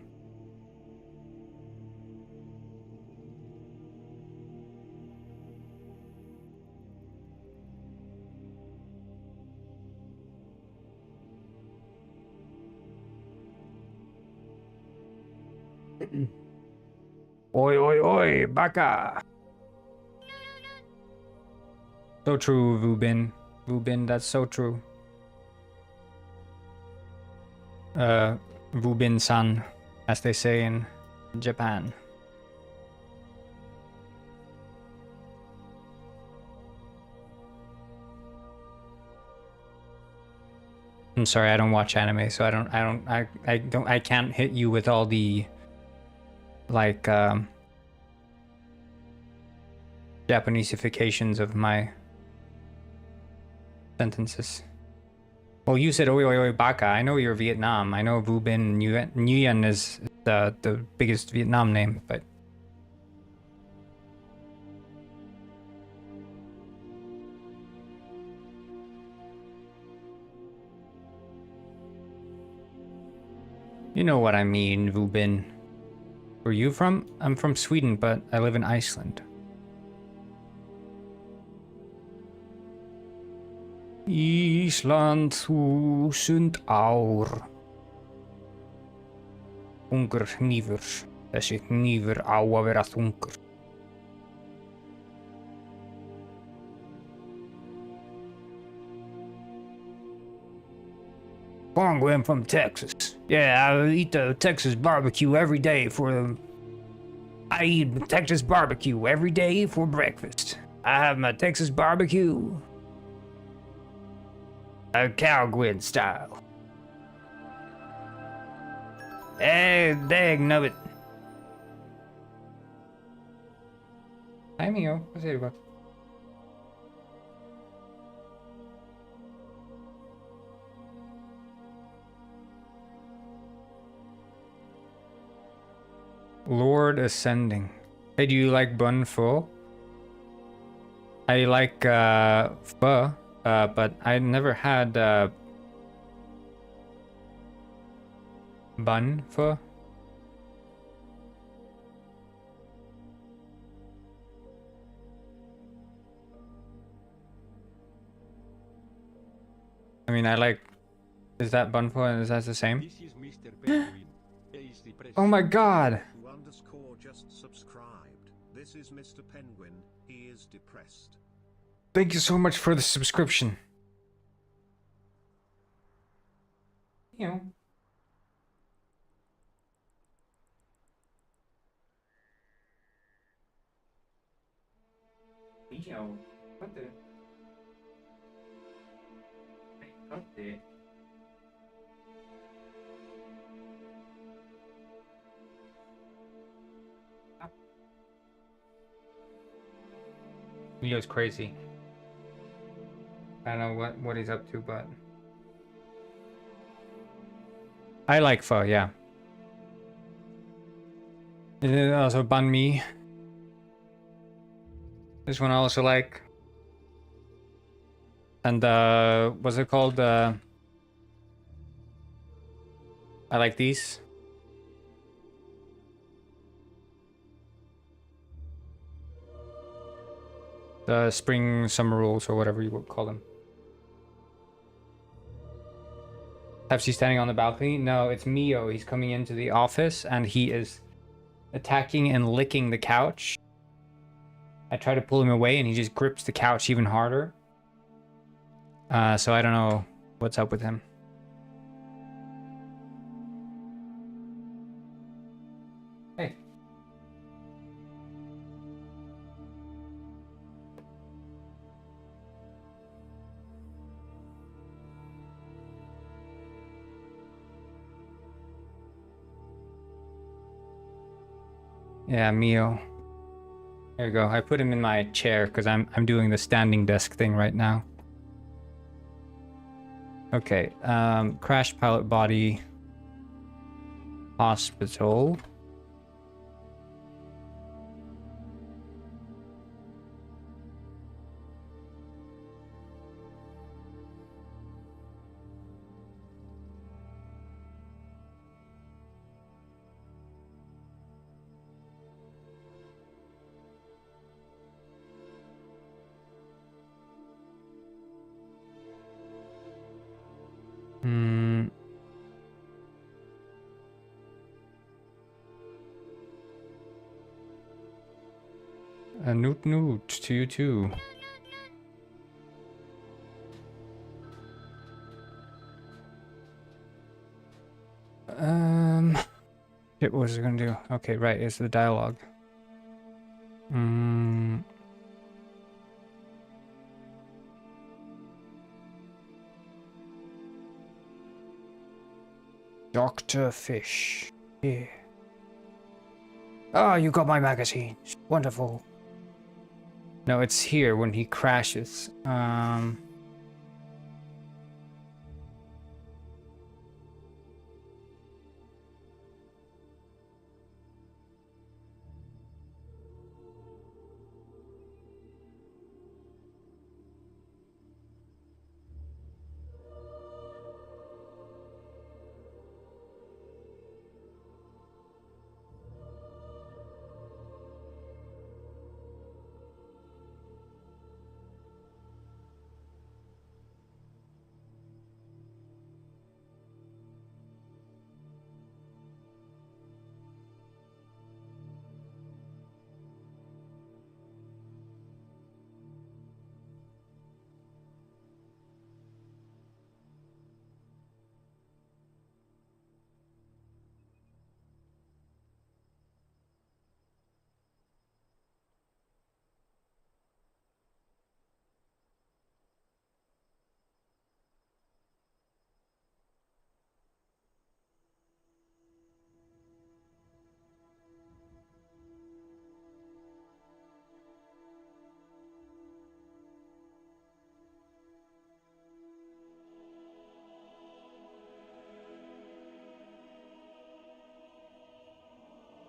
Oi, oi, oi, baka. So true, Vubin. Vubin, that's so true. Vubin-san, as they say in Japan. I'm sorry, I don't watch anime, so I can't hit you with all the like Japaneseifications of my sentences. Well, you said oi oi oi baka. I know you're Vietnam. I know Vu Bin Nguyen is the biggest Vietnam name, but you know what I mean, Vu Bin. Where you from? I'm from Sweden, but I live in Iceland. Ísland 1000 ár. Þungur hnífur. Þessi hnífur á að vera þungur. Bongo, I'm from Texas. Yeah, I eat the Texas barbecue every day I eat Texas barbecue every day for breakfast. I have my Texas barbecue. Cowgwin style. Dag nubbit. Hi, Mio. Vad säger du gott? Lord Ascending. Hey, do you like bun pho? I like pho, but I never had bun pho. I mean, I like. Is that bun pho and is that the same? This is Mr. Penguin. He is depressed. Oh my god! Who underscore just subscribed. This is Mr. Penguin. He is depressed. Thank you so much for the subscription. You know. Yo, what the? What the? Leo's crazy. I don't know what he's up to, but I like pho, yeah. And then also banh mi. This one I also like. And what's it called? I like these. The spring summer rolls or whatever you would call them. Pepsi standing on the balcony? No, it's Mio. He's coming into the office and he is attacking and licking the couch. I try to pull him away and he just grips the couch even harder. So I don't know what's up with him. Hey. Yeah, Mio. There you go. I put him in my chair because I'm doing the standing desk thing right now. Okay. Crashed pilot body. Hospital. Hmm. A newt to you too. Shit, what was I gonna do? Okay, right, it's the dialogue. Dr. Fish. Yeah. Ah, you got my magazines. Wonderful. No, it's here when he crashes.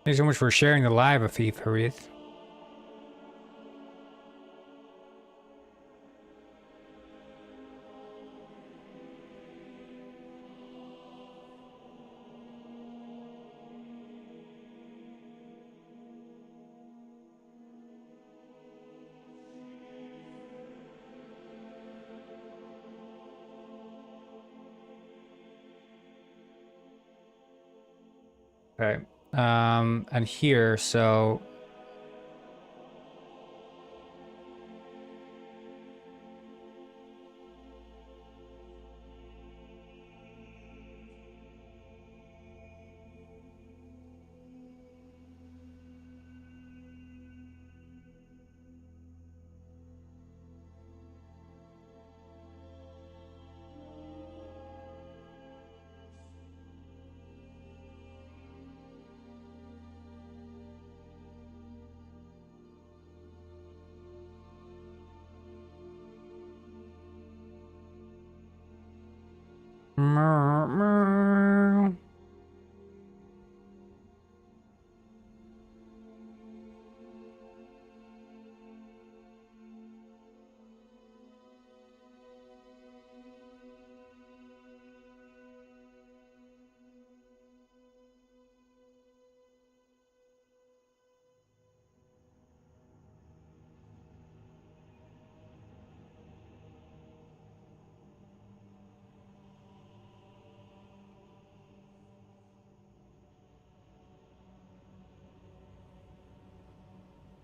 Thanks so much for sharing the live, Afif Harith. Okay. And here, so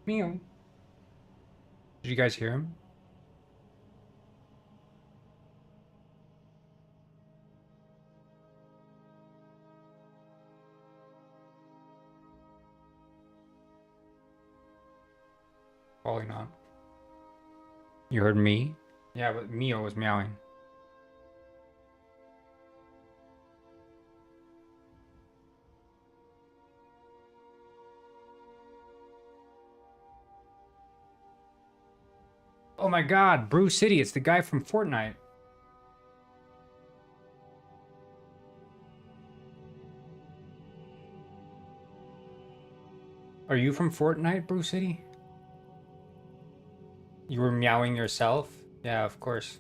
meow. Did you guys hear him? Probably not. You heard me? Yeah, but Mio was meowing. Oh my god, Brew City, it's the guy from Fortnite. Are you from Fortnite, Brew City? You were meowing yourself? Yeah, of course.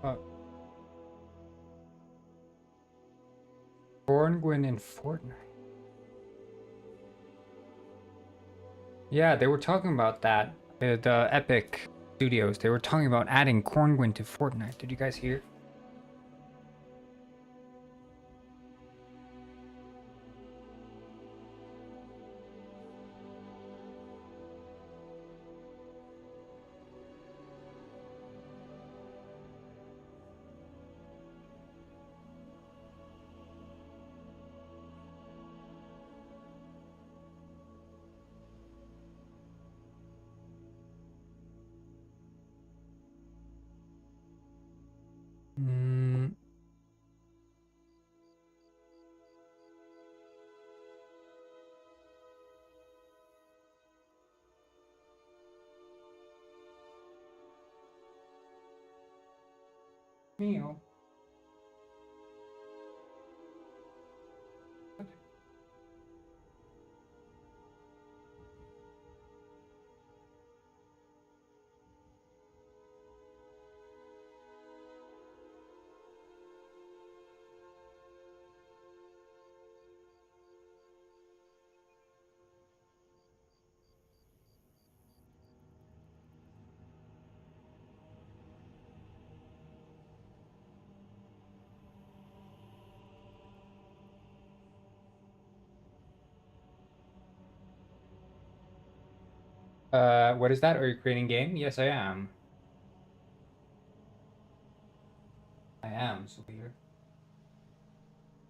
Uh, Corngwin in Fortnite. Yeah, they were talking about that. The Epic Studios. They were talking about adding Corngwin to Fortnite. Did you guys hear? Mm. Meow. What is that? Are you creating game? Yes, I am. I am, Severe.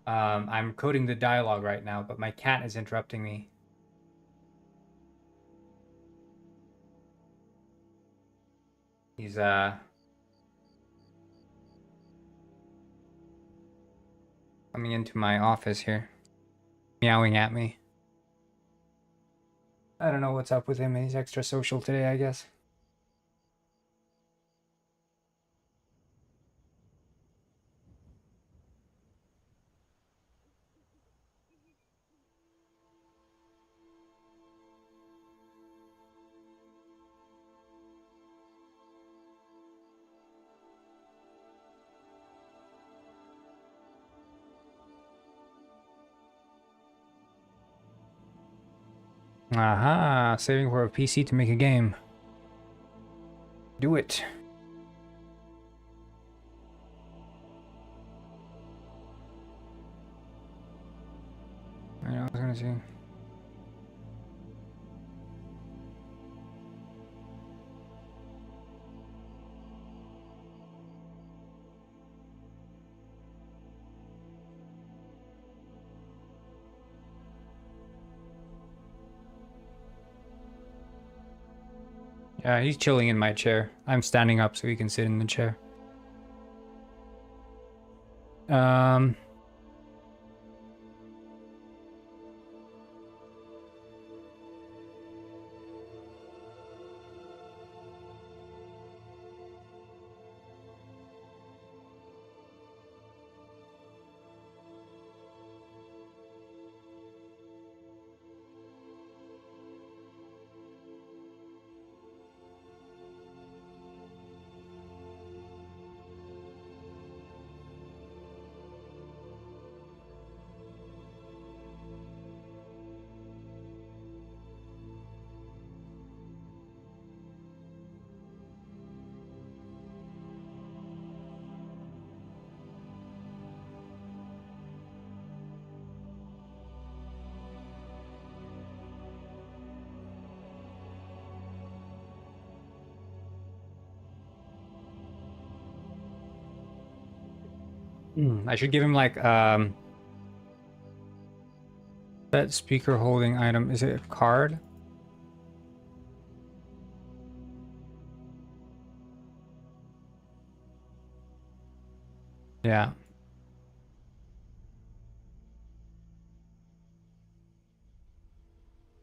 I'm coding the dialogue right now, but my cat is interrupting me. He's coming into my office here, meowing at me. I don't know what's up with him. He's extra social today, I guess. Aha, saving for a PC to make a game. Do it. I was gonna see. Yeah, he's chilling in my chair. I'm standing up so he can sit in the chair. Um... I should give him like that speaker holding item. Is it a card? Yeah.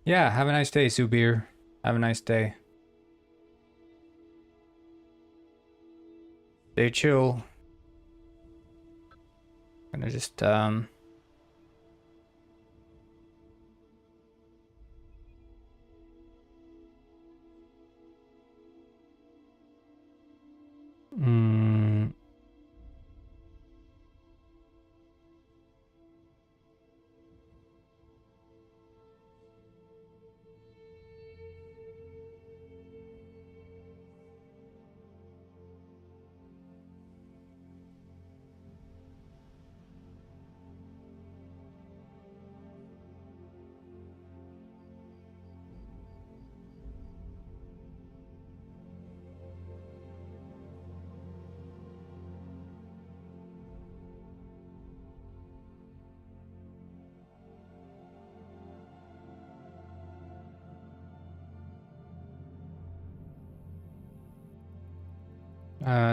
Yeah, have a nice day, Subir. Have a nice day. Stay chill. Gonna just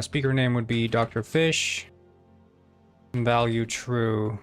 Speaker name would be Dr. Fish. Value true.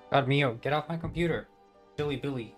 God Mio, get off my computer. Silly Billy.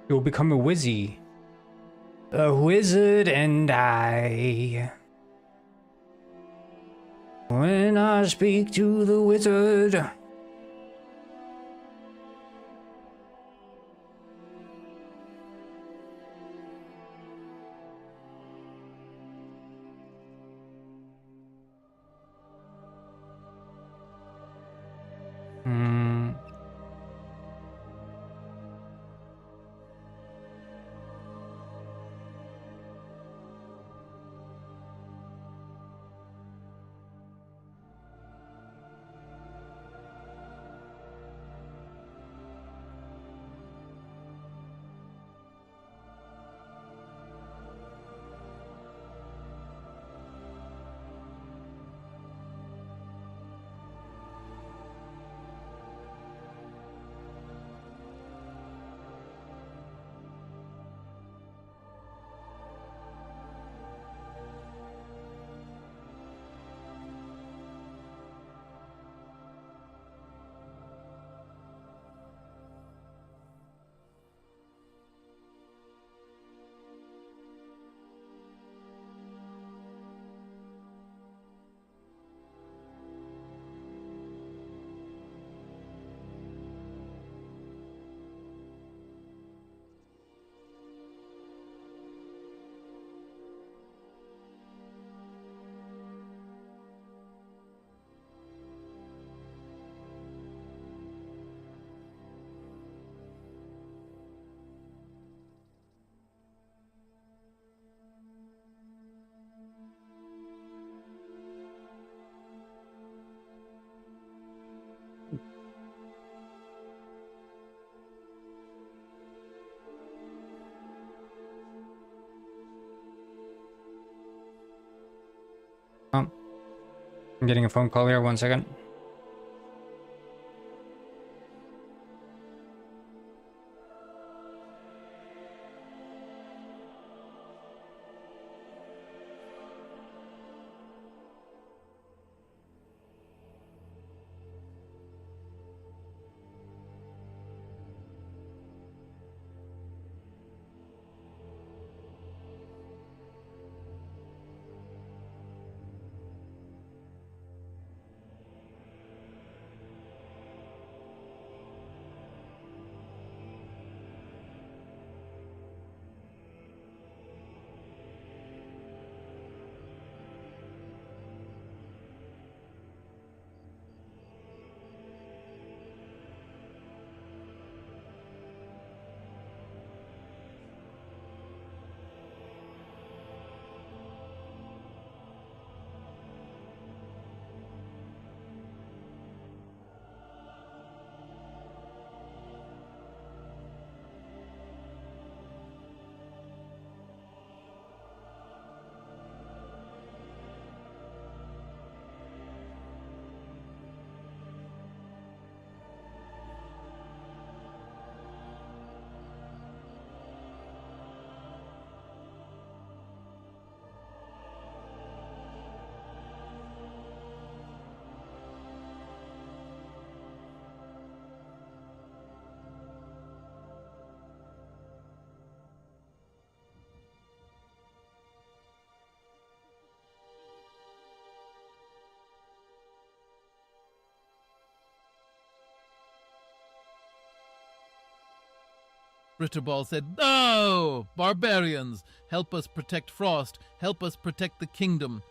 You'll become a wizzy. A wizard and I. When I speak to the wizard. I'm getting a phone call here. 1 second. Ritterball said, "No! Barbarians! Help us protect Frost! Help us protect the kingdom!"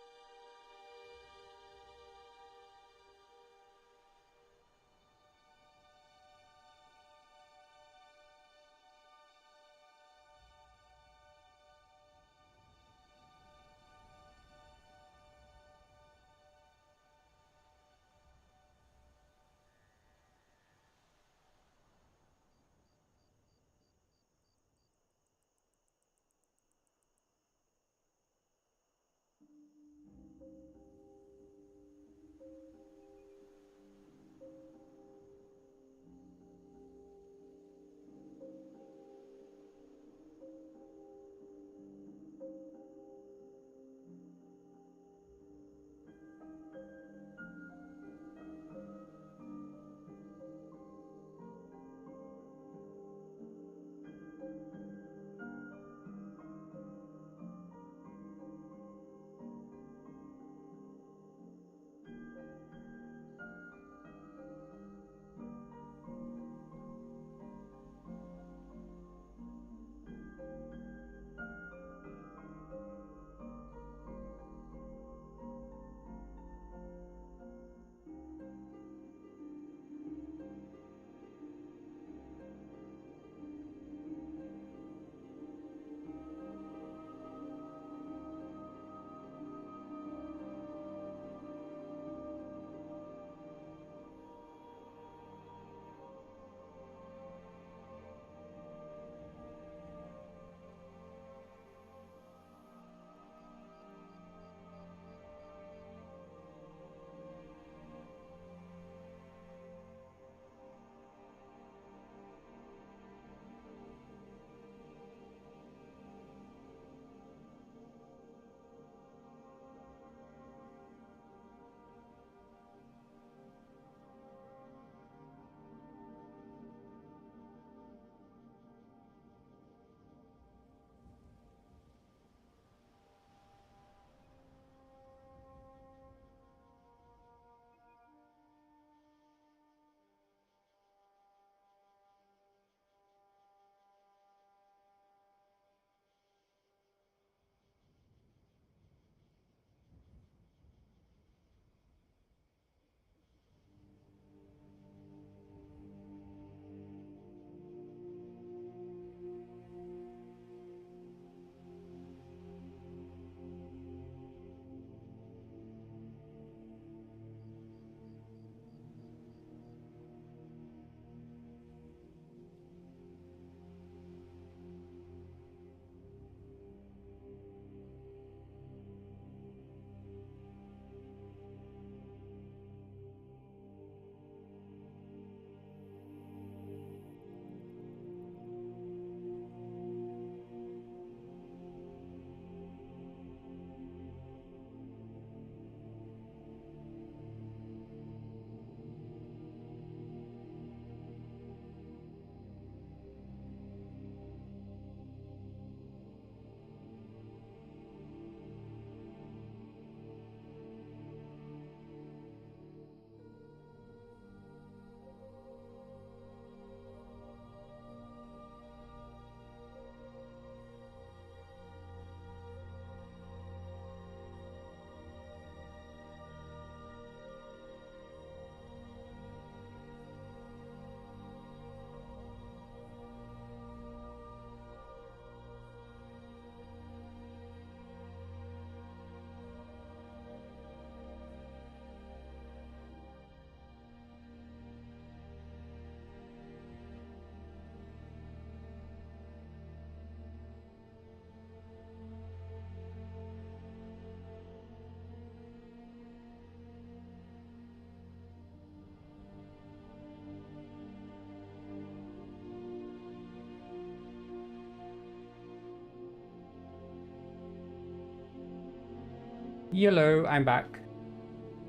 Yellow, I'm back.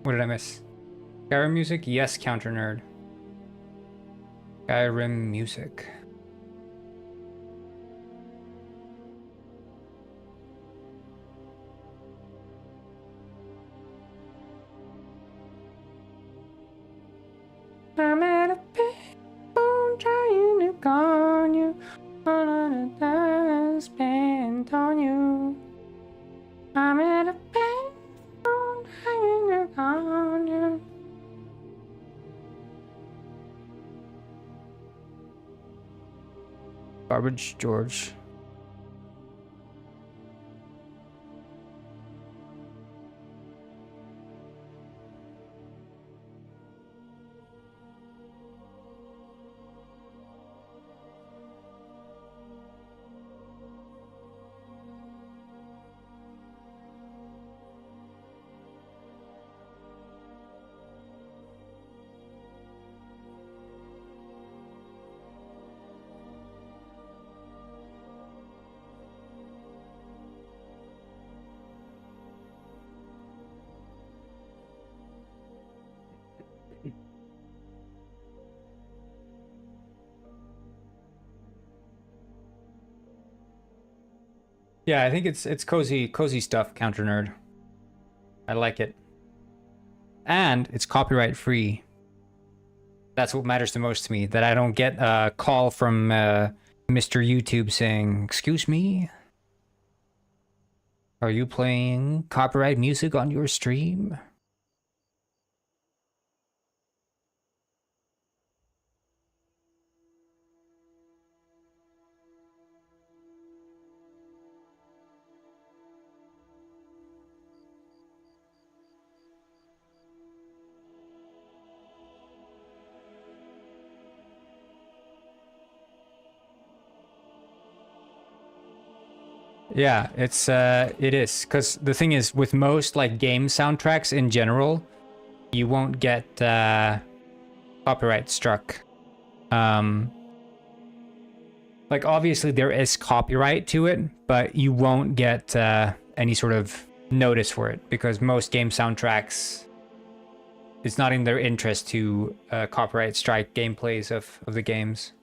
What did I miss? Skyrim music? Yes, counter nerd. Skyrim music. I'm at a payphone trying to call you. All of the time spent on you. I'm at a payphone trying to call you. Garbage George. Yeah, I think it's cozy stuff, counter nerd. I like it. And it's copyright free. That's what matters the most to me, that I don't get a call from Mr. YouTube saying, "Excuse me? Are you playing copyright music on your stream?" Yeah, it is, because the thing is, with most like game soundtracks in general, you won't get copyright struck. Like obviously there is copyright to it, but you won't get any sort of notice for it, because most game soundtracks, it's not in their interest to copyright strike gameplays of the games.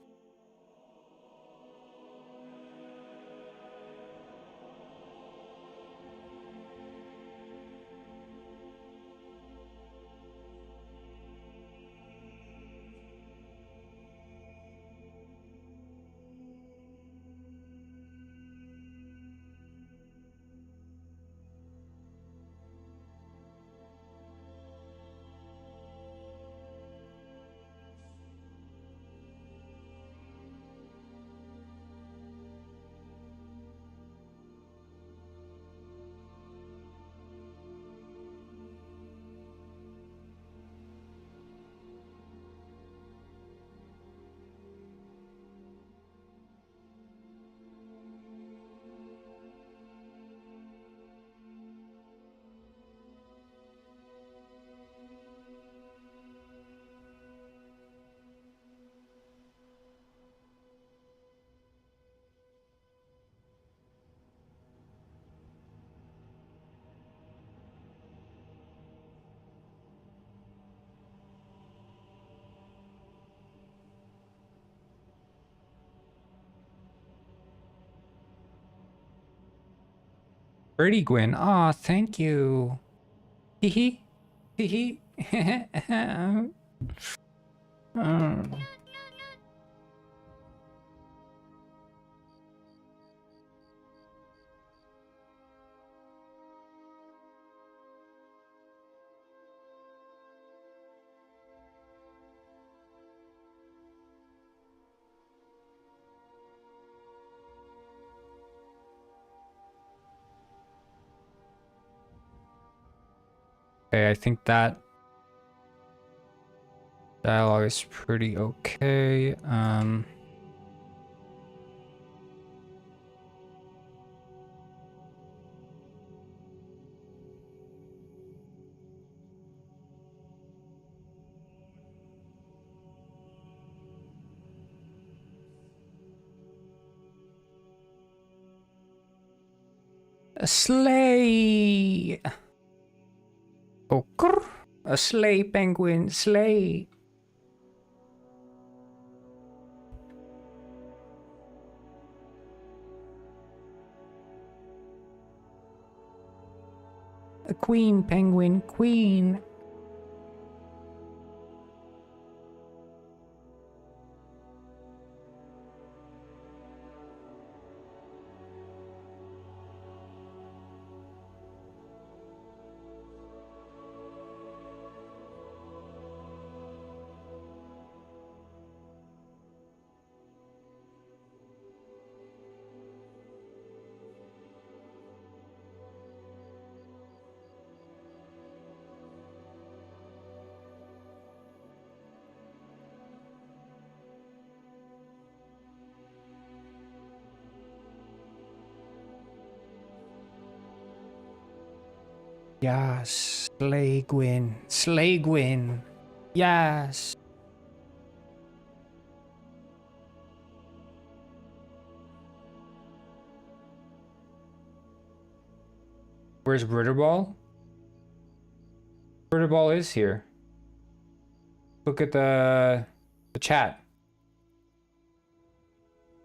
Birdie Gwyn, aw, thank you. Hee hee. Hee hee. Okay, I think that dialogue is pretty okay. A sleigh. Oh, grr, a sleigh, penguin, sleigh. A queen, penguin, queen. Yes, slay Gwyn. Slay Gwyn. Yes. Where's Britterball? Britterball is here. Look at the chat.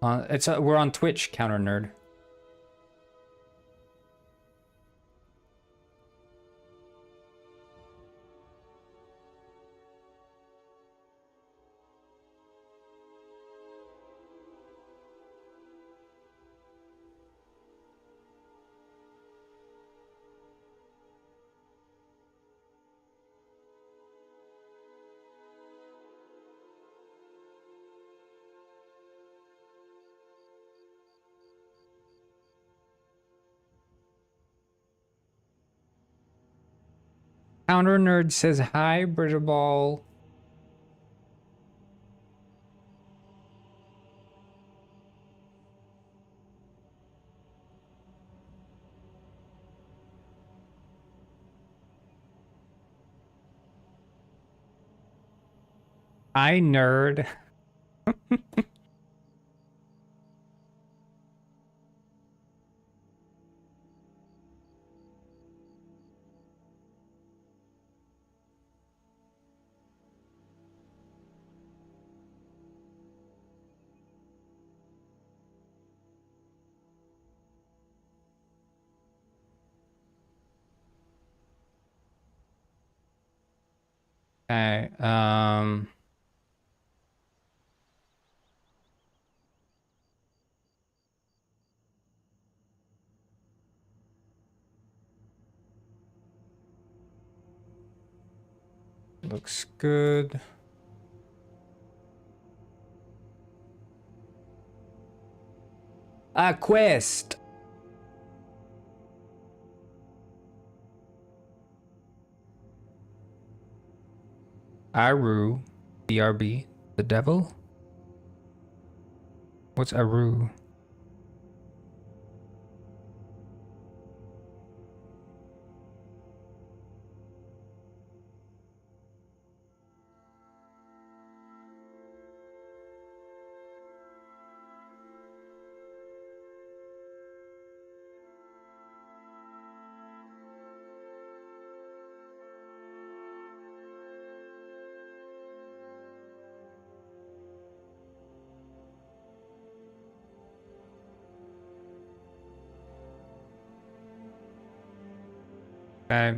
We're on Twitch, Counter Nerd. Counter Nerd says hi, Britterball. Hi, nerd. Okay, looks good. A quest. Aru. BRB. The devil? What's Aru? Okay,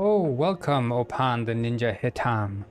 Oh, welcome, Opan the Ninja Hitam.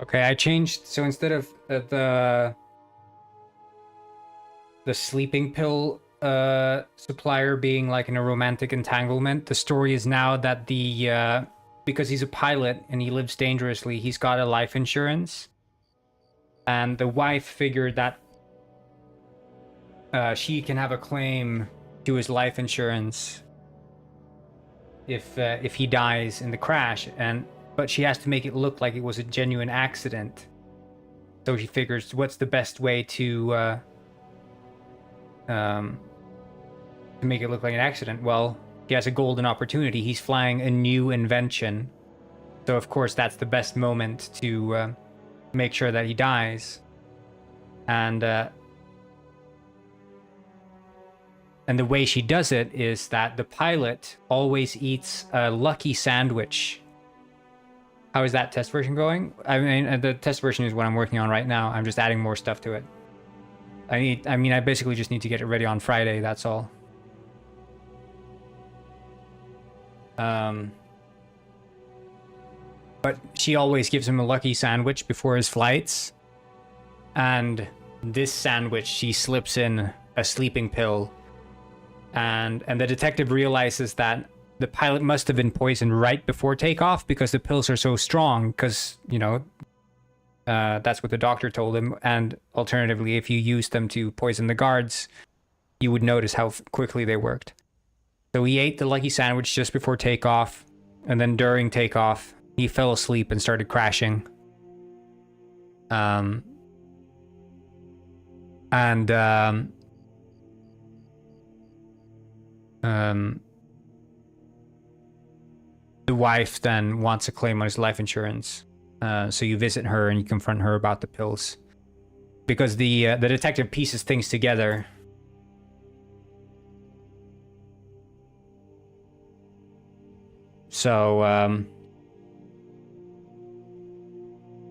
Okay, I changed, so instead of the sleeping pill supplier being like in a romantic entanglement, the story is now that the because he's a pilot and he lives dangerously, he's got a life insurance. And the wife figured that she can have a claim to his life insurance if he dies in the crash, but she has to make it look like it was a genuine accident. So she figures, what's the best way to make it look like an accident? Well, he has a golden opportunity. He's flying a new invention, so of course that's the best moment to make sure that he dies. And the way she does it is that the pilot always eats a lucky sandwich. How is that test version going? I mean, the test version is what I'm working on right now. I'm just adding more stuff to it. I basically just need to get it ready on Friday, that's all. But she always gives him a lucky sandwich before his flights. And this sandwich, she slips in a sleeping pill. And the detective realizes that the pilot must have been poisoned right before takeoff because the pills are so strong, because, you know, that's what the doctor told him. And alternatively, if you used them to poison the guards, you would notice how quickly they worked. So he ate the lucky sandwich just before takeoff, and then during takeoff, he fell asleep and started crashing. The wife then wants a claim on his life insurance. So you visit her and you confront her about the pills, because the detective pieces things together. So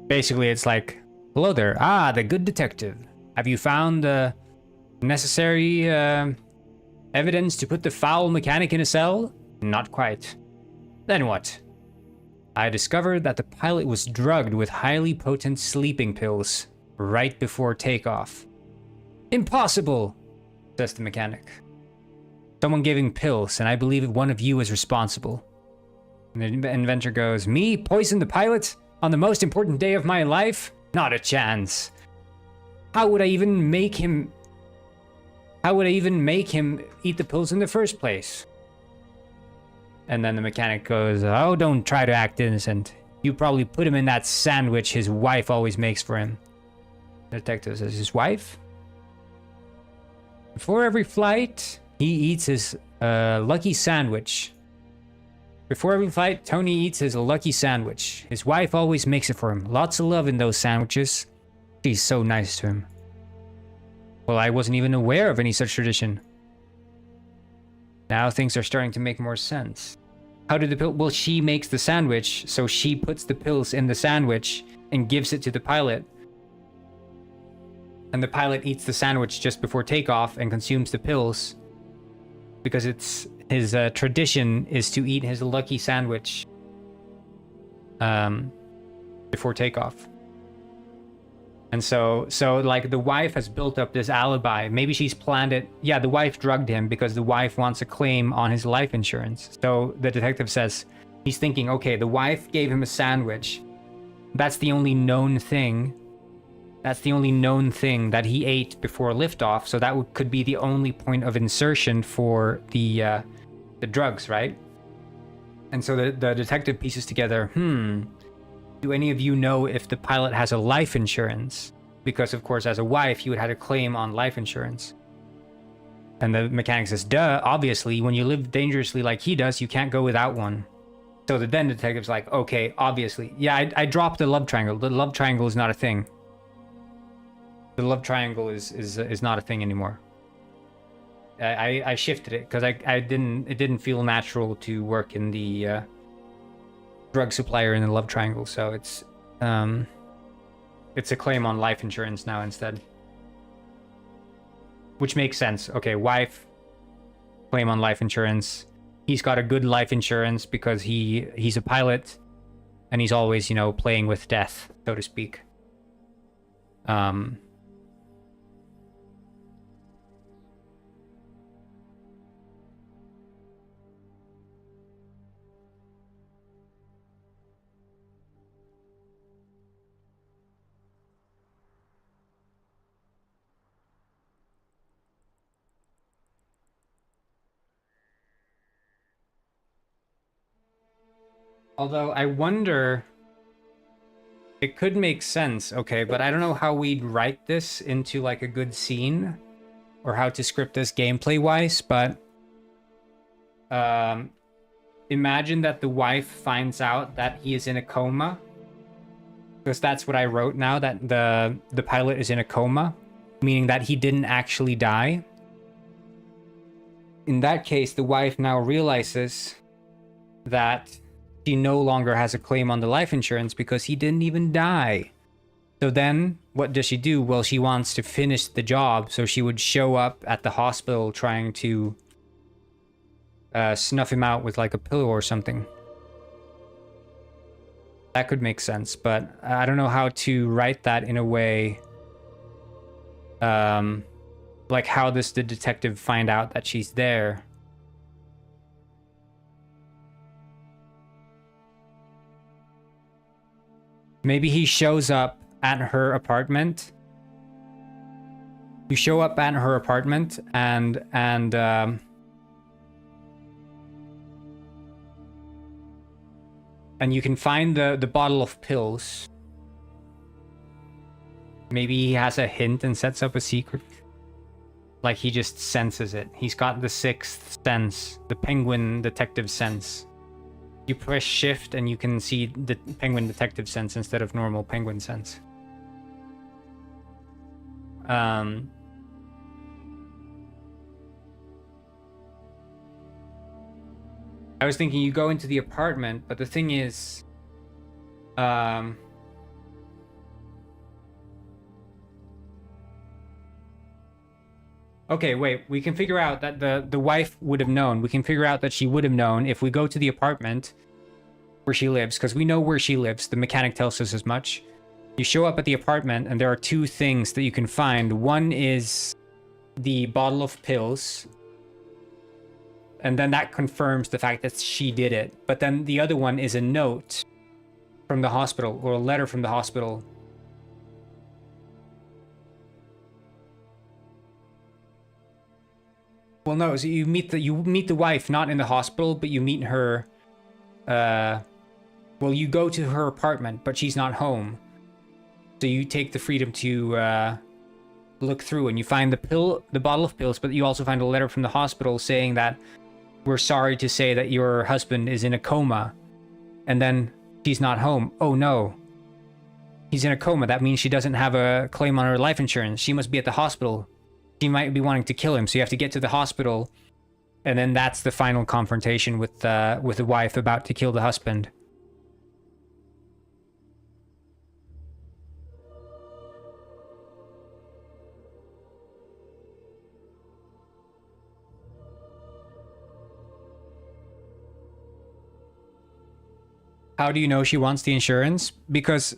basically it's like, hello there. Ah, the good detective. Have you found the necessary evidence to put the foul mechanic in a cell? Not quite. Then what? I discovered that the pilot was drugged with highly potent sleeping pills right before takeoff. Impossible, says the mechanic. Someone gave him pills, and I believe one of you is responsible. And the inventor goes, me? Poison the pilot? On the most important day of my life? Not a chance. How would I even make him eat the pills in the first place? And then the mechanic goes, oh, don't try to act innocent. You probably put him in that sandwich his wife always makes for him. The detective says, his wife? Before every flight, he eats his lucky sandwich. Before every flight, Tony eats his lucky sandwich. His wife always makes it for him. Lots of love in those sandwiches. She's so nice to him. Well, I wasn't even aware of any such tradition. Now things are starting to make more sense. How did the pill? Well, she makes the sandwich, so she puts the pills in the sandwich and gives it to the pilot. And the pilot eats the sandwich just before takeoff and consumes the pills. Because it's his tradition is to eat his lucky sandwich before takeoff. And so like the wife has built up this alibi. Maybe she's planned it. Yeah, the wife drugged him because the wife wants a claim on his life insurance. So the detective says, he's thinking, okay, the wife gave him a sandwich. That's the only known thing. That's the only known thing that he ate before liftoff. So that could be the only point of insertion for the drugs, right? And so the detective pieces together, do any of you know if the pilot has a life insurance? Because, of course, as a wife, you would have a claim on life insurance. And the mechanic says, duh, obviously, when you live dangerously like he does, you can't go without one. So the detective's like, okay, obviously. Yeah, I dropped the love triangle. The love triangle is not a thing. The love triangle is not a thing anymore. I shifted it because it didn't feel natural to work in the drug supplier in the love triangle, so it's a claim on life insurance now instead, which makes sense. Okay, wife, claim on life insurance. He's got a good life insurance because he's a pilot, and he's always, you know, playing with death, so to speak. Although I wonder, it could make sense, okay, but I don't know how we'd write this into like a good scene or how to script this gameplay wise, but imagine that the wife finds out that he is in a coma, because that's what I wrote now, that the pilot is in a coma, meaning that he didn't actually die. In that case, the wife now realizes that she no longer has a claim on the life insurance because he didn't even die. So then, what does she do? Well, she wants to finish the job, so she would show up at the hospital trying to snuff him out with like a pillow or something. That could make sense, but I don't know how to write that in a way. Like, how does the detective find out that she's there? Maybe he shows up at her apartment. You show up at her apartment and you can find the bottle of pills. Maybe he has a hint and sets up a secret. Like he just senses it. He's got the sixth sense, the penguin detective sense. You press shift and you can see the penguin detective sense instead of normal penguin sense. I was thinking you go into the apartment, but the thing is, okay, wait, we can figure out that the wife would have known. We can figure out that she would have known if we go to the apartment where she lives, because we know where she lives. The mechanic tells us as much. You show up at the apartment, and there are two things that you can find. One is the bottle of pills, and then that confirms the fact that she did it. But then the other one is a note from the hospital, or a letter from the hospital. Well, no, so you meet the wife not in the hospital, but you meet her. Well, you go to her apartment, but she's not home. So you take the freedom to look through, and you find the bottle of pills, but you also find a letter from the hospital saying that we're sorry to say that your husband is in a coma. And then she's not home. Oh no. He's in a coma. That means she doesn't have a claim on her life insurance. She must be at the hospital. She might be wanting to kill him, so you have to get to the hospital. And then that's the final confrontation with the wife about to kill the husband. How do you know she wants the insurance? Because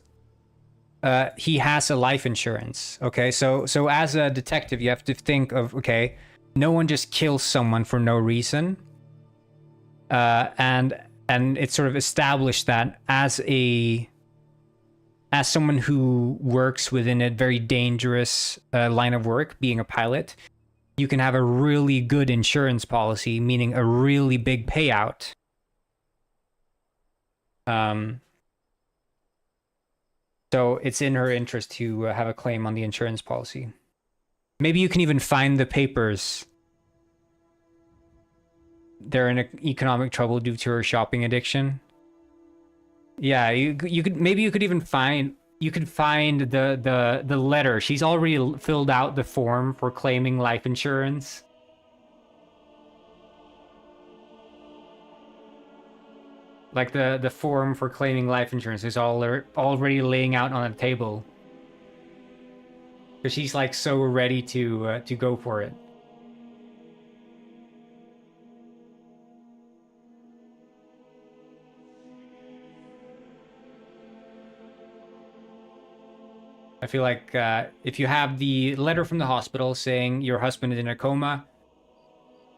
he has a life insurance. Okay, so as a detective, you have to think of, okay, no one just kills someone for no reason. And it's sort of established that as someone who works within a very dangerous line of work, being a pilot, you can have a really good insurance policy, meaning a really big payout. So it's in her interest to have a claim on the insurance policy. Maybe you can even find the papers. They're in economic trouble due to her shopping addiction. Yeah, you could even find the letter. She's already filled out the form for claiming life insurance. Like the form for claiming life insurance is already laying out on the table. Because she's like so ready to go for it. I feel like if you have the letter from the hospital saying your husband is in a coma,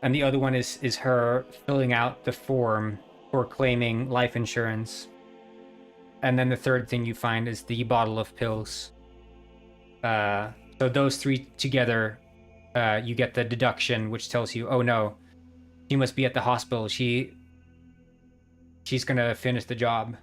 and the other one is her filling out the form for claiming life insurance, and then the third thing you find is the bottle of pills. So those three together, you get the deduction, which tells you, oh no, she must be at the hospital. She's gonna finish the job.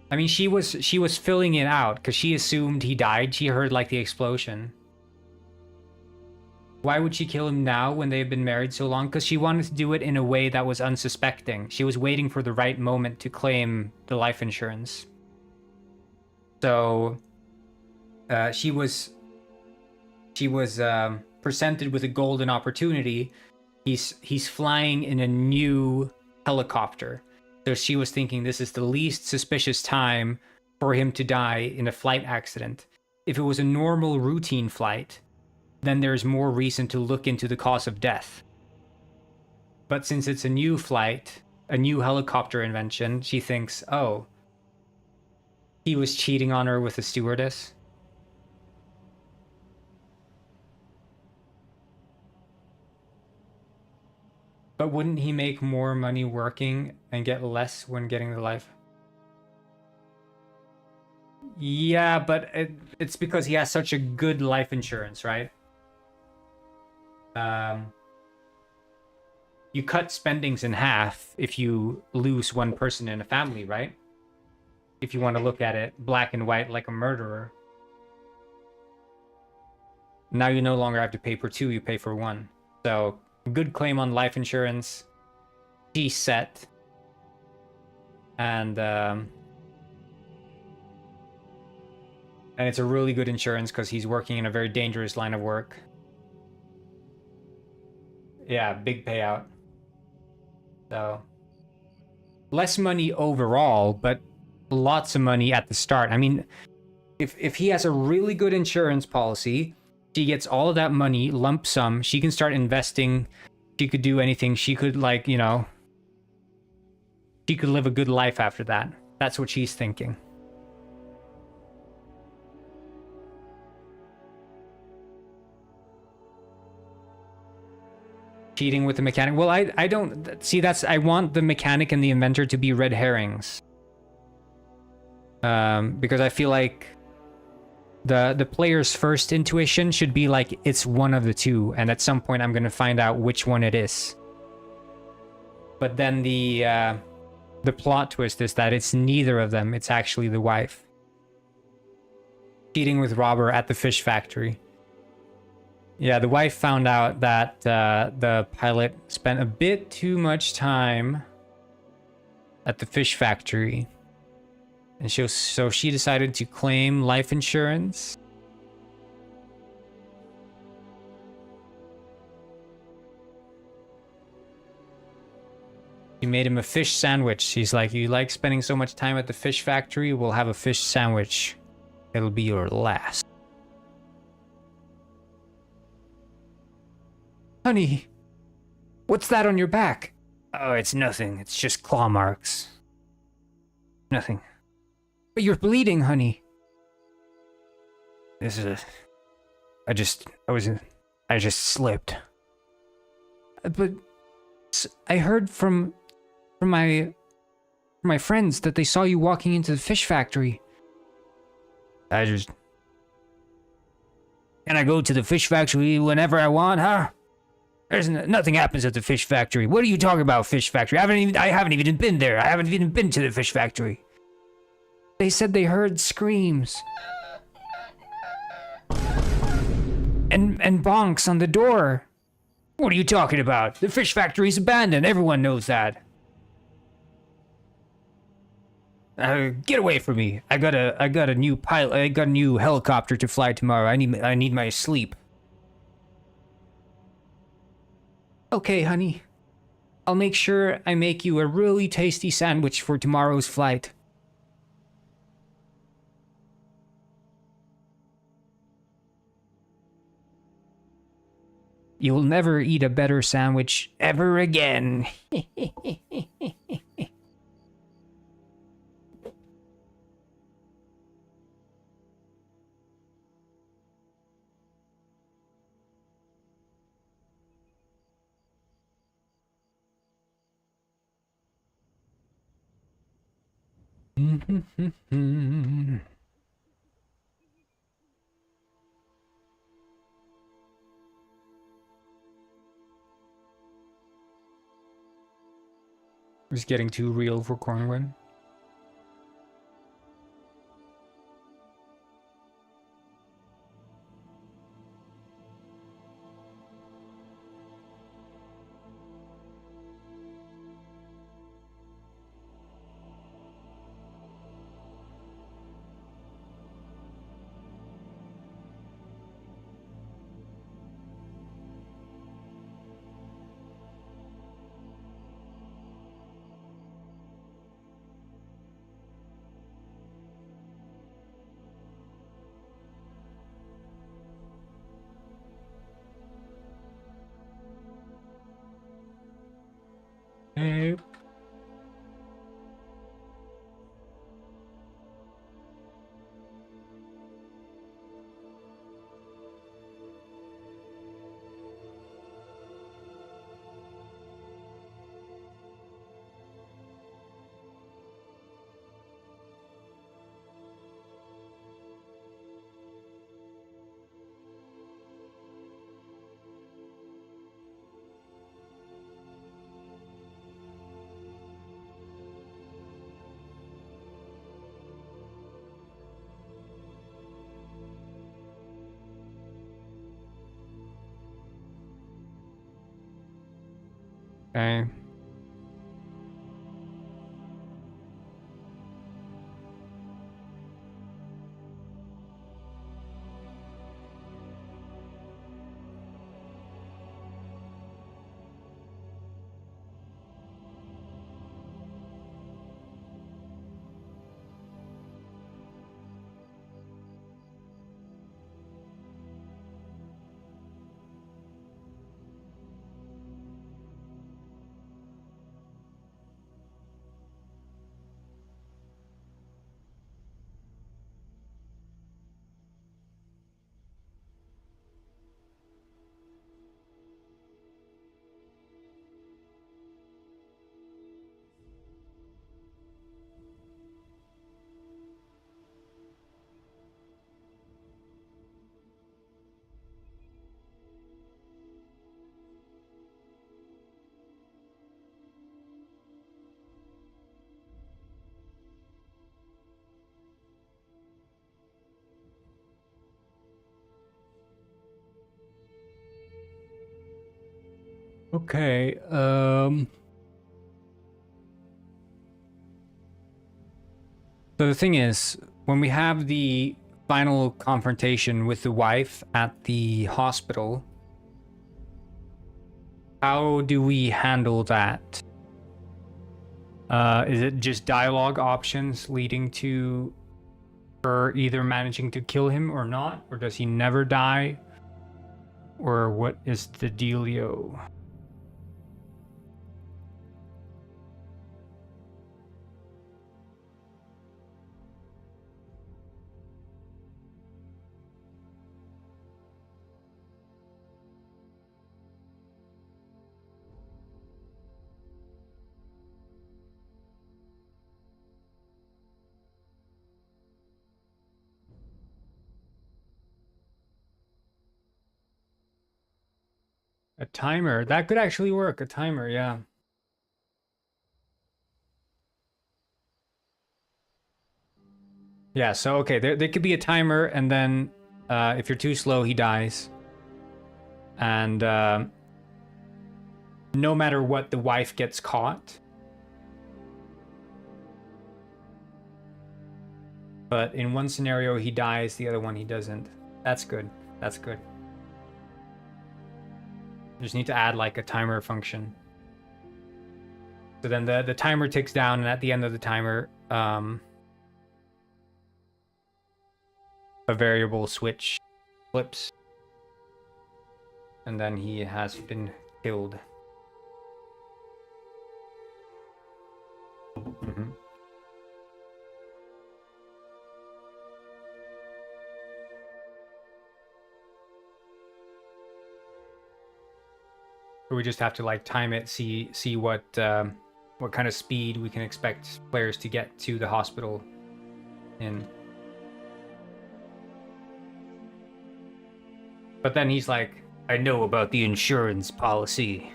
I mean, she was filling it out because she assumed he died. She heard like the explosion. Why would she kill him now when they've been married so long? Because she wanted to do it in a way that was unsuspecting. She was waiting for the right moment to claim the life insurance. So she was presented with a golden opportunity. He's flying in a new helicopter. So she was thinking this is the least suspicious time for him to die in a flight accident. If it was a normal routine flight, then there's more reason to look into the cause of death. But since it's a new flight, a new helicopter invention, she thinks, oh, he was cheating on her with a stewardess. But wouldn't he make more money working and get less when getting the life? Yeah, but it's because he has such a good life insurance, right? You cut spendings in half if you lose one person in a family, right? If you want to look at it black and white like a murderer. Now you no longer have to pay for two, you pay for one. So, good claim on life insurance. She's set. And it's a really good insurance because he's working in a very dangerous line of work. Yeah, big payout. So, less money overall, but lots of money at the start. I mean, if he has a really good insurance policy, she gets all of that money, lump sum. She can start investing. She could do anything. She could, like, you know, she could live a good life after that. That's what she's thinking. Cheating with the mechanic. Well, I don't see I want the mechanic and the inventor to be red herrings. Because I feel like the player's first intuition should be like it's one of the two, and at some point I'm gonna find out which one it is. But then the plot twist is that it's neither of them. It's actually the wife. Cheating with Robber at the fish factory. Yeah, the wife found out that the pilot spent a bit too much time at the fish factory. And so she decided to claim life insurance. She made him a fish sandwich. She's like, you like spending so much time at the fish factory? We'll have a fish sandwich. It'll be your last. Honey, what's that on your back? Oh, it's nothing. It's just claw marks. Nothing. But you're bleeding, honey. This is I just slipped. But I heard from my friends that they saw you walking into the fish factory. Can I go to the fish factory whenever I want, huh? Nothing happens at the fish factory. What are you talking about, fish factory? I haven't even been there. I haven't even been to the fish factory. They said they heard screams. And bonks on the door. What are you talking about? The fish factory's abandoned. Everyone knows that. Get away from me. I got a new pilot. I got a new helicopter to fly tomorrow. I need my sleep. Okay, honey. I'll make sure I make you a really tasty sandwich for tomorrow's flight. You'll never eat a better sandwich ever again. It's getting too real for Cornwin. Hey. Okay. Okay, so the thing is, when we have the final confrontation with the wife at the hospital, how do we handle that? Is it just dialogue options leading to her either managing to kill him or not? Or does he never die? Or what is the dealio? A timer. That could actually work. A timer, yeah. Yeah, so okay, there could be a timer, and then if you're too slow, he dies. And no matter what, the wife gets caught. But in one scenario, he dies, the other one, he doesn't. That's good. That's good. Just need to add like a timer function. So then the timer ticks down, and at the end of the timer, a variable switch flips. And then he has been killed. Mm-hmm. We just have to like time it, see what kind of speed we can expect players to get to the hospital in. But then he's like, I know about the insurance policy.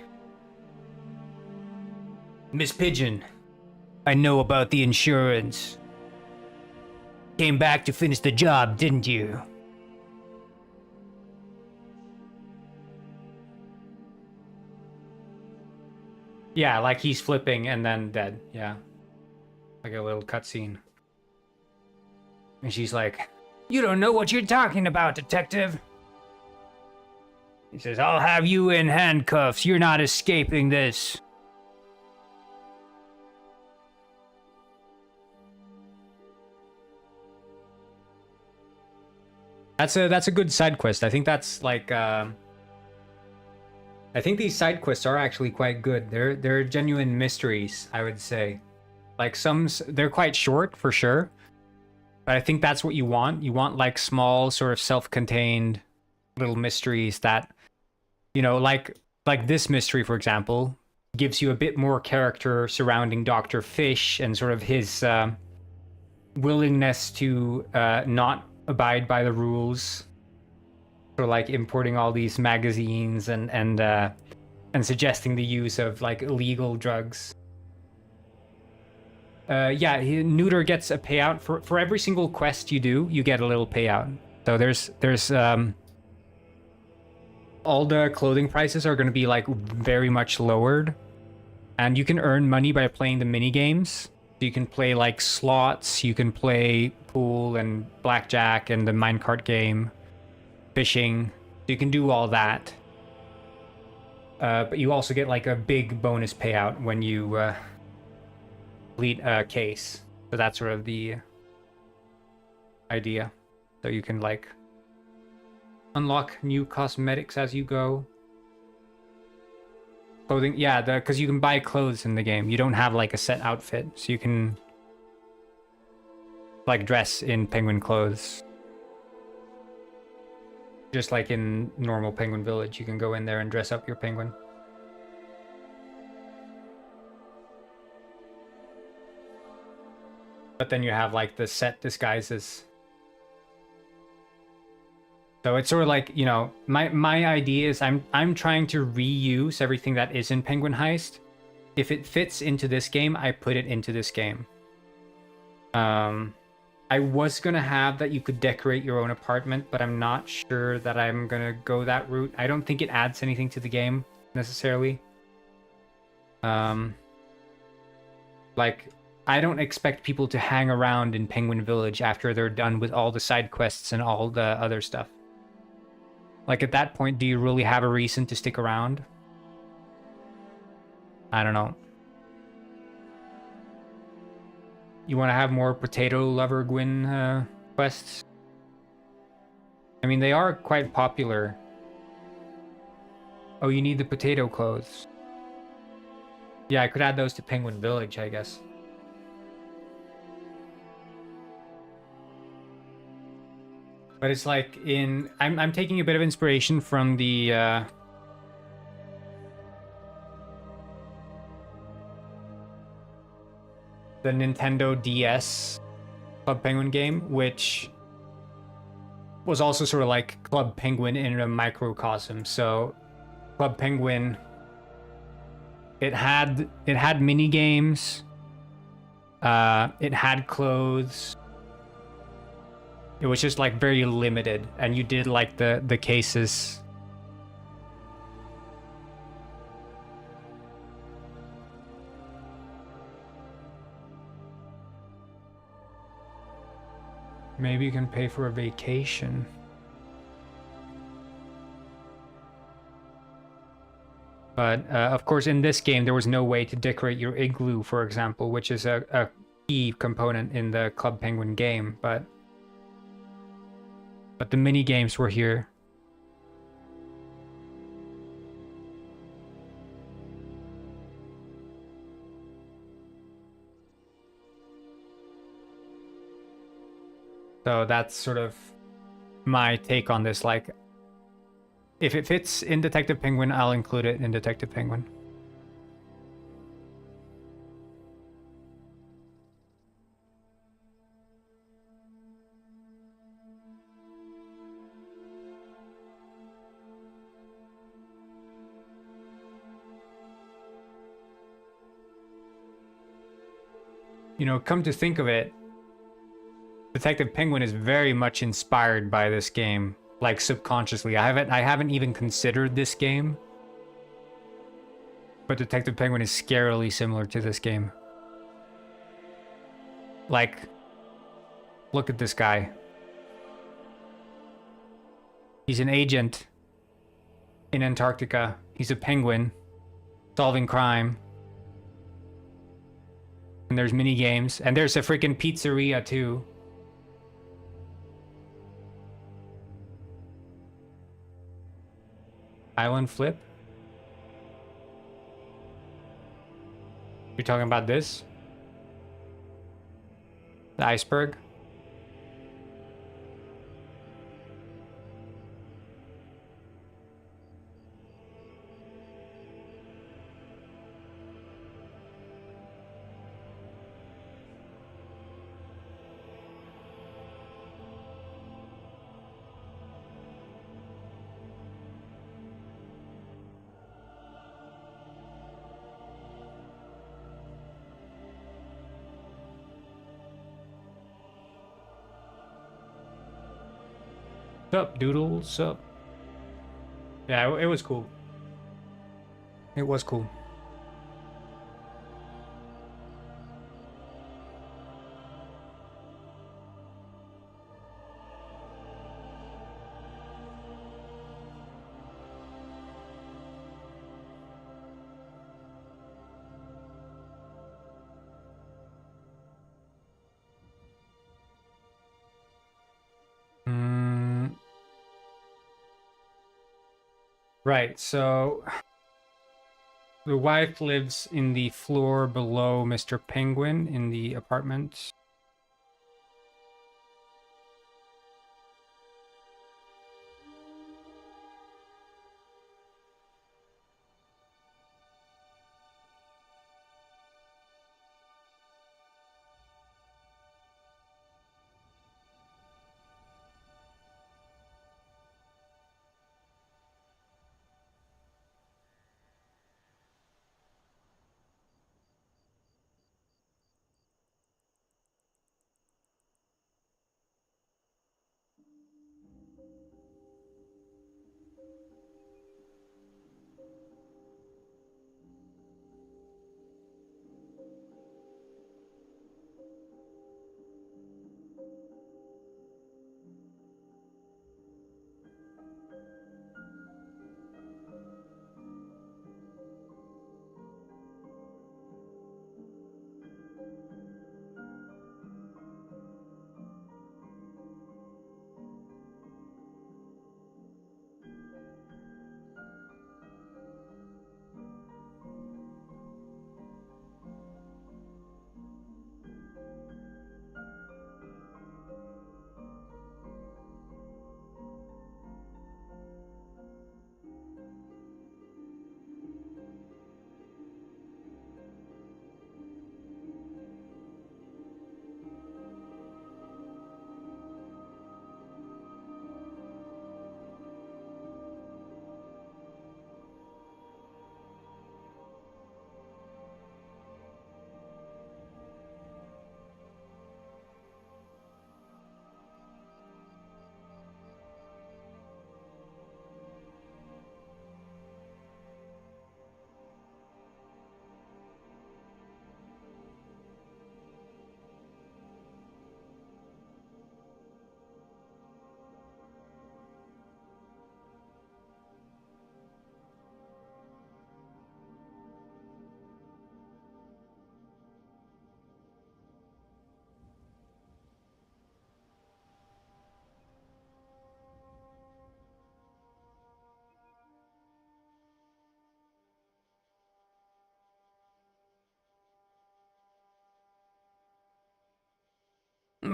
Miss Pigeon, I know about the insurance. Came back to finish the job, didn't you? Yeah, like he's flipping and then dead. Yeah. Like a little cutscene. And she's like, you don't know what you're talking about, detective. He says, I'll have you in handcuffs. You're not escaping this. That's a good side quest. I think that's like I think these side quests are actually quite good. They're genuine mysteries, I would say. Like they're quite short for sure, but I think that's what you want. You want like small, sort of self-contained little mysteries that, you know, like this mystery, for example, gives you a bit more character surrounding Dr. Fish and sort of his willingness to not abide by the rules. For like importing all these magazines and suggesting the use of like illegal drugs. Yeah, Neuter gets a payout for every single quest you do. You get a little payout. So there's all the clothing prices are going to be like very much lowered, and you can earn money by playing the mini games. So you can play like slots, you can play pool and blackjack and the minecart game. Fishing, you can do all that, but you also get like a big bonus payout when you complete a case. So that's sort of the idea. So you can like unlock new cosmetics as you go. Clothing, yeah, because you can buy clothes in the game. You don't have like a set outfit, so you can like dress in penguin clothes. Just like in normal Penguin Village, you can go in there and dress up your penguin. But then you have like the set disguises. So it's sort of like, you know, my idea is I'm trying to reuse everything that is in Penguin Heist. If it fits into this game, I put it into this game. I was gonna have that you could decorate your own apartment, but I'm not sure that I'm gonna go that route. I don't think it adds anything to the game necessarily. Like, I don't expect people to hang around in Penguin Village after they're done with all the side quests and all the other stuff. Like, at that point, do you really have a reason to stick around? I don't know. You want to have more Potato Lover Gwyn quests? I mean, they are quite popular. Oh, you need the potato clothes. Yeah, I could add those to Penguin Village, I guess. But it's like in... I'm taking a bit of inspiration from the Nintendo DS Club Penguin game, which was also sort of like Club Penguin in a microcosm. So Club Penguin, it had mini games, it had clothes. It was just like very limited, and you did like the cases. Maybe you can pay for a vacation. But of course, in this game, there was no way to decorate your igloo, for example, which is a key component in the Club Penguin game. But the mini games were here. So that's sort of my take on this. Like, if it fits in Detective Penguin, I'll include it in Detective Penguin. You know, come to think of it, Detective Penguin is very much inspired by this game, like subconsciously. I haven't even considered this game, but Detective Penguin is scarily similar to this game. Like, look at this guy. He's an agent in Antarctica. He's a penguin solving crime. And there's mini games, and there's a freaking pizzeria too. Island flip? You're talking about this? The iceberg? Sup, Doodle, sup. Yeah, it was cool. It was cool. Right, so the wife lives in the floor below Mr. Penguin in the apartment.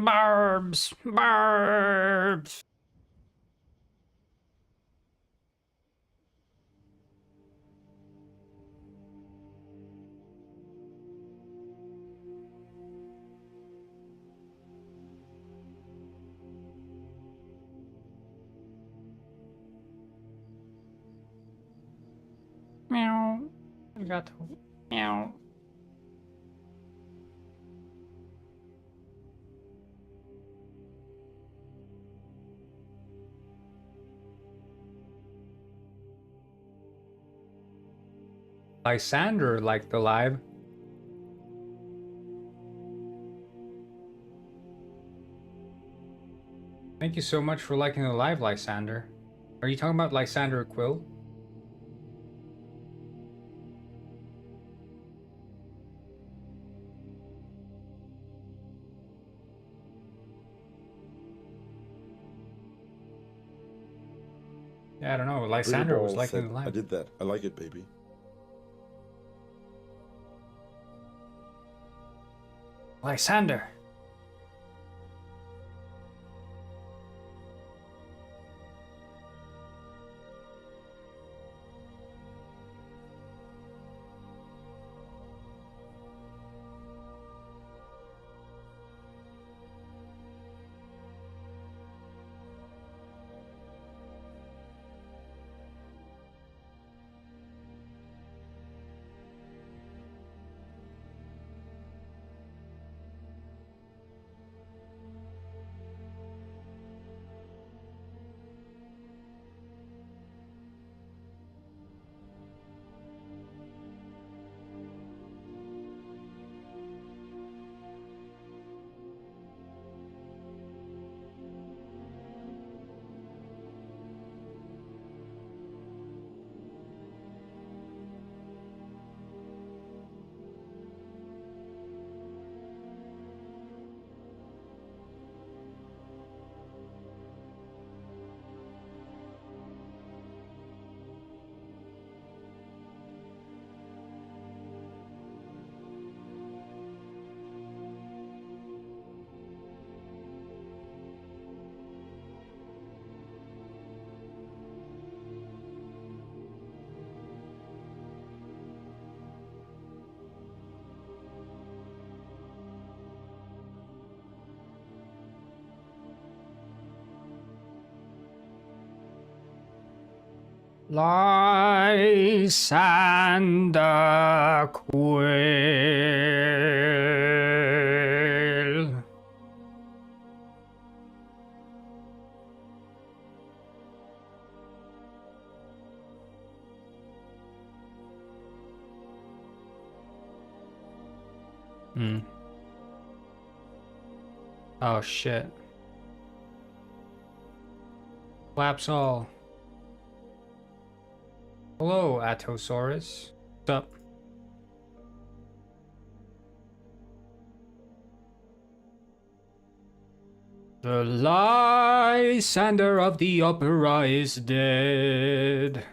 Barbs! Barbs! Meow. Gato. Meow. Lysander liked the live. Thank you so much for liking the live, Lysander. Are you talking about Lysander Quill? Yeah, I don't know. Lysander was liking the live. I did that. I like it, baby. Lysander. Lysander Quill. Oh shit. Collapse all. Hello, Atosaurus. What's up? The Lysander of the opera is dead.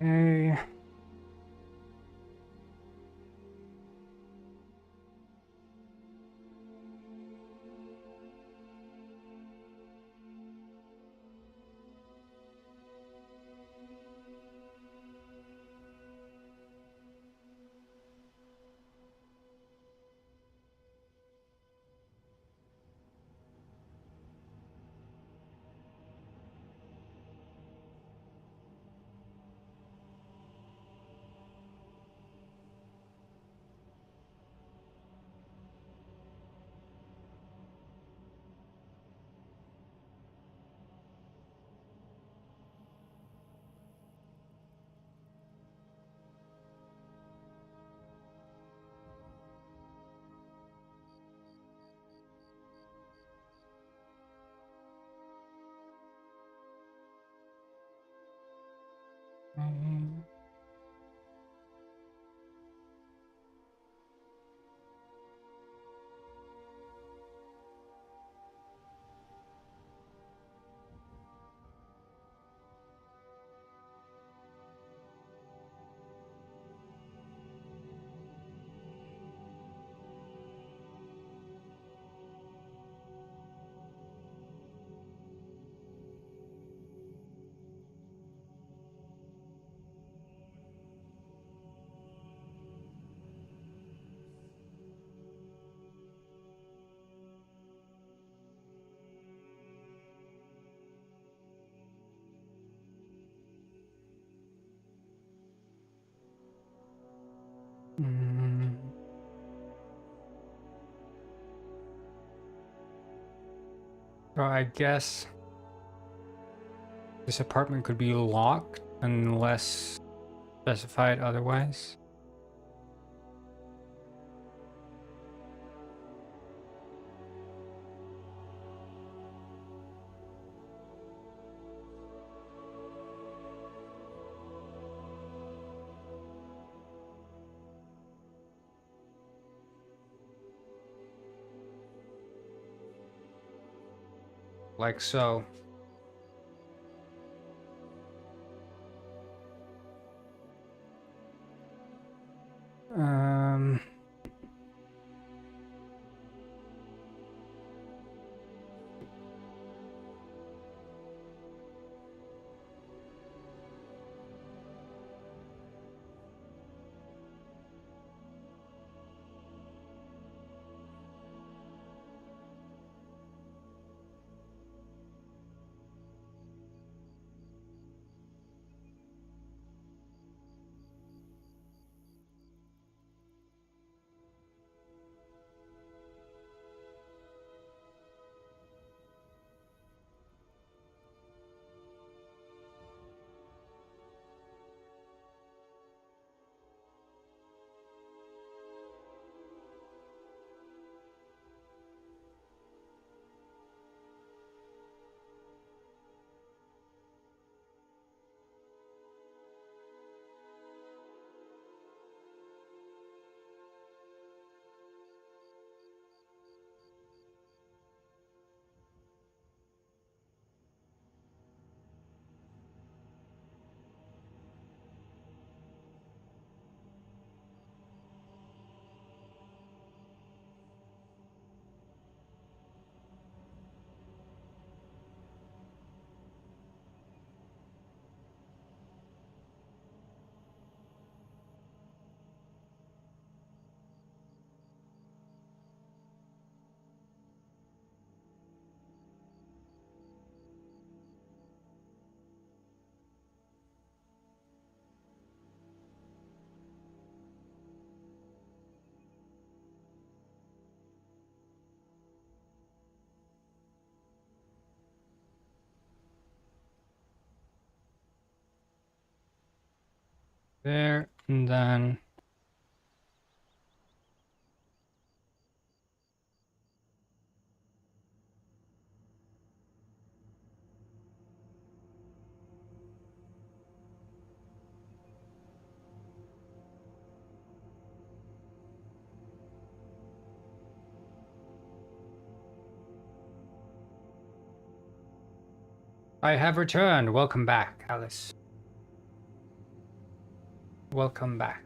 Okay. So I guess this apartment could be locked unless specified otherwise. Like so. Um, there and then I have returned. Welcome back, Alice. welcome back.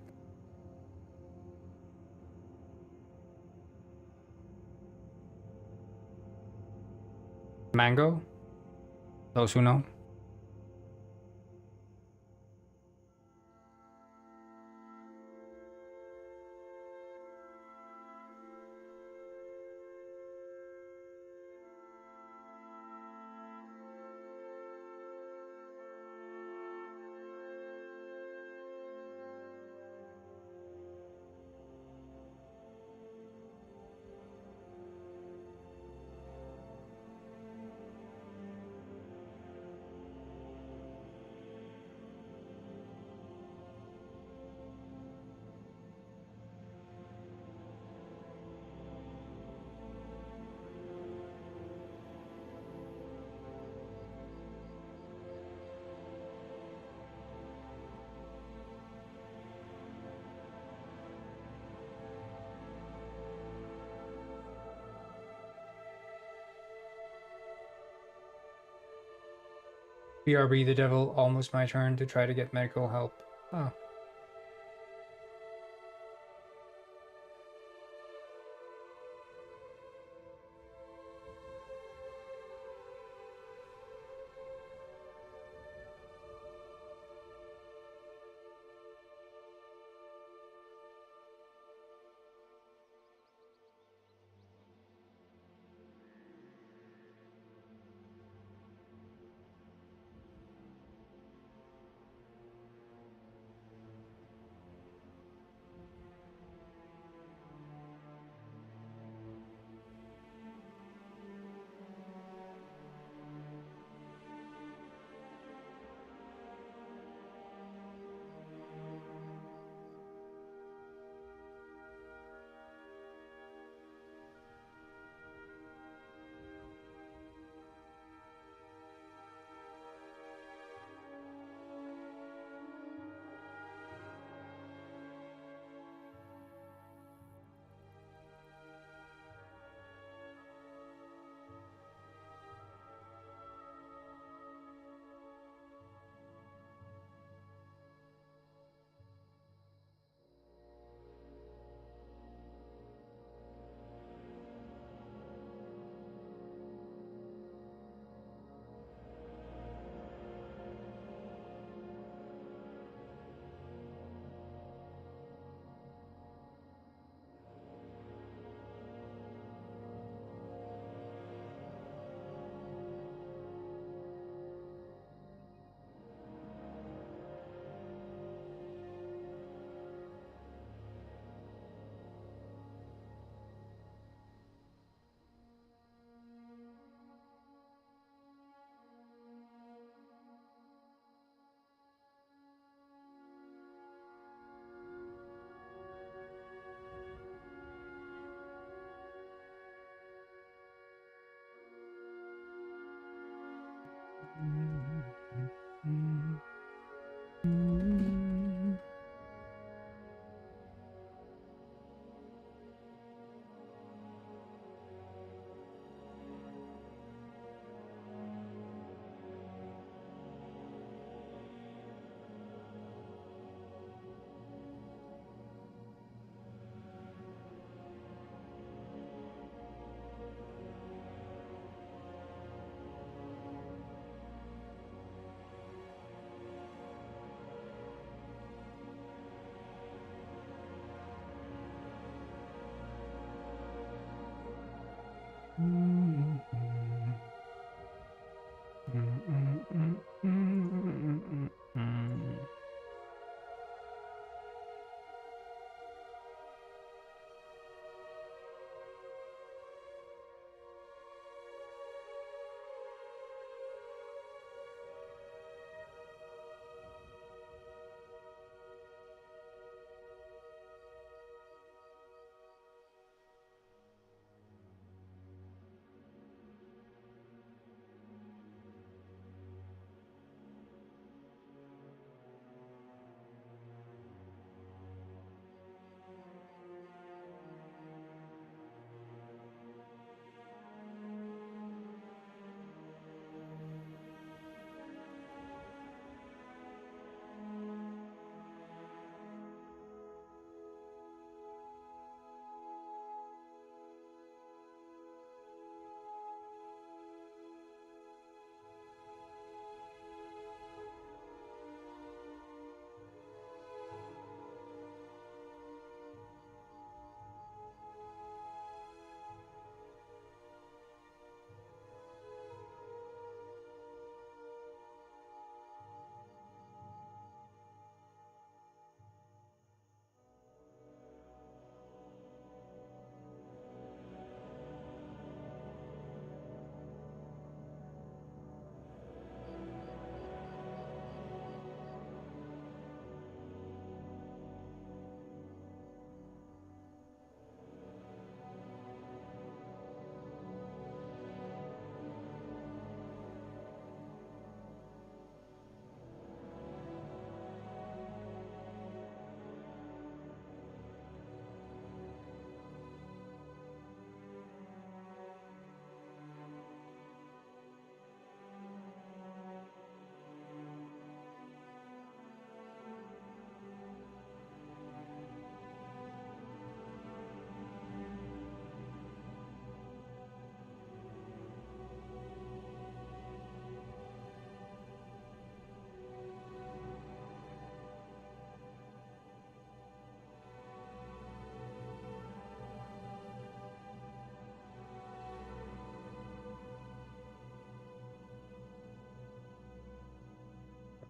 Mango? Those who know? BRB the devil, almost my turn to try to get medical help. Oh.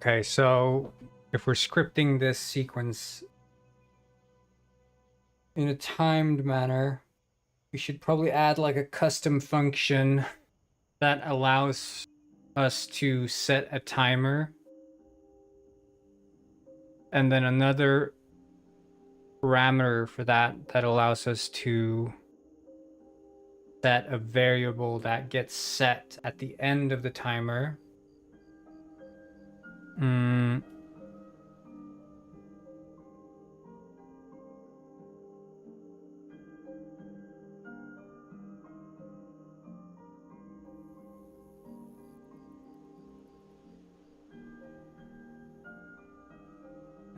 Okay, so if we're scripting this sequence in a timed manner, we should probably add like a custom function that allows us to set a timer, and then another parameter for that allows us to set a variable that gets set at the end of the timer.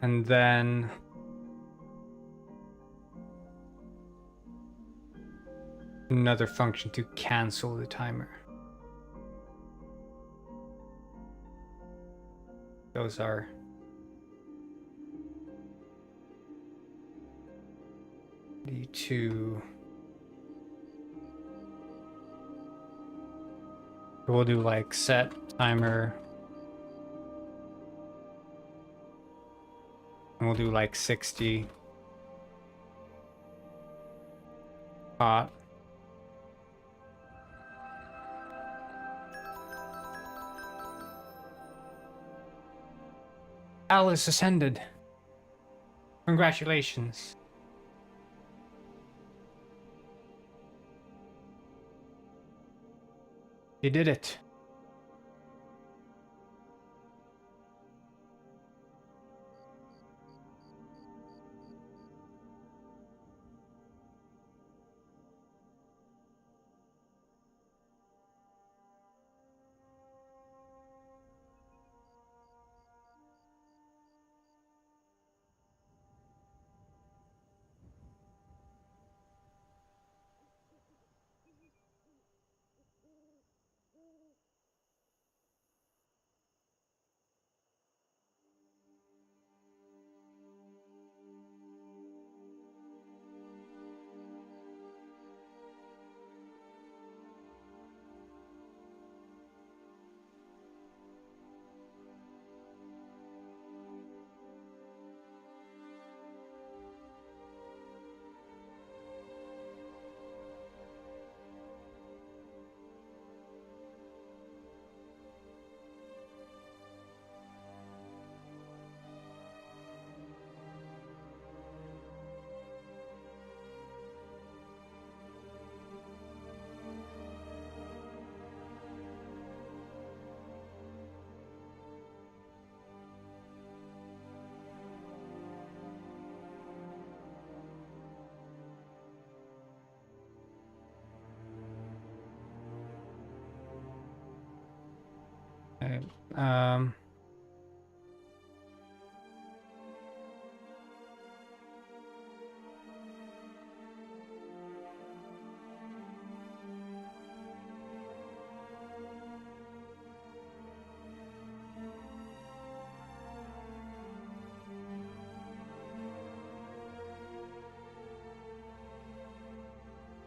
And then another function to cancel the timer. Those are the two. We'll do like set timer. And we'll do like 60. Hot. Alice ascended. Congratulations. You did it. Okay.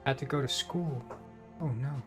Had to go to school. Oh no.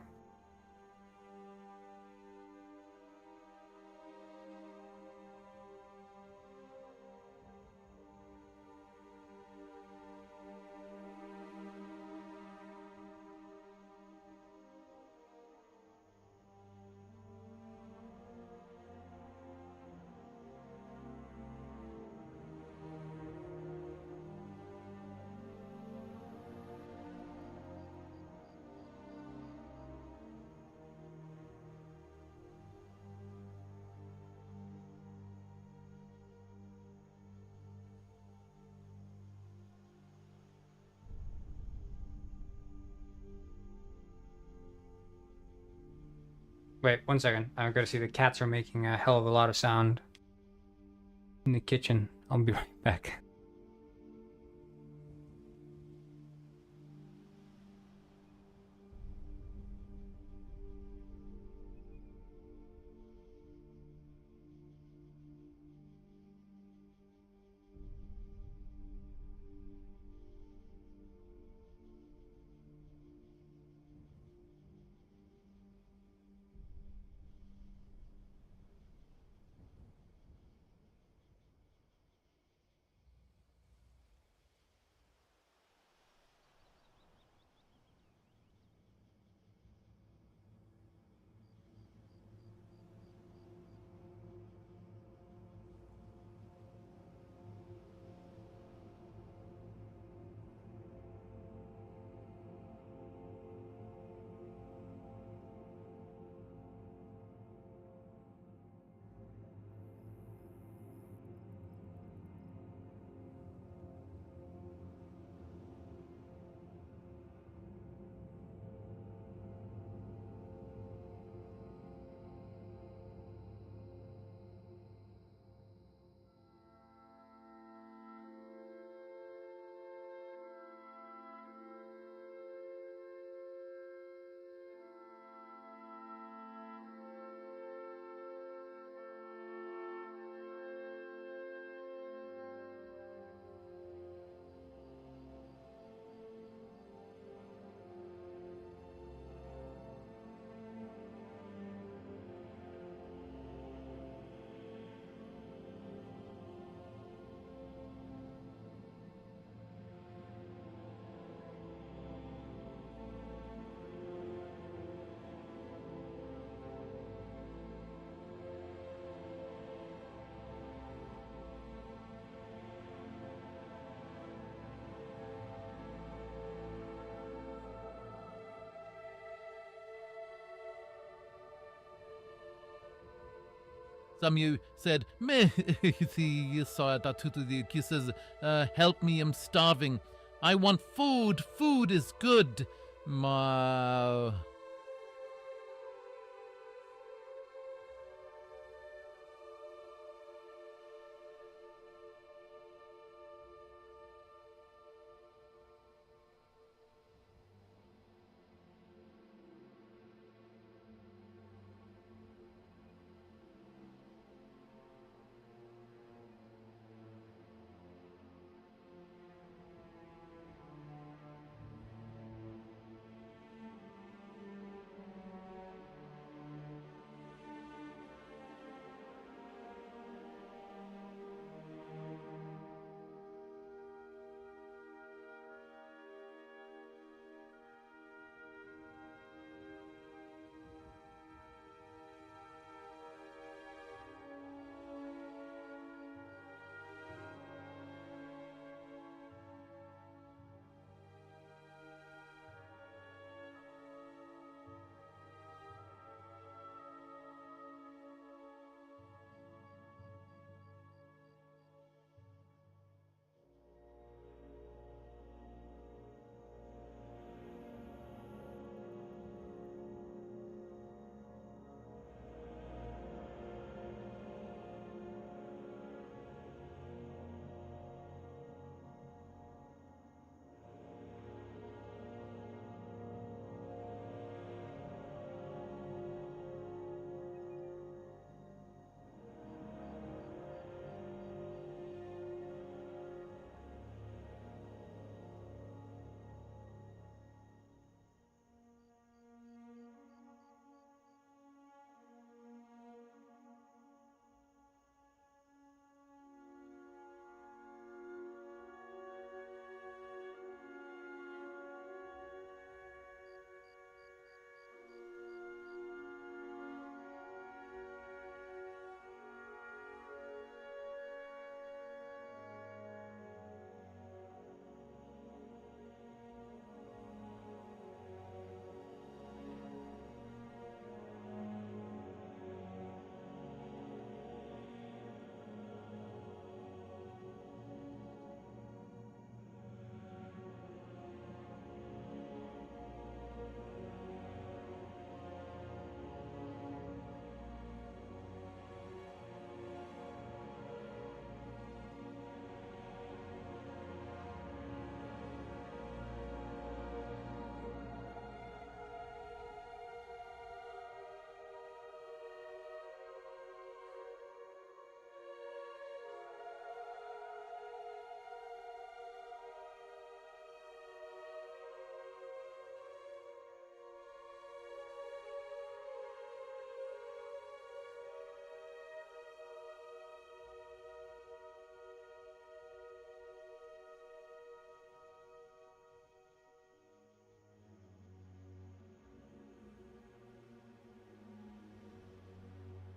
Wait, 1 second. I've got to see, the cats are making a hell of a lot of sound in the kitchen. I'll be right back. Some of you said, "Meh, kisses, help me, I'm starving. I want food. Food is good. Ma."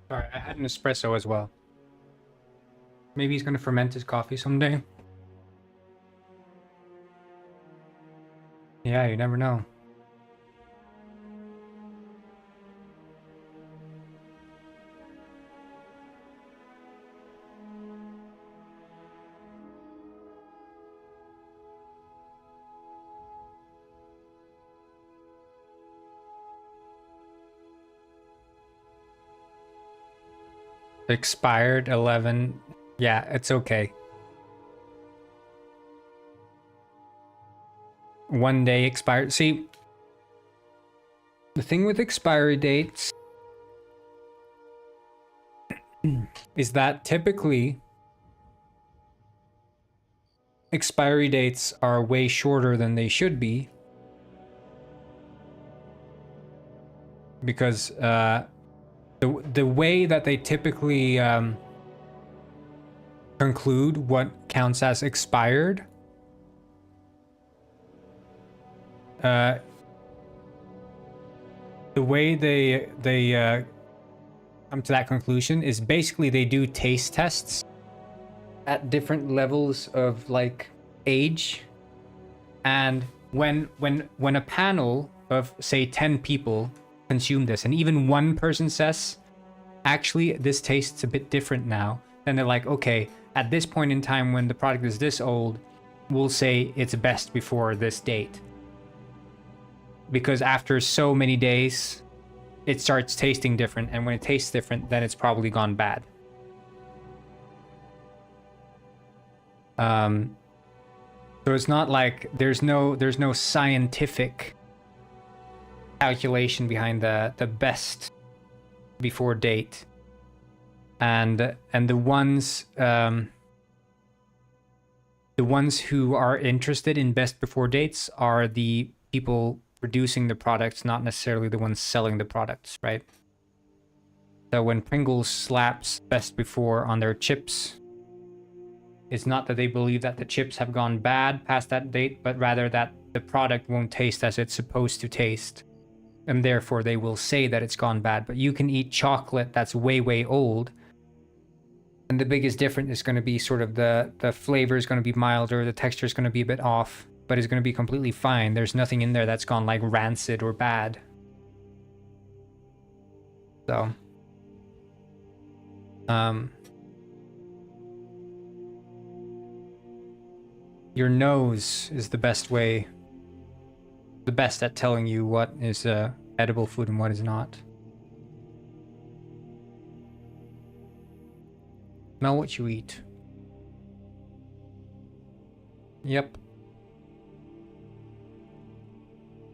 Sorry, I had an espresso as well. Maybe he's gonna ferment his coffee someday. Yeah, you never know. Expired 11. Yeah, it's okay. 1 day expired. See, the thing with expiry dates is that typically expiry dates are way shorter than they should be because the way that they typically conclude what counts as expired the way they come to that conclusion is basically they do taste tests at different levels of like age, and when a panel of say 10 people consume this and even one person says actually, this tastes a bit different now. Then they're like, okay, at this point in time when the product is this old, we'll say it's best before this date. Because after so many days, it starts tasting different, and when it tastes different, then it's probably gone bad. So it's not like there's no scientific calculation behind the best before date, and the ones who are interested in best before dates are the people producing the products, not necessarily the ones selling the products, right? So when Pringles slaps best before on their chips, it's not that they believe that the chips have gone bad past that date, but rather that the product won't taste as it's supposed to taste, and therefore they will say that it's gone bad. But you can eat chocolate that's way old, and the biggest difference is going to be sort of the flavor is going to be milder, the texture is going to be a bit off, but it's going to be completely fine. There's nothing in there that's gone like rancid or bad. So your nose is the best at telling you what is edible food and what is not. Smell what you eat. Yep.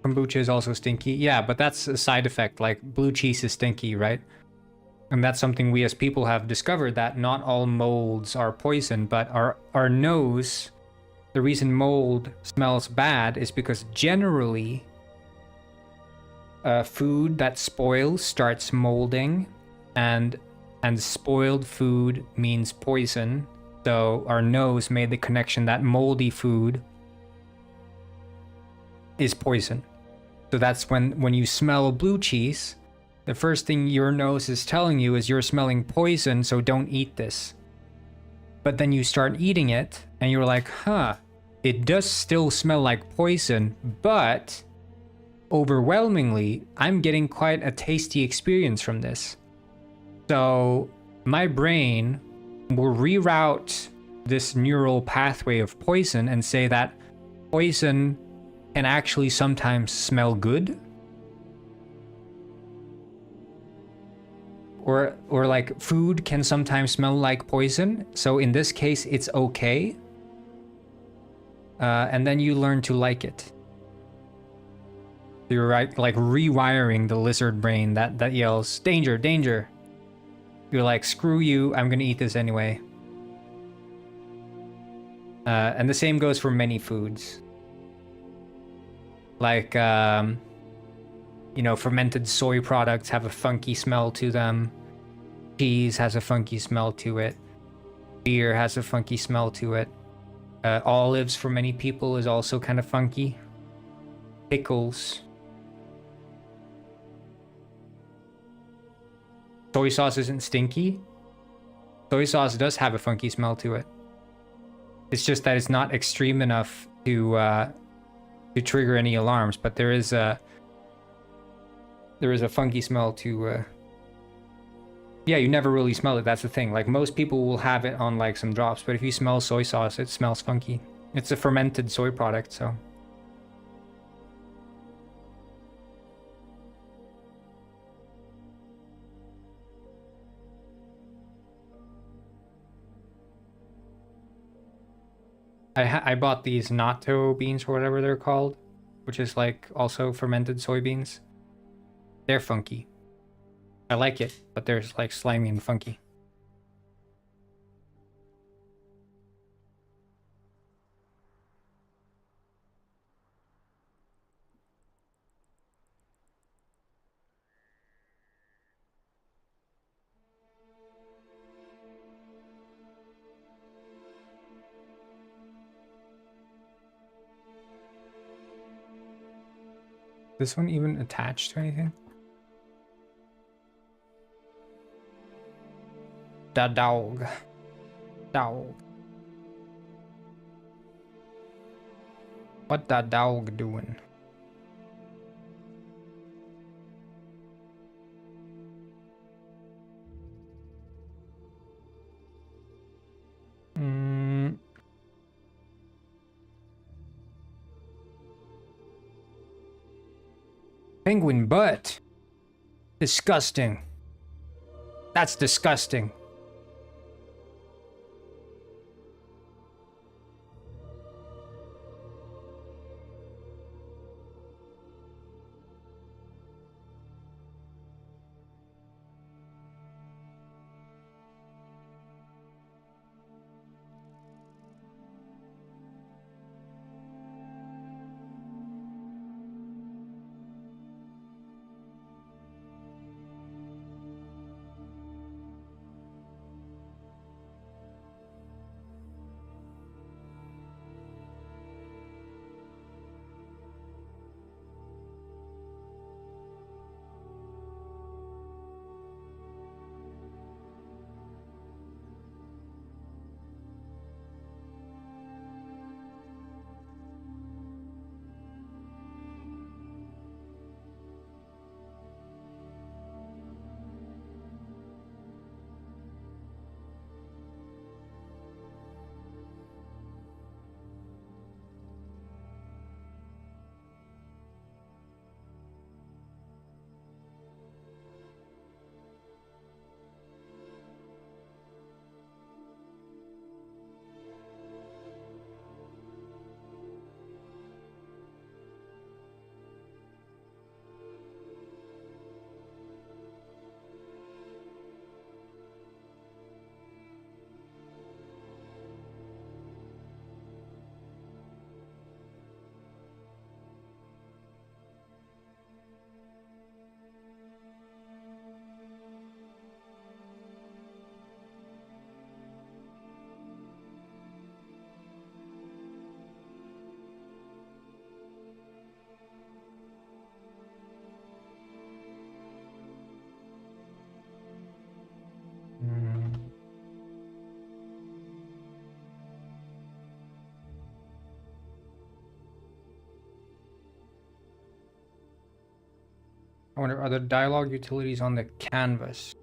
Kombucha is also stinky. Yeah, but that's a side effect. Like, blue cheese is stinky, right? And that's something we as people have discovered, that not all molds are poison, but our nose, the reason mold smells bad is because generally food that spoils starts molding, and spoiled food means poison. So our nose made the connection that moldy food is poison. So that's when you smell blue cheese, the first thing your nose is telling you is you're smelling poison, so don't eat this. But then you start eating it and you're like, huh, it does still smell like poison, but overwhelmingly, I'm getting quite a tasty experience from this. So my brain will reroute this neural pathway of poison and say that poison can actually sometimes smell good. Or like food can sometimes smell like poison. So in this case, it's okay. And then you learn to like it. You're right, like rewiring the lizard brain that yells, danger, danger. You're like, screw you, I'm gonna eat this anyway. And the same goes for many foods. Like, you know, fermented soy products have a funky smell to them. Cheese has a funky smell to it. Beer has a funky smell to it. Olives for many people is also kind of funky. Pickles. Soy sauce isn't stinky. Soy sauce does have a funky smell to it. It's just that it's not extreme enough to trigger any alarms, but there is a funky smell to yeah, you never really smell it. That's the thing. Like, most people will have it on like some drops, but if you smell soy sauce, it smells funky. It's a fermented soy product, so. I bought these natto beans or whatever they're called, which is like also fermented soybeans. They're funky. I like it, but they're like slimy and funky. This one even attached to anything? The dog. Dog. What the dog doing? Penguin butt. Disgusting. That's disgusting. I wonder, are the dialogue utilities on the canvas?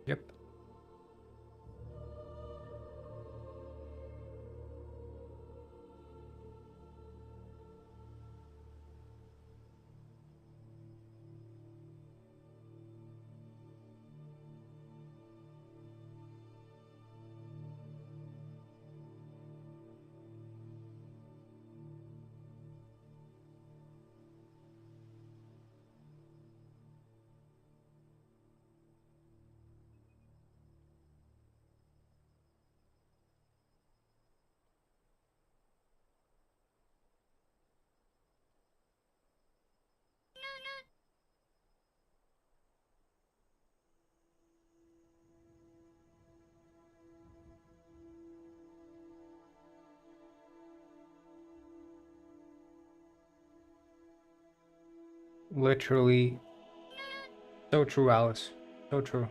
Yep. Literally. So true, Alice. So true.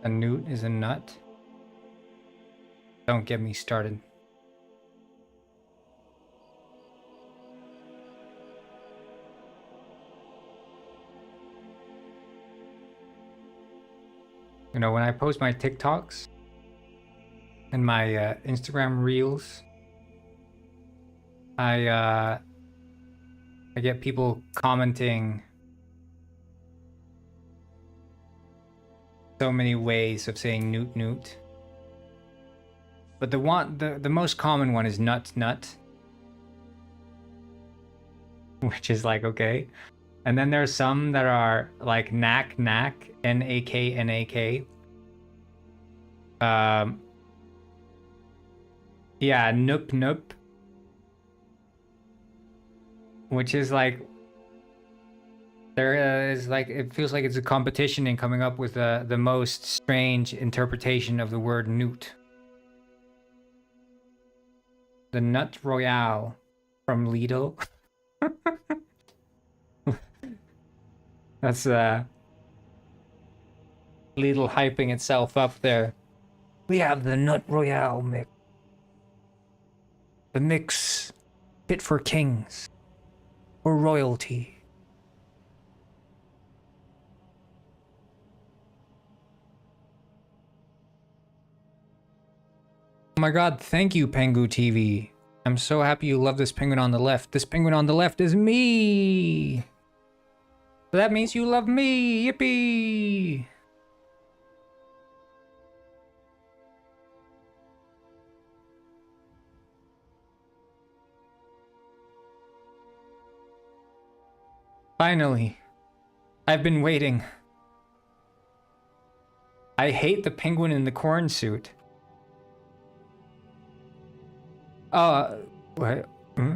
A newt is a nut? Don't get me started. You know, when I post my TikToks and my Instagram reels, I get people commenting so many ways of saying newt newt. But the most common one is nut nut. Which is like, okay. And then there's some that are like knack knack, N-A-K N-A-K. Yeah, noop noop. Which is like, there is like, it feels like it's a competition in coming up with the most strange interpretation of the word newt. The Nut Royale. from Lidl. That's Lidl hyping itself up there. We have the Nut Royale mix. The mix fit for kings or royalty. Oh my god, thank you, Pengu TV. I'm so happy you love this penguin on the left. This penguin on the left is me! So that means you love me! Yippee! Finally. I've been waiting. I hate the penguin in the corn suit. What? Hmm?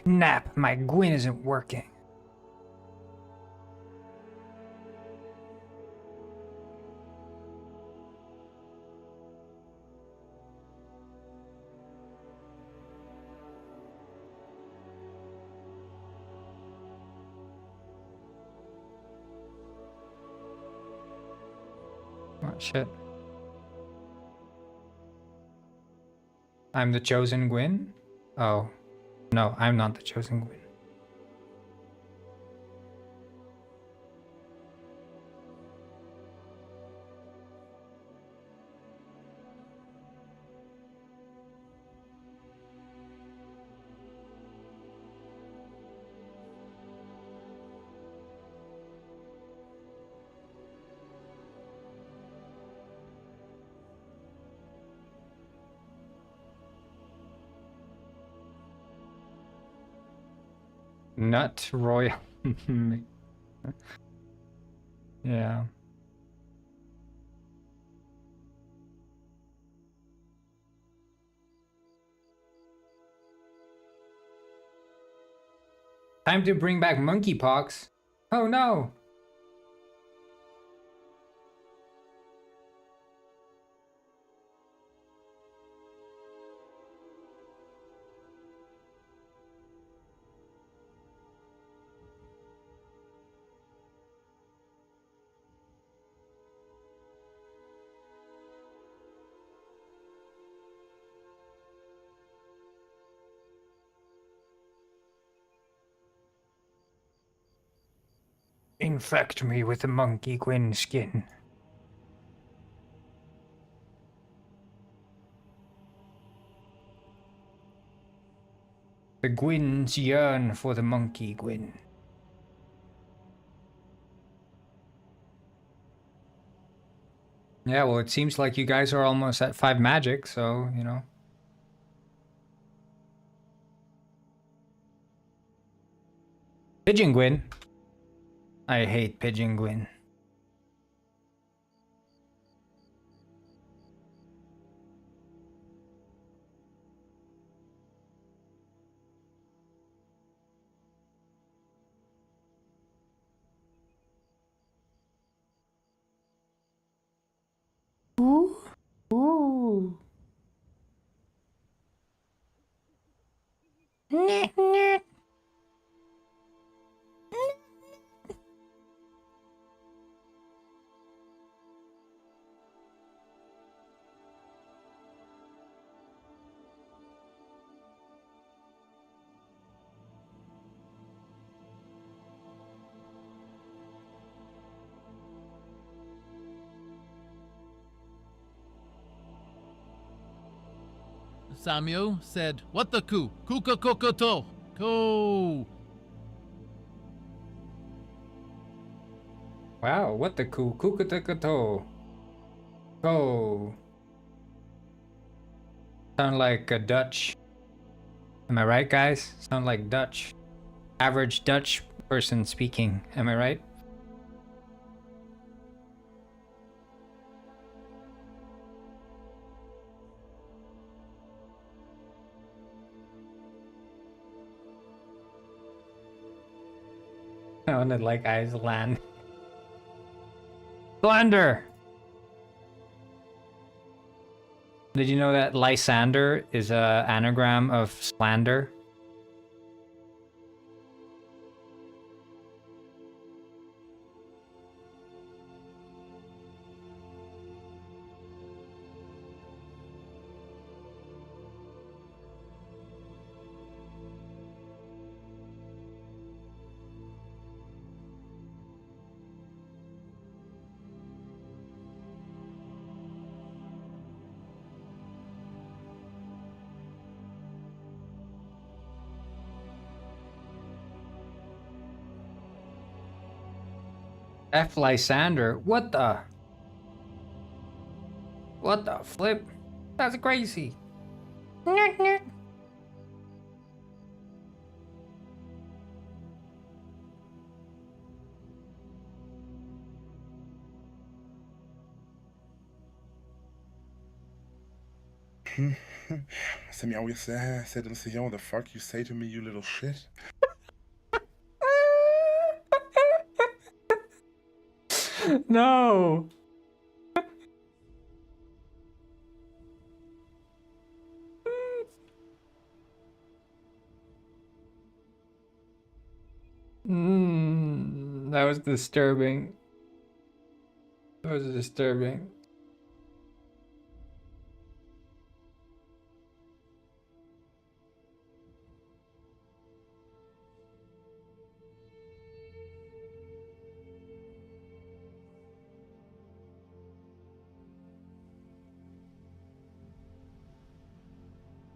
Knap, my Gwyn isn't working. Oh, shit. I'm the chosen Gwyn? Oh. No, I'm not the chosen Gwyn. Nut Royal. Yeah. Time to bring back monkeypox. Oh no. Infect me with the monkey Gwyn skin. The Gwyns yearn for the monkey Gwyn. Yeah, well, it seems like you guys are almost at 5 magic, so, you know. Pigeon Gwyn. I hate Pigeon Gwyn. Ooh. Ooh. Samuel said, "What the coo? Kuka kokoto. Ko." Wow, what the cool kukatakato. Go. Sound like a Dutch Am I right, guys? Sound like Dutch. Average Dutch person speaking. Am I right? I wanted like Iceland. Slander! Did you know that Lysander is a anagram of slander? F. Lysander? What the? What the flip? That's crazy. Sammy always said and say, yo, the fuck you say to me, you little shit? No. That was disturbing. That was disturbing.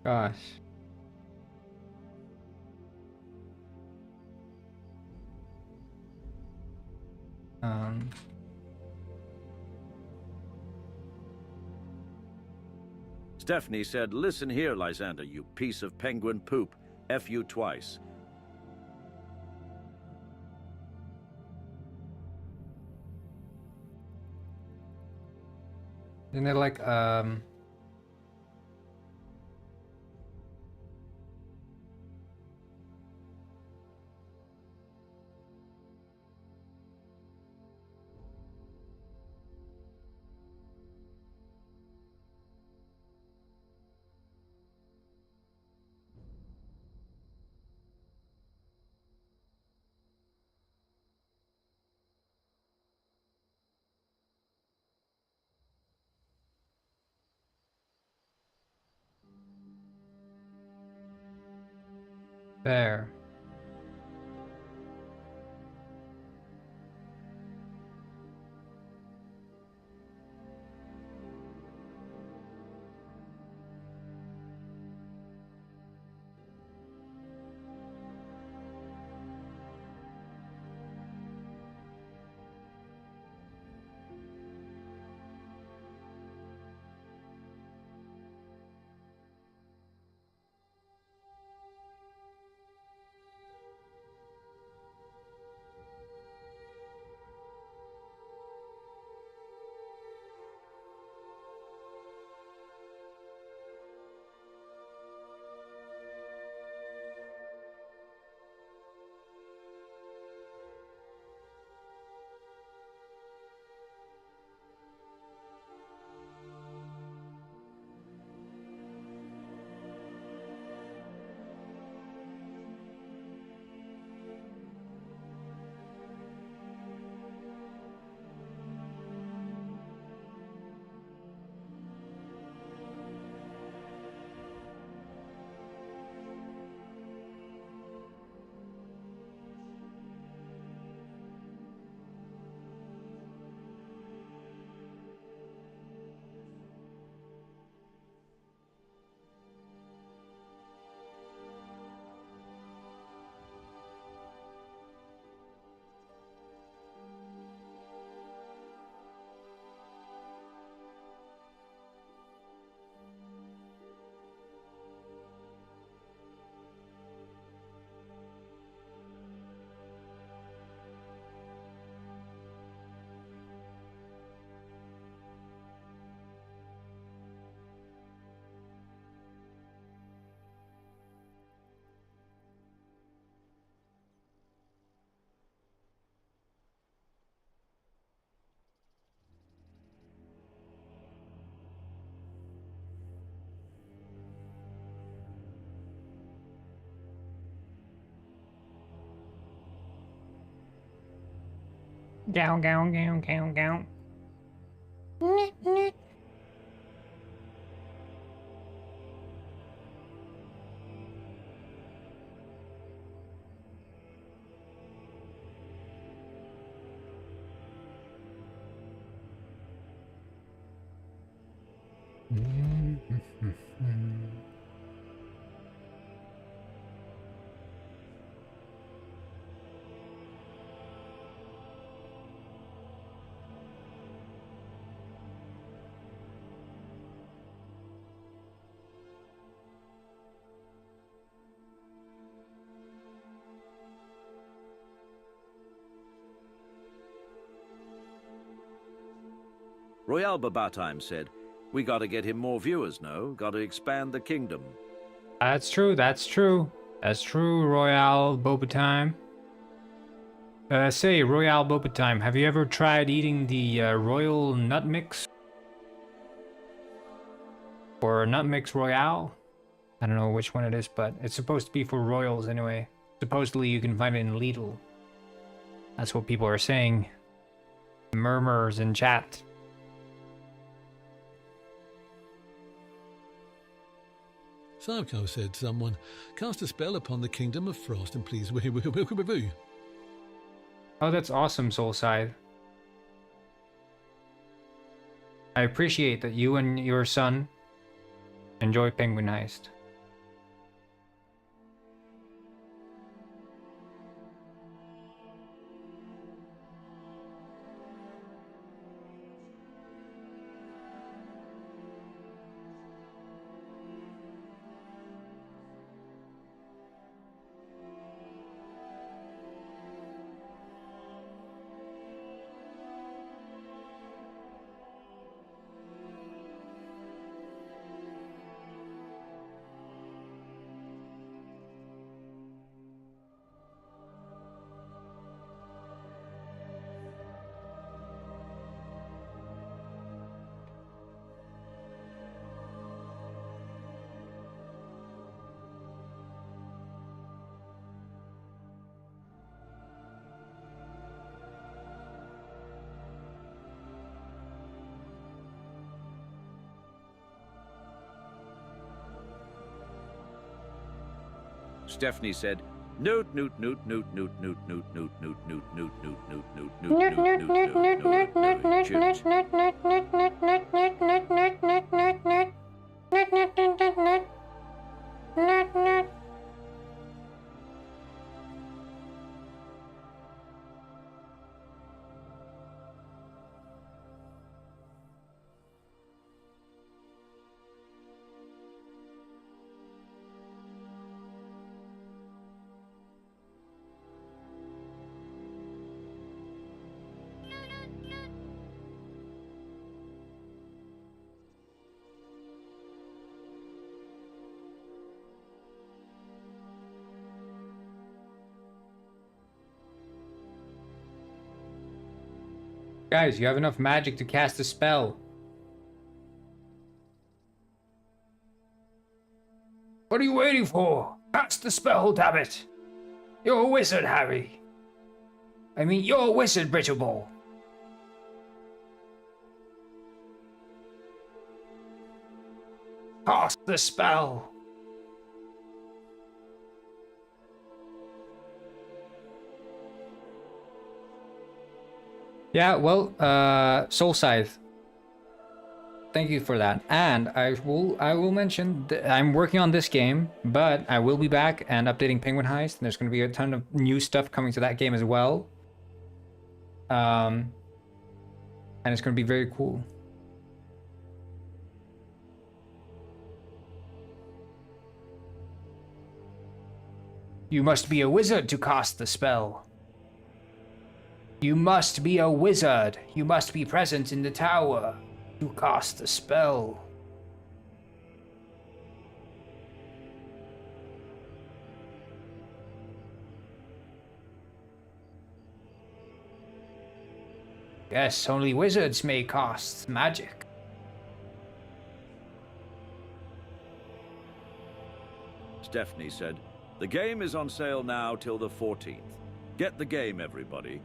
Gosh. Um. Stephanie said, "Listen here, Lysander, you piece of penguin poop. F you twice." Isn't it like Fair. Gow, gow, gow, gow, gow. Royale Babatime said, we gotta get him more viewers, no? Gotta expand the kingdom. That's true, that's true. That's true, Royale Boba Time. Say, Royale Boba Time, have you ever tried eating the Royal Nut Mix? Or Nut Mix Royale? I don't know which one it is, but it's supposed to be for royals anyway. Supposedly you can find it in Lidl. That's what people are saying. Murmurs in chat. Sarko said someone, cast a spell upon the kingdom of frost and please woo. Oh, that's awesome, Soulside. I appreciate that you and your son enjoy Penguin Heist. Stephanie said, Noot, noot, noot, noot, noot, noot, noot, noot, noot, noot, noot, noot, noot, noot, noot, noot, noot. Guys, you have enough magic to cast a spell. What are you waiting for? Cast the spell, damn it! You're a wizard, Harry. I mean, you're a wizard, Brittle Ball. Cast the spell. Yeah, well, Soul Scythe. Thank you for that. And I will mention that I'm working on this game, but I will be back and updating Penguin Heist, and there's going to be a ton of new stuff coming to that game as well. And it's going to be very cool. You must be a wizard to cast the spell. You must be a wizard. You must be present in the tower to cast the spell. Yes, only wizards may cast magic. Stephanie said, the game is on sale now till the 14th. Get the game, everybody.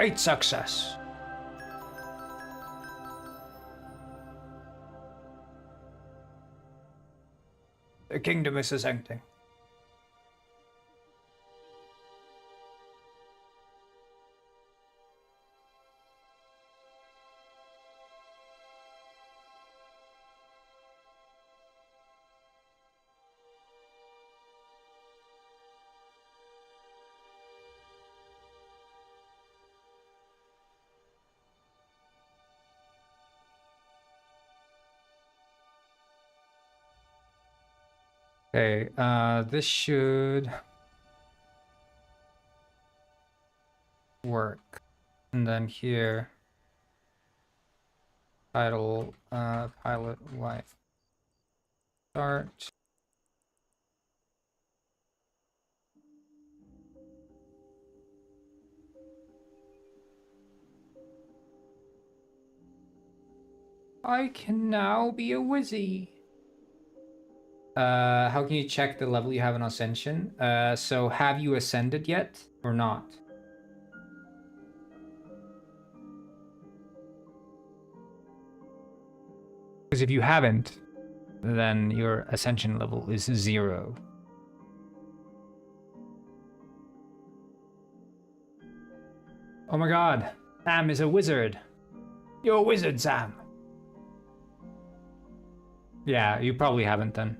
Great success. The kingdom is ascending. Okay, this should work. And then here, title, pilot wife. Start. I can now be a wizzy. How can you check the level you have in Ascension? So have you ascended yet or not? Because if you haven't, then your Ascension level is 0. Oh my god, Sam is a wizard. You're a wizard, Sam. Yeah, you probably haven't then.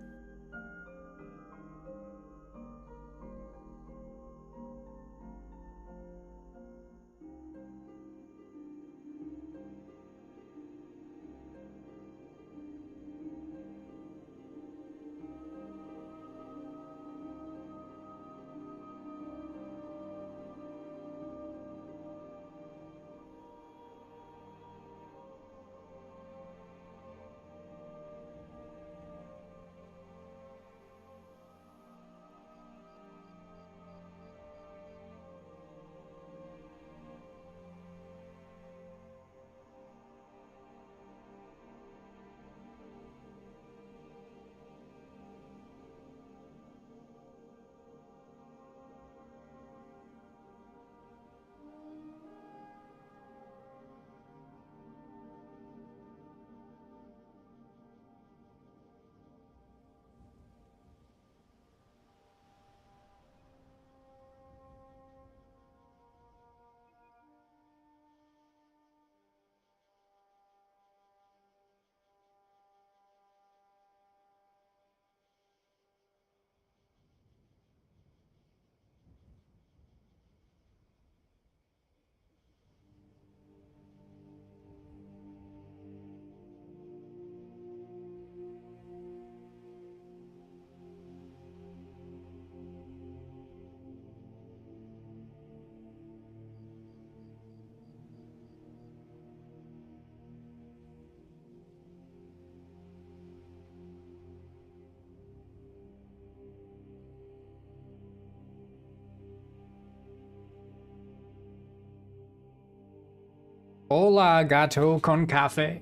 Hola, gato con café.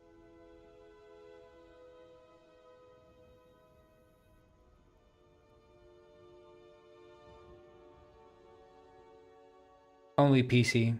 Only PC.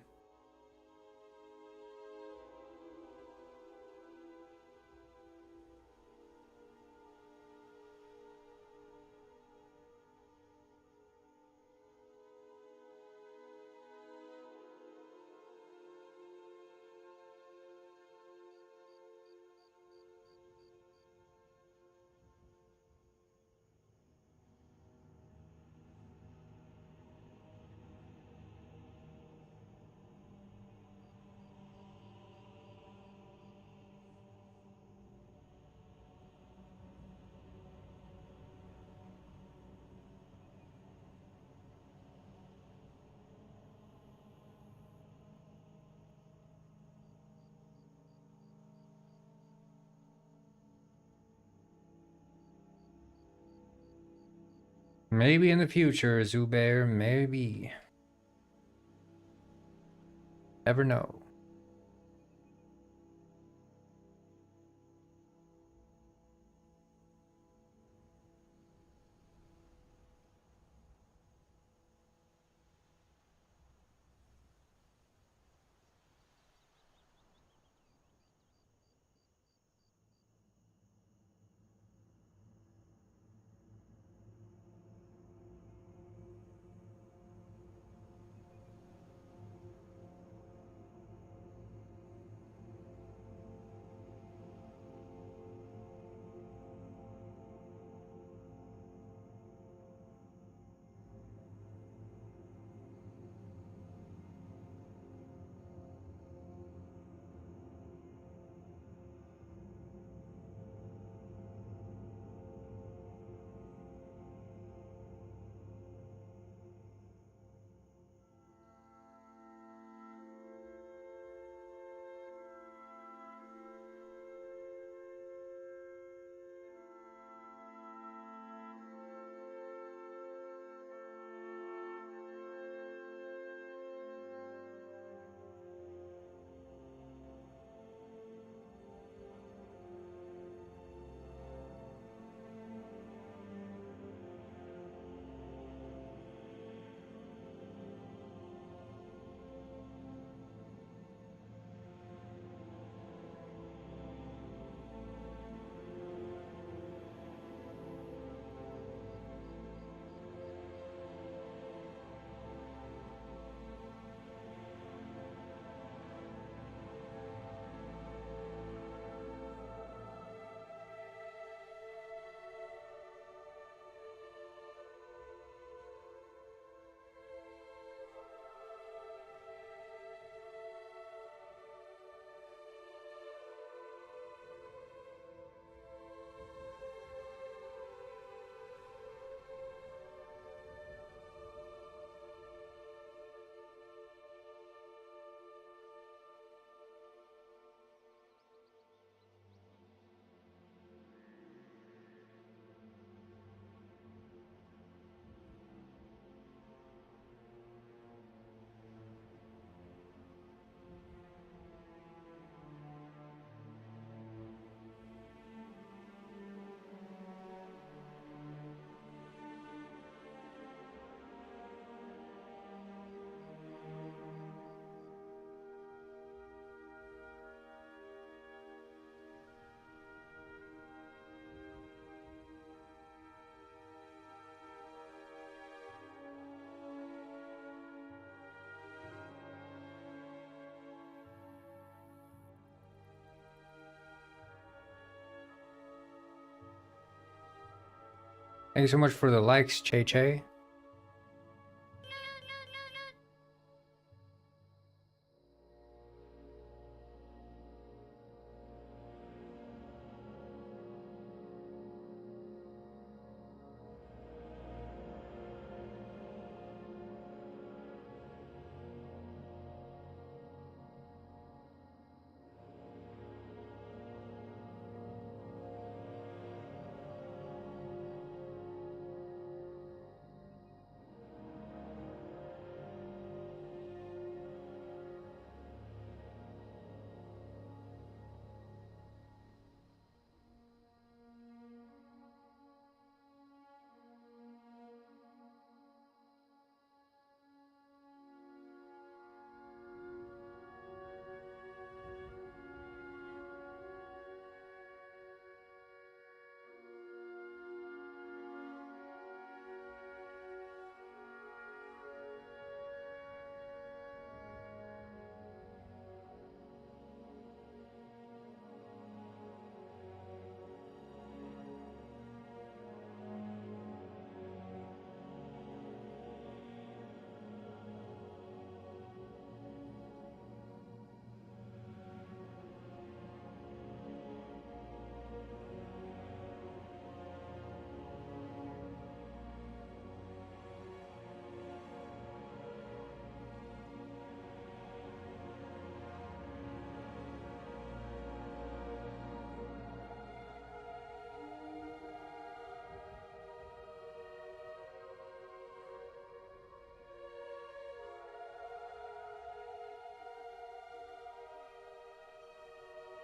Maybe in the future, Zubair, maybe. Never know. Thank you so much for the likes, Che Che.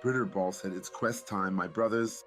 Britterball said, it's quest time, my brothers.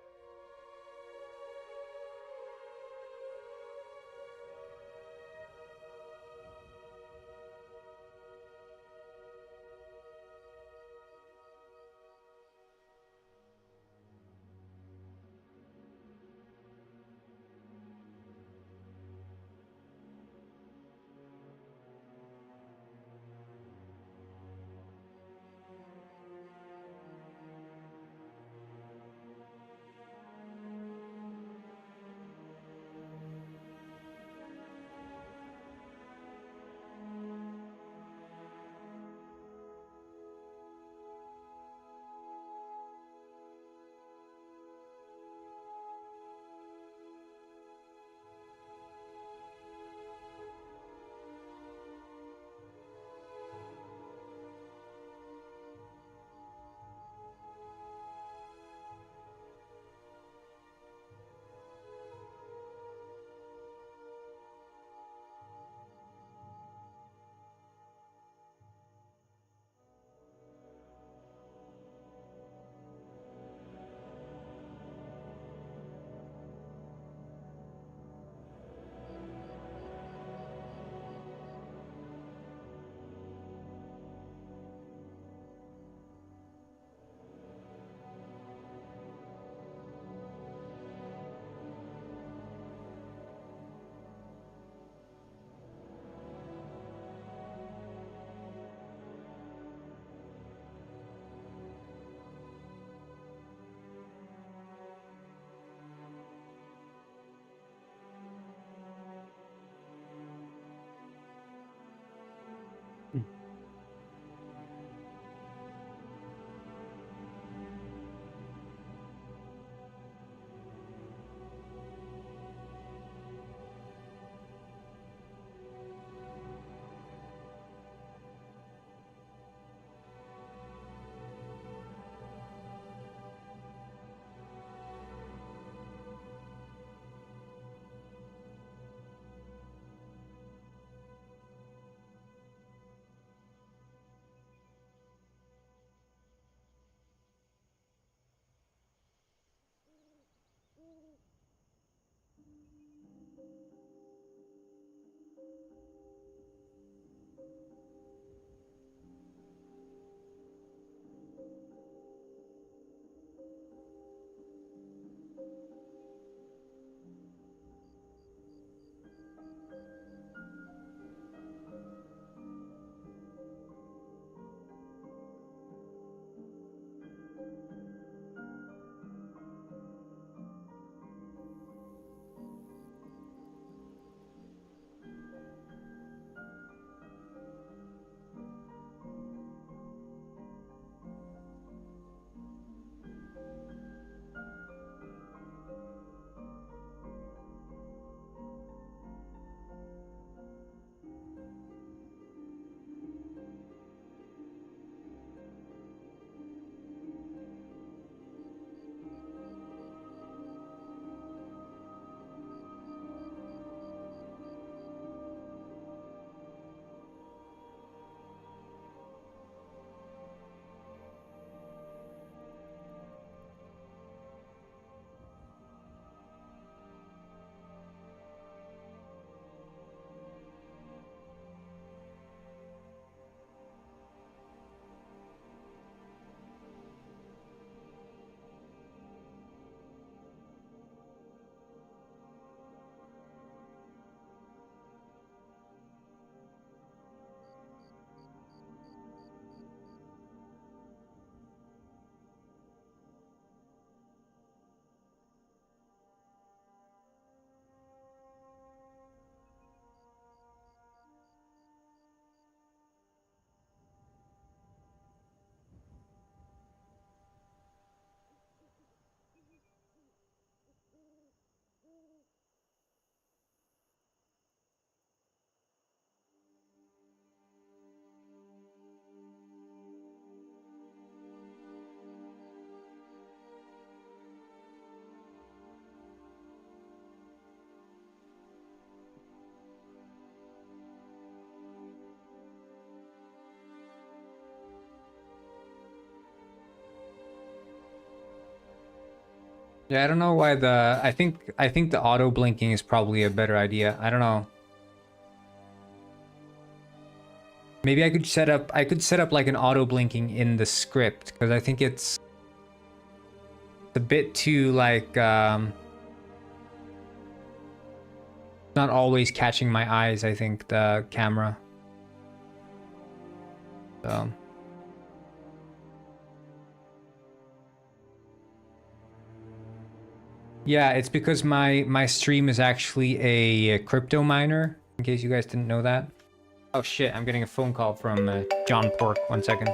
Yeah, I don't know why the I think the auto blinking is probably a better idea. I don't know. Maybe I could set up like an auto blinking in the script because I think it's a bit too like not always catching my eyes, I think, the camera. So yeah, it's because my stream is actually a crypto miner, in case you guys didn't know that. Oh shit, I'm getting a phone call from John Pork. 1 second.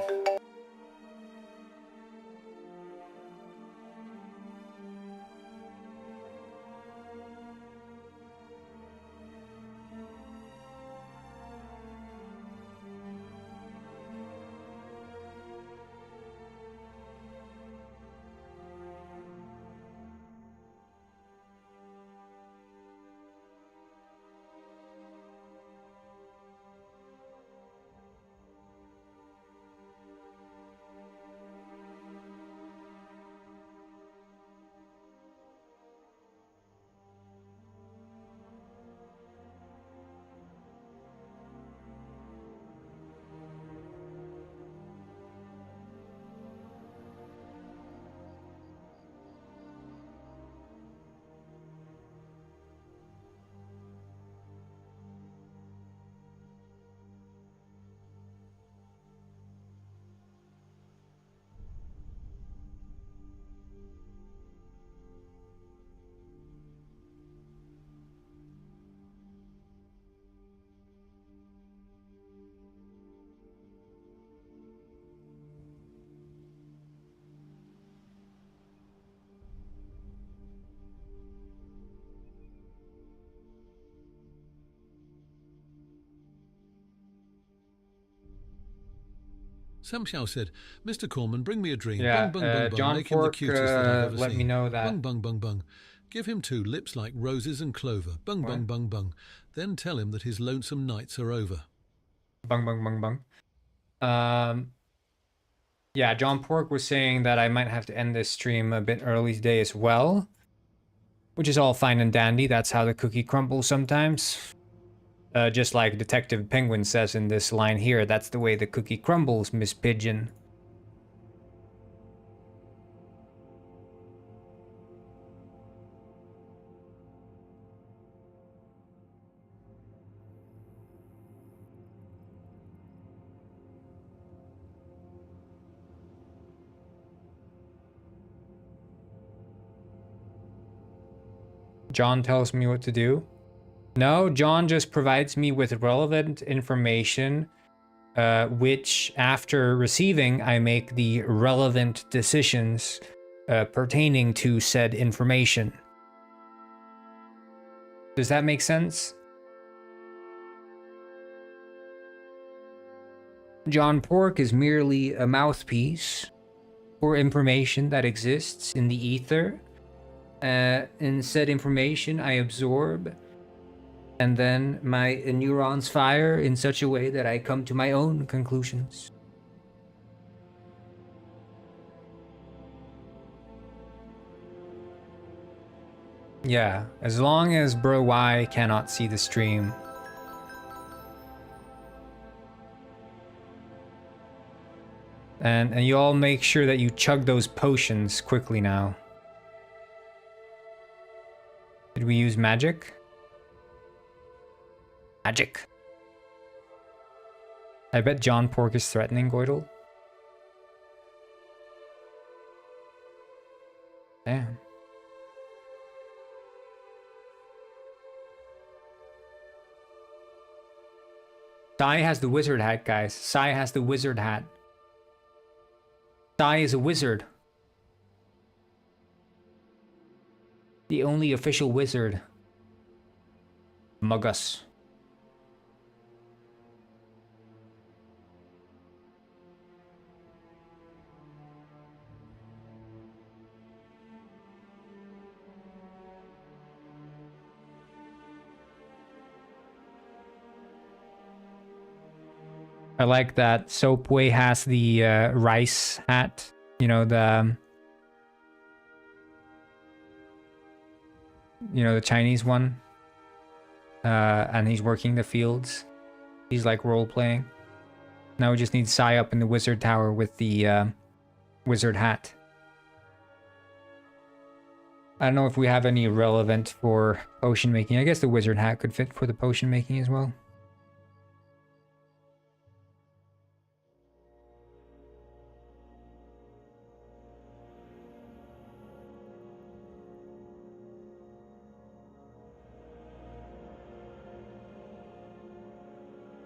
Sam Shao said, Mr. Corman, bring me a dream. Yeah, Bung, bung, bung, bung. John Make him the Fork, cutest that I've ever let seen. me know that. Bung, bung, bung, bung. Give him 2 lips like roses and clover. Bung, What? bung, bung, bung. Then tell him that his lonesome nights are over. Bung bung bung bung. Yeah, John Pork was saying that I might have to end this stream a bit early today as well, which is all fine and dandy. That's how the cookie crumbles sometimes. Just like Detective Penguin says in this line here, that's the way the cookie crumbles, Miss Pigeon. John tells me what to do. No, John just provides me with relevant information, which after receiving, I make the relevant decisions pertaining to said information. Does that make sense? John Pork is merely a mouthpiece for information that exists in the ether. And said information I absorb, and then my neurons fire in such a way that I come to my own conclusions. Yeah, as long as Bro Y cannot see the stream. And you all make sure that you chug those potions quickly now. Did we use magic? Magic. I bet John Pork is threatening Goidel. Damn. Sai has the wizard hat, guys. Sai has the wizard hat. Sai is a wizard. The only official wizard. Among us. I like that Soapway has the rice hat. You know, the you know, the Chinese one. And he's working the fields. He's like role-playing. Now we just need Sai up in the wizard tower with the wizard hat. I don't know if we have any relevant for potion making. I guess the wizard hat could fit for the potion making as well.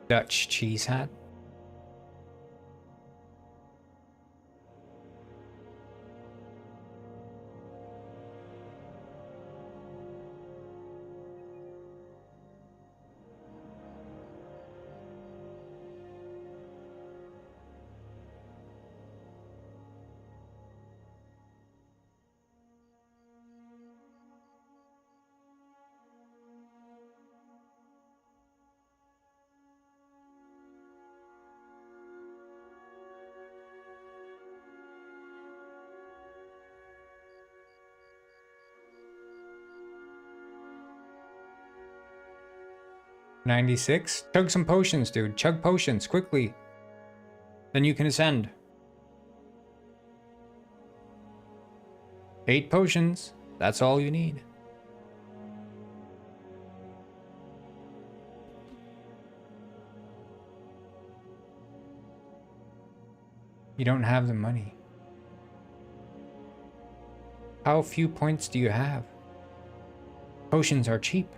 Dutch cheese hat. $96. Chug some potions, dude. Chug potions quickly. Then you can ascend. 8 potions. That's all you need. You don't have the money. How few points do you have? Potions are cheap.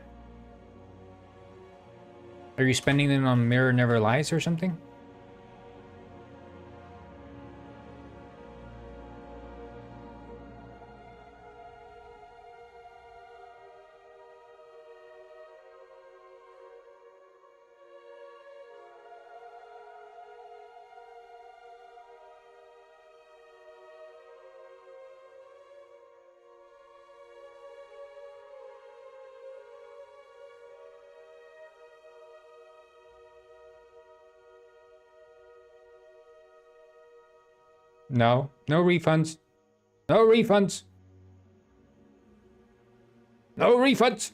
Are you spending them on Mirror Never Lies or something? No. No refunds. No refunds. No refunds.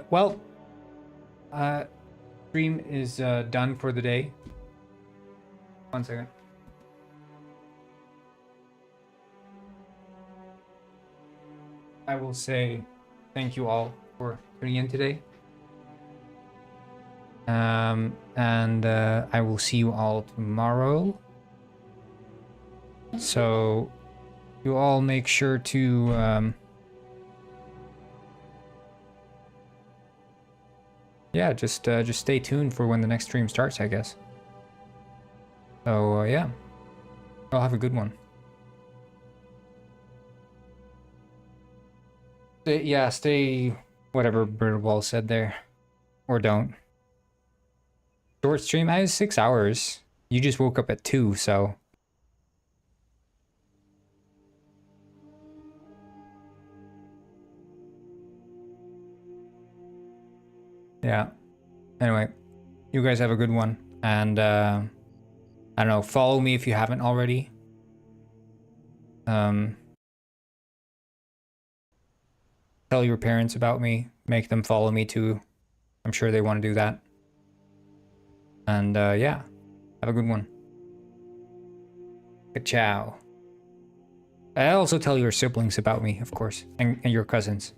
Well, stream is done for the day. 1 second. I will say thank you all for tuning in today. And I will see you all tomorrow. So you all make sure to yeah, just stay tuned for when the next stream starts, I guess. So yeah, I'll have a good one. Stay whatever Birdwall said there, or don't. Short stream. I had 6 hours. You just woke up at 2, so. Yeah. Anyway, you guys have a good one. And, I don't know, follow me if you haven't already. Tell your parents about me. Make them follow me too. I'm sure they want to do that. And yeah, have a good one. Ciao. I also tell your siblings about me, of course, and your cousins.